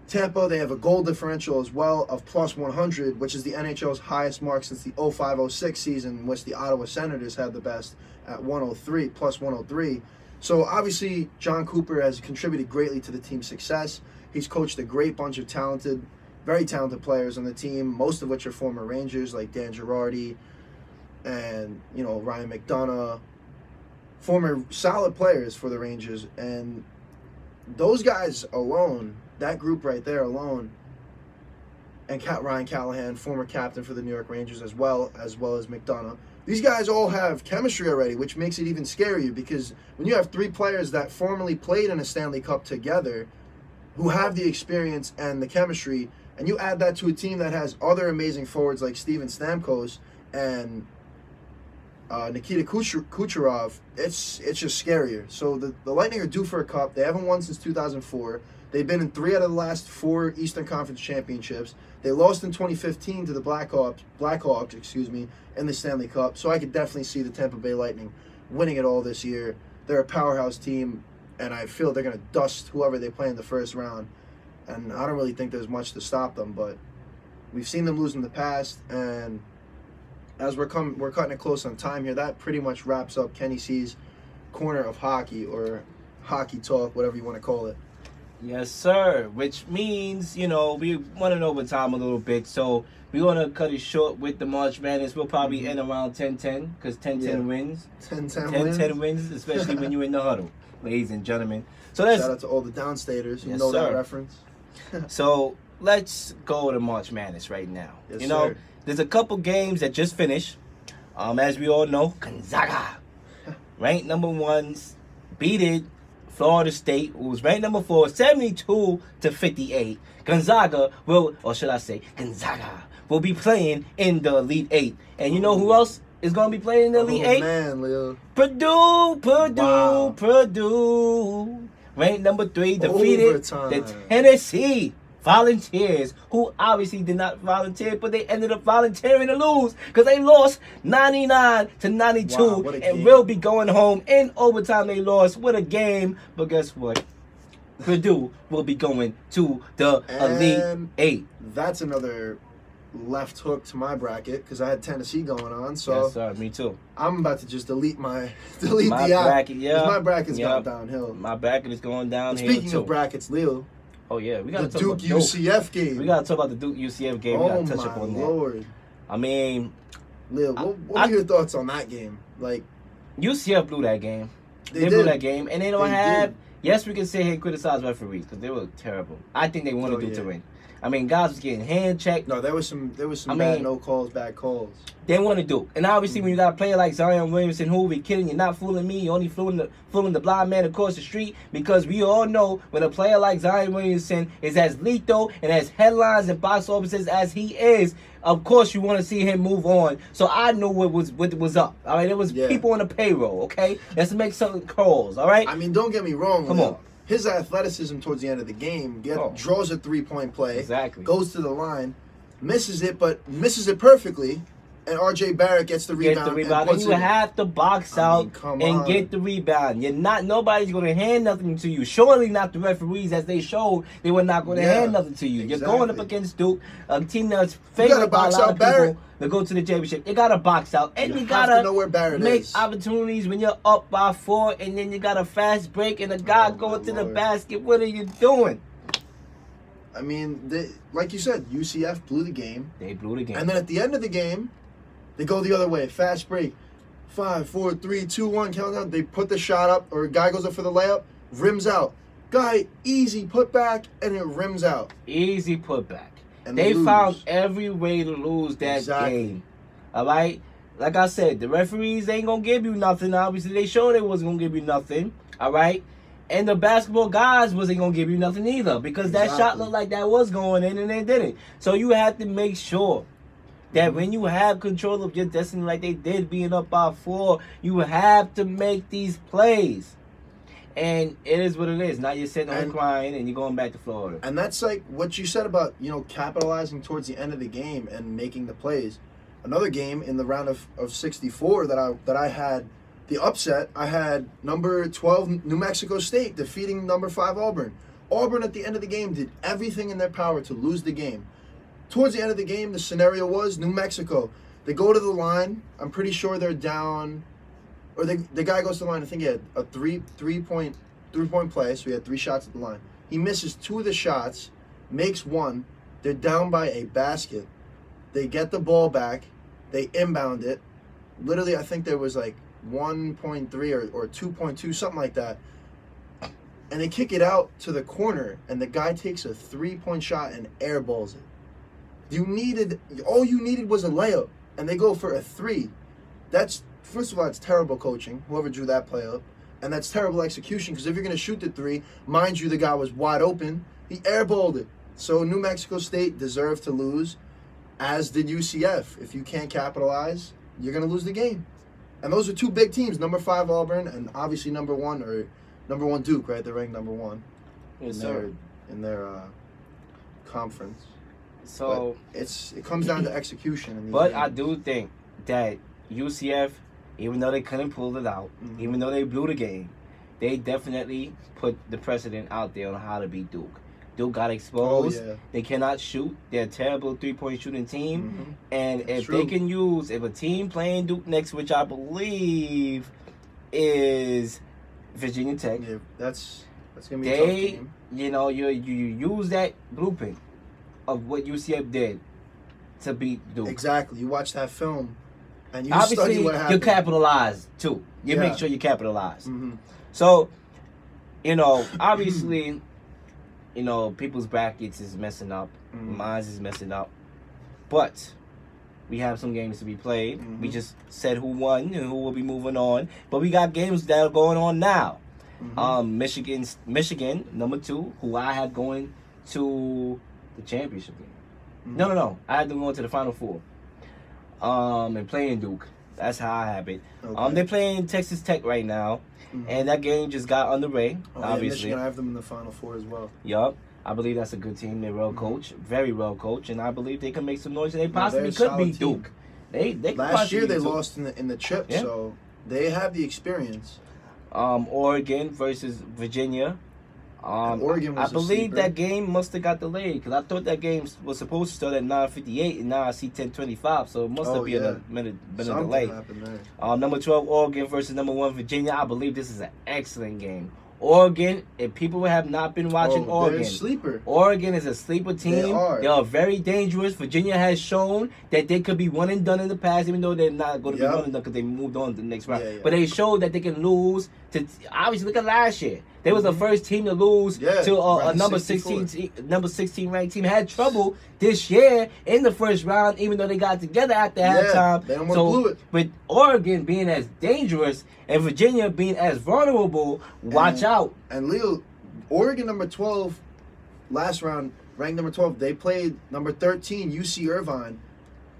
Tampa, they have a goal differential as well of plus 100, which is the NHL's highest mark since the 05-06 season, in which the Ottawa Senators had the best at 103, plus 103. So obviously John Cooper has contributed greatly to the team's success. He's coached a great bunch of very talented players on the team, most of which are former Rangers, like Dan Girardi and, you know, Ryan McDonough, former solid players for the Rangers. And those guys alone, that group right there alone, and Ryan Callahan, former captain for the New York Rangers as well as McDonough, these guys all have chemistry already, which makes it even scarier, because when you have 3 players that formerly played in a Stanley Cup together, who have the experience and the chemistry, and you add that to a team that has other amazing forwards like Steven Stamkos and Nikita Kucherov, it's just scarier. So the Lightning are due for a cup. They haven't won since 2004. They've been in 3 out of the last 4 Eastern Conference championships. They lost in 2015 to the Blackhawks, in the Stanley Cup. So I could definitely see the Tampa Bay Lightning winning it all this year. They're a powerhouse team, and I feel they're going to dust whoever they play in the first round. And I don't really think there's much to stop them, but we've seen them lose in the past, and as we're cutting it close on time here, that pretty much wraps up Kenny C's corner of hockey, or hockey talk, whatever you want to call it. Yes, sir. Which means, you know, we went in overtime a little bit, so we're going to cut it short with the March Madness. We'll probably end around 10-10, because 10-10 wins. 10-10 wins, especially when you're in the huddle, ladies and gentlemen. So shout out to all the downstaters who know that reference. So let's go to March Madness right now. Yes, you know, sir. There's a couple games that just finished. As we all know, Gonzaga, ranked number 1, beat it. Florida State, who was ranked number 4, 72-58. Gonzaga will be playing in the Elite 8. And you know who else is going to be playing in the Elite 8? Man, Leo. Purdue. Ranked number 3, defeated the Tennessee Volunteers, who obviously did not volunteer, but they ended up volunteering to lose because they lost 99-92 and will be going home in overtime. They lost with a game, but guess what? Purdue will be going to the Elite 8. That's another left hook to my bracket, because I had Tennessee going on. So yes, sir, me too. I'm about to just delete my bracket. Yeah, my bracket's gone downhill. My bracket is going downhill. Speaking of brackets, Leo. Oh yeah, we got the Duke UCF game. We got to talk about the Duke UCF game. We got to touch up on that. Oh my Lord! I mean, Leo, what are your thoughts on that game? Like, UCF blew that game. They blew that game, and they don't have. Yes, we can sit here and criticize referees because they were terrible. I think they wanted Duke to win. I mean, guys was getting hand checked. No, there was some bad calls. They want to do. And obviously, when you got a player like Zion Williamson, who will be kidding, you're not fooling me. You're only fooling the blind man across the street, because we all know when a player like Zion Williamson is as lethal and as headlines and box offices as he is, of course you want to see him move on. So I knew what was up. All right, there was people on the payroll. Okay, let's make some calls. All right. I mean, don't get me wrong. Come on. His athleticism towards the end of the game, draws a 3-point play, goes to the line, misses it perfectly, and R.J. Barrett gets the rebound. And you have to box out and get the rebound. Nobody's going to hand nothing to you. Surely not the referees, as they showed they were not going to hand nothing to you. You're going up against Duke, a team that's favored by a lot of people to go to the championship. You got to box out, and you got to know where Barrett make is. Opportunities when you're up by 4, and then you got a fast break and a guy going to the basket. What are you doing? I mean, like you said, UCF blew the game. They blew the game. And then at the end of the game, they go the other way. Fast break. 5, 4, 3, 2, 1, countdown. They put the shot up, or a guy goes up for the layup, rims out. Guy, easy putback, and it rims out. Easy putback. And they found every way to lose that game. All right? Like I said, the referees ain't going to give you nothing. Obviously, they showed they wasn't going to give you nothing. All right? And the basketball guys wasn't going to give you nothing either because that shot looked like that was going in and they didn't. So you have to make sure that when you have control of your destiny like they did being up by 4, you have to make these plays. And it is what it is. Now you're sitting home crying and you're going back to Florida. And that's like what you said about, capitalizing towards the end of the game and making the plays. Another game in the round of 64 that I had the upset, I had number 12 New Mexico State defeating number 5 Auburn. Auburn at the end of the game did everything in their power to lose the game. Towards the end of the game, the scenario was New Mexico. They go to the line. I'm pretty sure they're down, or the guy goes to the line. I think he had a three-point play, so he had 3 shots at the line. He misses 2 of the shots, makes 1. They're down by a basket. They get the ball back. They inbound it. Literally, I think there was like 1.3 or 2.2, something like that. And they kick it out to the corner, and the guy takes a 3-point shot and airballs it. All you needed was a layup, and they go for a 3. That's, first of all, it's terrible coaching, whoever drew that play up, and that's terrible execution, because if you're going to shoot the 3, mind you, the guy was wide open, he airballed it. So New Mexico State deserved to lose, as did UCF. If you can't capitalize, you're going to lose the game. And those are 2 big teams, number 5 Auburn, and obviously number 1 Duke, right? They're ranked number 1 in their conference. So but it comes down to execution. But I do think that UCF, even though they couldn't pull it out, even though they blew the game, they definitely put the precedent out there on how to beat Duke. Duke got exposed. Oh, yeah. They cannot shoot. They're a terrible 3-point shooting team. And if a team playing Duke next, which I believe is Virginia Tech, that's gonna be a tough game. You use that blueprint of what UCF did to beat Duke. Exactly. You watch that film, and you obviously study what happened. You capitalize too. You make sure you capitalize. So, obviously, people's brackets is messing up. Mine's is messing up. But we have some games to be played. We just said who won and who will be moving on. But we got games that are going on now. Michigan, number 2, who I had going to the championship game. No. I had them going to the Final Four. And playing Duke. That's how I have it. Okay. They're playing Texas Tech right now. And that game just got underway, obviously. Michigan, I have them in the Final Four as well. Yup. I believe that's a good team. They're well coached, very well coached, and I believe they can make some noise. And they possibly could beat Duke. They last year they lost in the chip, so they have the experience. Oregon versus Virginia. Oregon was I believe that game must have got delayed because I thought that game was supposed to start at 9:58 and now I see 10:25, so it must have been a delay. Number 12 Oregon versus number 1 Virginia. I believe this is an excellent game. Oregon, if people have not been watching Oregon, sleeper. Oregon is a sleeper team. They are very dangerous. Virginia has shown that they could be one and done in the past, even though they're not going to be one and done because they moved on to the next round. But they showed that they can lose to, obviously, look at last year. They was the first team to lose to a number 16 ranked team. Had trouble this year in the first round, even though they got together after halftime. They almost blew it. With Oregon being as dangerous and Virginia being as vulnerable, watch out. And Leo, Oregon number 12, last round, ranked number 12. They played number 13, UC Irvine,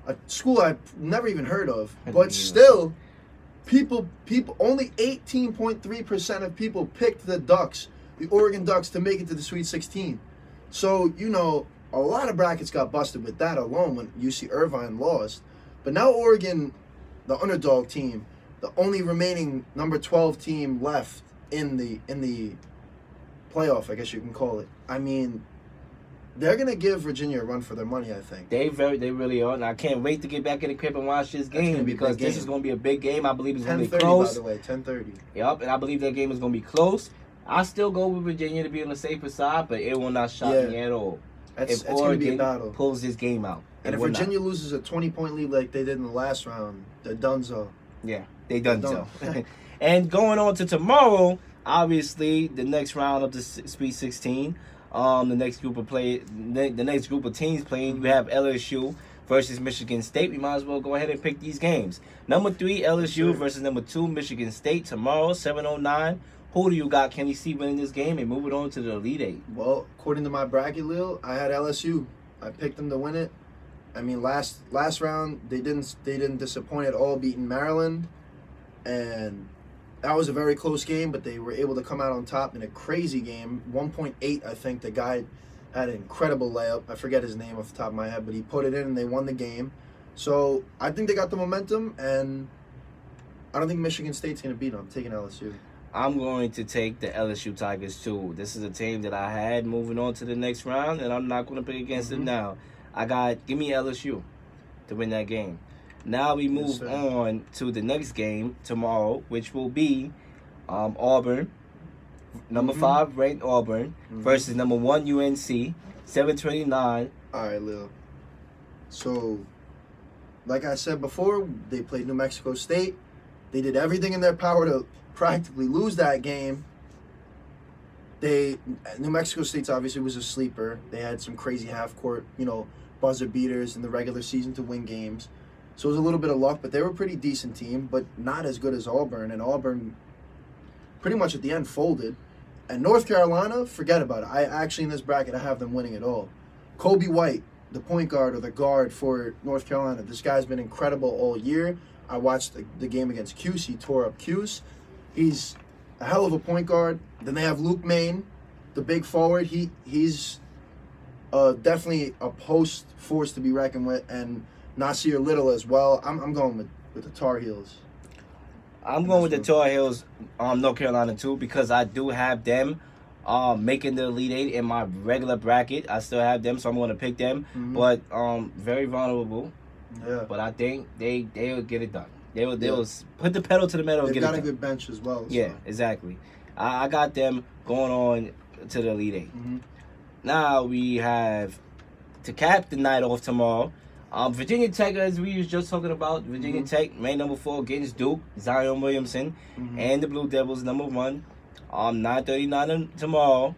a school I've never even heard of, but still. People, only 18.3% of people picked the Ducks, the Oregon Ducks, to make it to the Sweet 16. So, a lot of brackets got busted with that alone when UC Irvine lost. But now Oregon, the underdog team, the only remaining number 12 team left in the playoff, I guess you can call it. I mean, they're going to give Virginia a run for their money, I think. They really are. And I can't wait to get back in the crib and watch this game because this is going to be a big game. I believe it's going to be close. 10:30, by the way, 10:30. Yep, and I believe that game is going to be close. I still go with Virginia to be on the safer side, but it will not shock me at all if Oregon pulls this game out. And if Virginia loses a 20-point lead like they did in the last round, they're donezo. Yeah, they donezo. And going on to tomorrow, obviously, the next round of the Sweet 16. The next group of teams playing, you have LSU versus Michigan State. We might as well go ahead and pick these games. Number 3 LSU versus number 2 Michigan State tomorrow, 7:09 Who do you got? Can you see winning this game and moving on to the Elite Eight? Well, according to my bracket, Lil, I had LSU. I picked them to win it. I mean, last round they didn't disappoint at all, beating Maryland, and that was a very close game. But they were able to come out on top in a crazy game. 1.8, I think. The guy had an incredible layup. I forget his name off the top of my head, but he put it in and they won the game. So I think they got the momentum, and I don't think Michigan State's going to beat them. I'm taking LSU. I'm going to take the LSU Tigers too. This is a team that I had moving on to the next round, and I'm not going to pick against them now. Give me LSU to win that game. Now we move on to the next game tomorrow, which will be Auburn, number 5 ranked Auburn versus number 1 UNC, 7:29. All right, Lil. So, like I said before, they played New Mexico State. They did everything in their power to practically lose that game. New Mexico State's obviously was a sleeper. They had some crazy half-court, buzzer beaters in the regular season to win games. So it was a little bit of luck, but they were a pretty decent team, but not as good as Auburn. And Auburn pretty much at the end folded. And North Carolina, forget about it. I actually, in this bracket, I have them winning it all. Kobe White, the point guard or the guard for North Carolina, this guy's been incredible all year. I watched the game against Cuse. He tore up Cuse. He's a hell of a point guard. Then they have Luke Maine, the big forward. He's definitely a post force to be reckoned with, and Nasir Little as well. I'm going with the Tar Heels. I'm going with the Tar Heels, North Carolina too, because I do have them making the Elite Eight in my regular bracket. I still have them, so I'm going to pick them. But very vulnerable. Yeah. But I think they'll get it done. They'll put the pedal to the metal and get it done. They've got a good bench as well. So. Yeah, exactly. I got them going on to the Elite Eight. Now we have, to cap the night off tomorrow, Virginia Tech, as we was just talking about, Virginia Tech, main number 4 against Duke, Zion Williamson, and the Blue Devils, number 1. 9:39 tomorrow.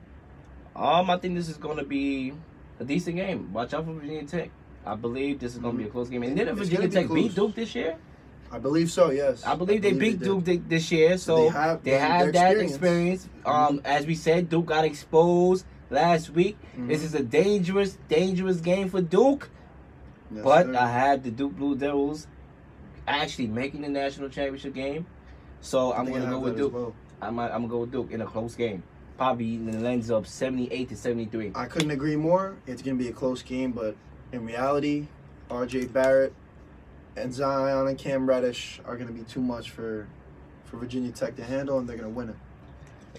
I think this is going to be a decent game. Watch out for Virginia Tech. I believe this is going to be a close game. And didn't Virginia Tech beat Duke this year? I believe so, yes. I believe they beat Duke this year, so they have that experience. As we said, Duke got exposed last week. This is a dangerous game for Duke. Yes, but sir. I have the Duke Blue Devils actually making the national championship game. So I'm going to go with Duke. Well. I'm going to go with Duke in a close game. Probably in the lens of 78-73. I couldn't agree more. It's going to be a close game, but in reality, R.J. Barrett and Zion and Cam Reddish are going to be too much for Virginia Tech to handle, and they're going to win it.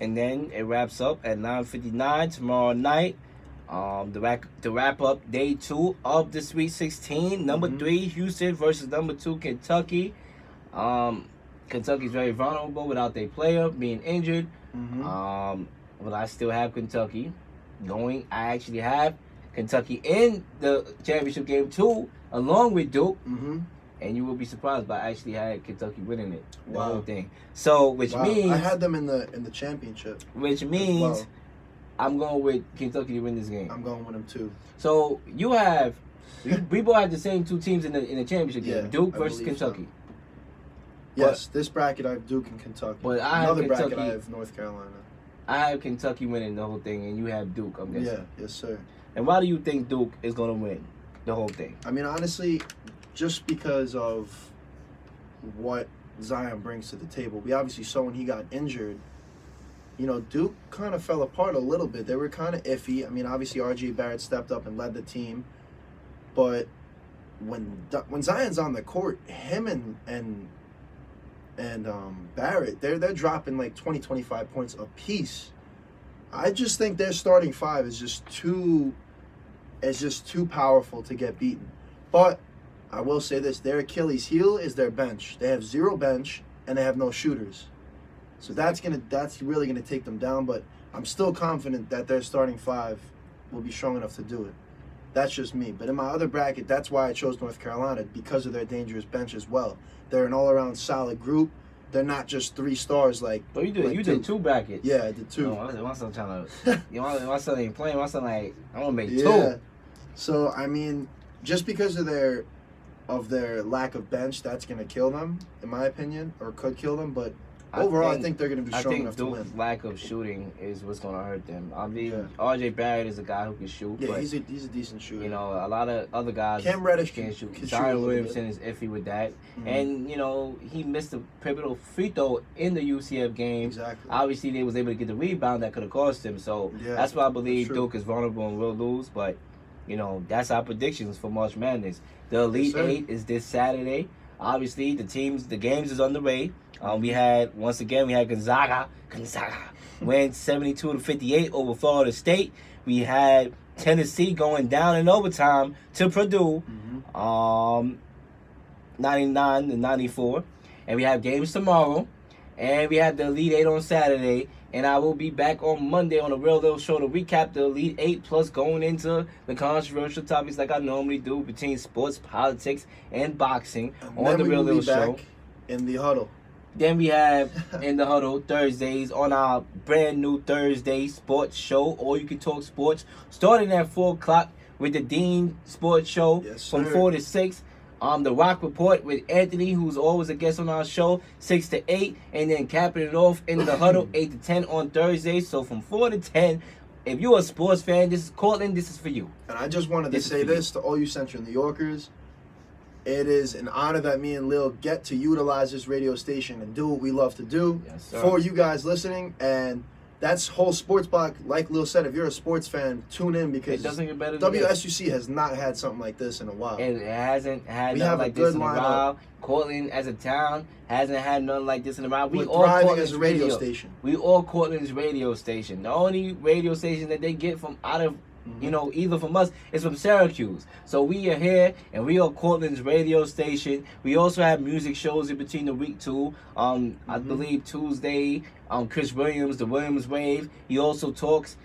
And then it wraps up at 9:59 tomorrow night. To wrap up day 2 of the Sweet 16. Number 3, Houston versus number 2, Kentucky. Kentucky's very vulnerable without their player being injured. But I still have Kentucky going. I actually have Kentucky in the championship game too, along with Duke. And you will be surprised, but I actually had Kentucky winning it. The whole thing. So, which means I had them in the championship. Which means I'm going with Kentucky to win this game. I'm going with them too. So you have, we both have the same 2 teams in the championship game. Duke versus Kentucky. So. Yes, this bracket I have Duke and Kentucky. But Another bracket I have North Carolina. I have Kentucky winning the whole thing, and you have Duke, I'm guessing. Yeah, yes, sir. And why do you think Duke is going to win the whole thing? I mean, honestly, just because of what Zion brings to the table. We obviously saw when he got injured, Duke kind of fell apart a little bit. They were kind of iffy. I mean, obviously, R.J. Barrett stepped up and led the team. But when Zion's on the court, him and Barrett, they're dropping like 20-25 points apiece. I just think their starting 5 is just too powerful to get beaten. But I will say this, their Achilles heel is their bench. They have 0 bench and they have no shooters. So that's really gonna take them down, but I'm still confident that their starting 5 will be strong enough to do it. That's just me. But in my other bracket, that's why I chose North Carolina, because of their dangerous bench as well. They're an all-around solid group. They're not just 3 stars like. Oh, you did 2 brackets. Yeah, I did 2. No, my son trying to. My son ain't playing. My son like, I'm gonna make 2. Yeah. So I mean, just because of their lack of bench, that's gonna kill them, in my opinion, or could kill them. But overall, I think they're going to be strong enough to Duke's win. lack of shooting is what's going to hurt them. I mean, Yeah. R.J. Barrett is a guy who can shoot. Yeah, but, he's a decent shooter. you know, a lot of other guys Cam Reddish can't shoot. can shoot a Zion little Williamson is iffy with that. Mhm. And, you know, he missed a pivotal free throw in the UCF game. Exactly. Obviously, they was able to get the rebound that could have cost him. So Yeah, that's why I believe that's true. Duke is vulnerable and will lose. But, you know, that's our predictions for March Madness. The Elite sir. Eight is this Saturday. Obviously, the games is underway. We had Gonzaga win 72-58 over Florida State. We had Tennessee going down in overtime to Purdue, 99-94. And we have games tomorrow. And we have the Elite Eight on Saturday. And I will be back on Monday on the Real Little Show to recap the Elite Eight, plus going into the controversial topics like I normally do between sports, politics, and boxing on the Real Little Show. In the huddle. Then we have in the huddle Thursdays on our brand new Thursday sports show, or you can talk sports, starting at 4 o'clock with the Dean Sports Show from 4 to 6. The Rock Report with Anthony, who's always a guest on our show, 6 to 8, and then capping it off in the huddle 8 to 10 on Thursdays. So from 4 to 10, if you're a sports fan, this is Cortland. This is for you. And I just wanted to say this to all you Central New Yorkers. It is an honor that me and Lil get to utilize this radio station and do what we love to do for you guys listening. And that's whole sports block. Like Lil said, if you're a sports fan, tune in because it doesn't get better than WSUC has not had something like this in a while. And it hasn't had we nothing have like a this good in a while. Cortland as a town hasn't had nothing like this in a while. We all thriving as a radio station. We all Cortland's radio station. The only radio station that they get from out of you know, either from us, is from Syracuse. So we are here, and we are Cortland's radio station. We also have music shows in between the week, too. I believe Tuesday, Chris Williams, the Williams Wave. He also talks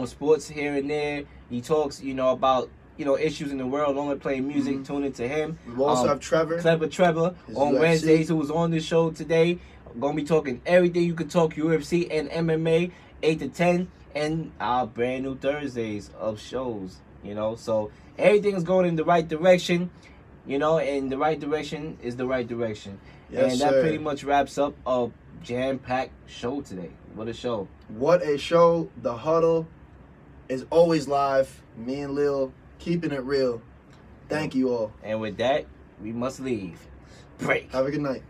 sports here and there. He talks, you know, about, you know, issues in the world, only playing music, tune into him. We also have Trevor. Clever Trevor on UFC. Wednesdays, who was on the show today. Going to be talking everything you could talk UFC and MMA, 8 to 10. And our brand new Thursdays of shows, you know. So everything is going in the right direction, you know, and the right direction is the right direction. Yes, and that pretty much wraps up a jam-packed show today. What a show. What a show. The Huddle is always live. Me and Lil keeping it real. Thank you all. And with that, we must leave. Break. Have a good night.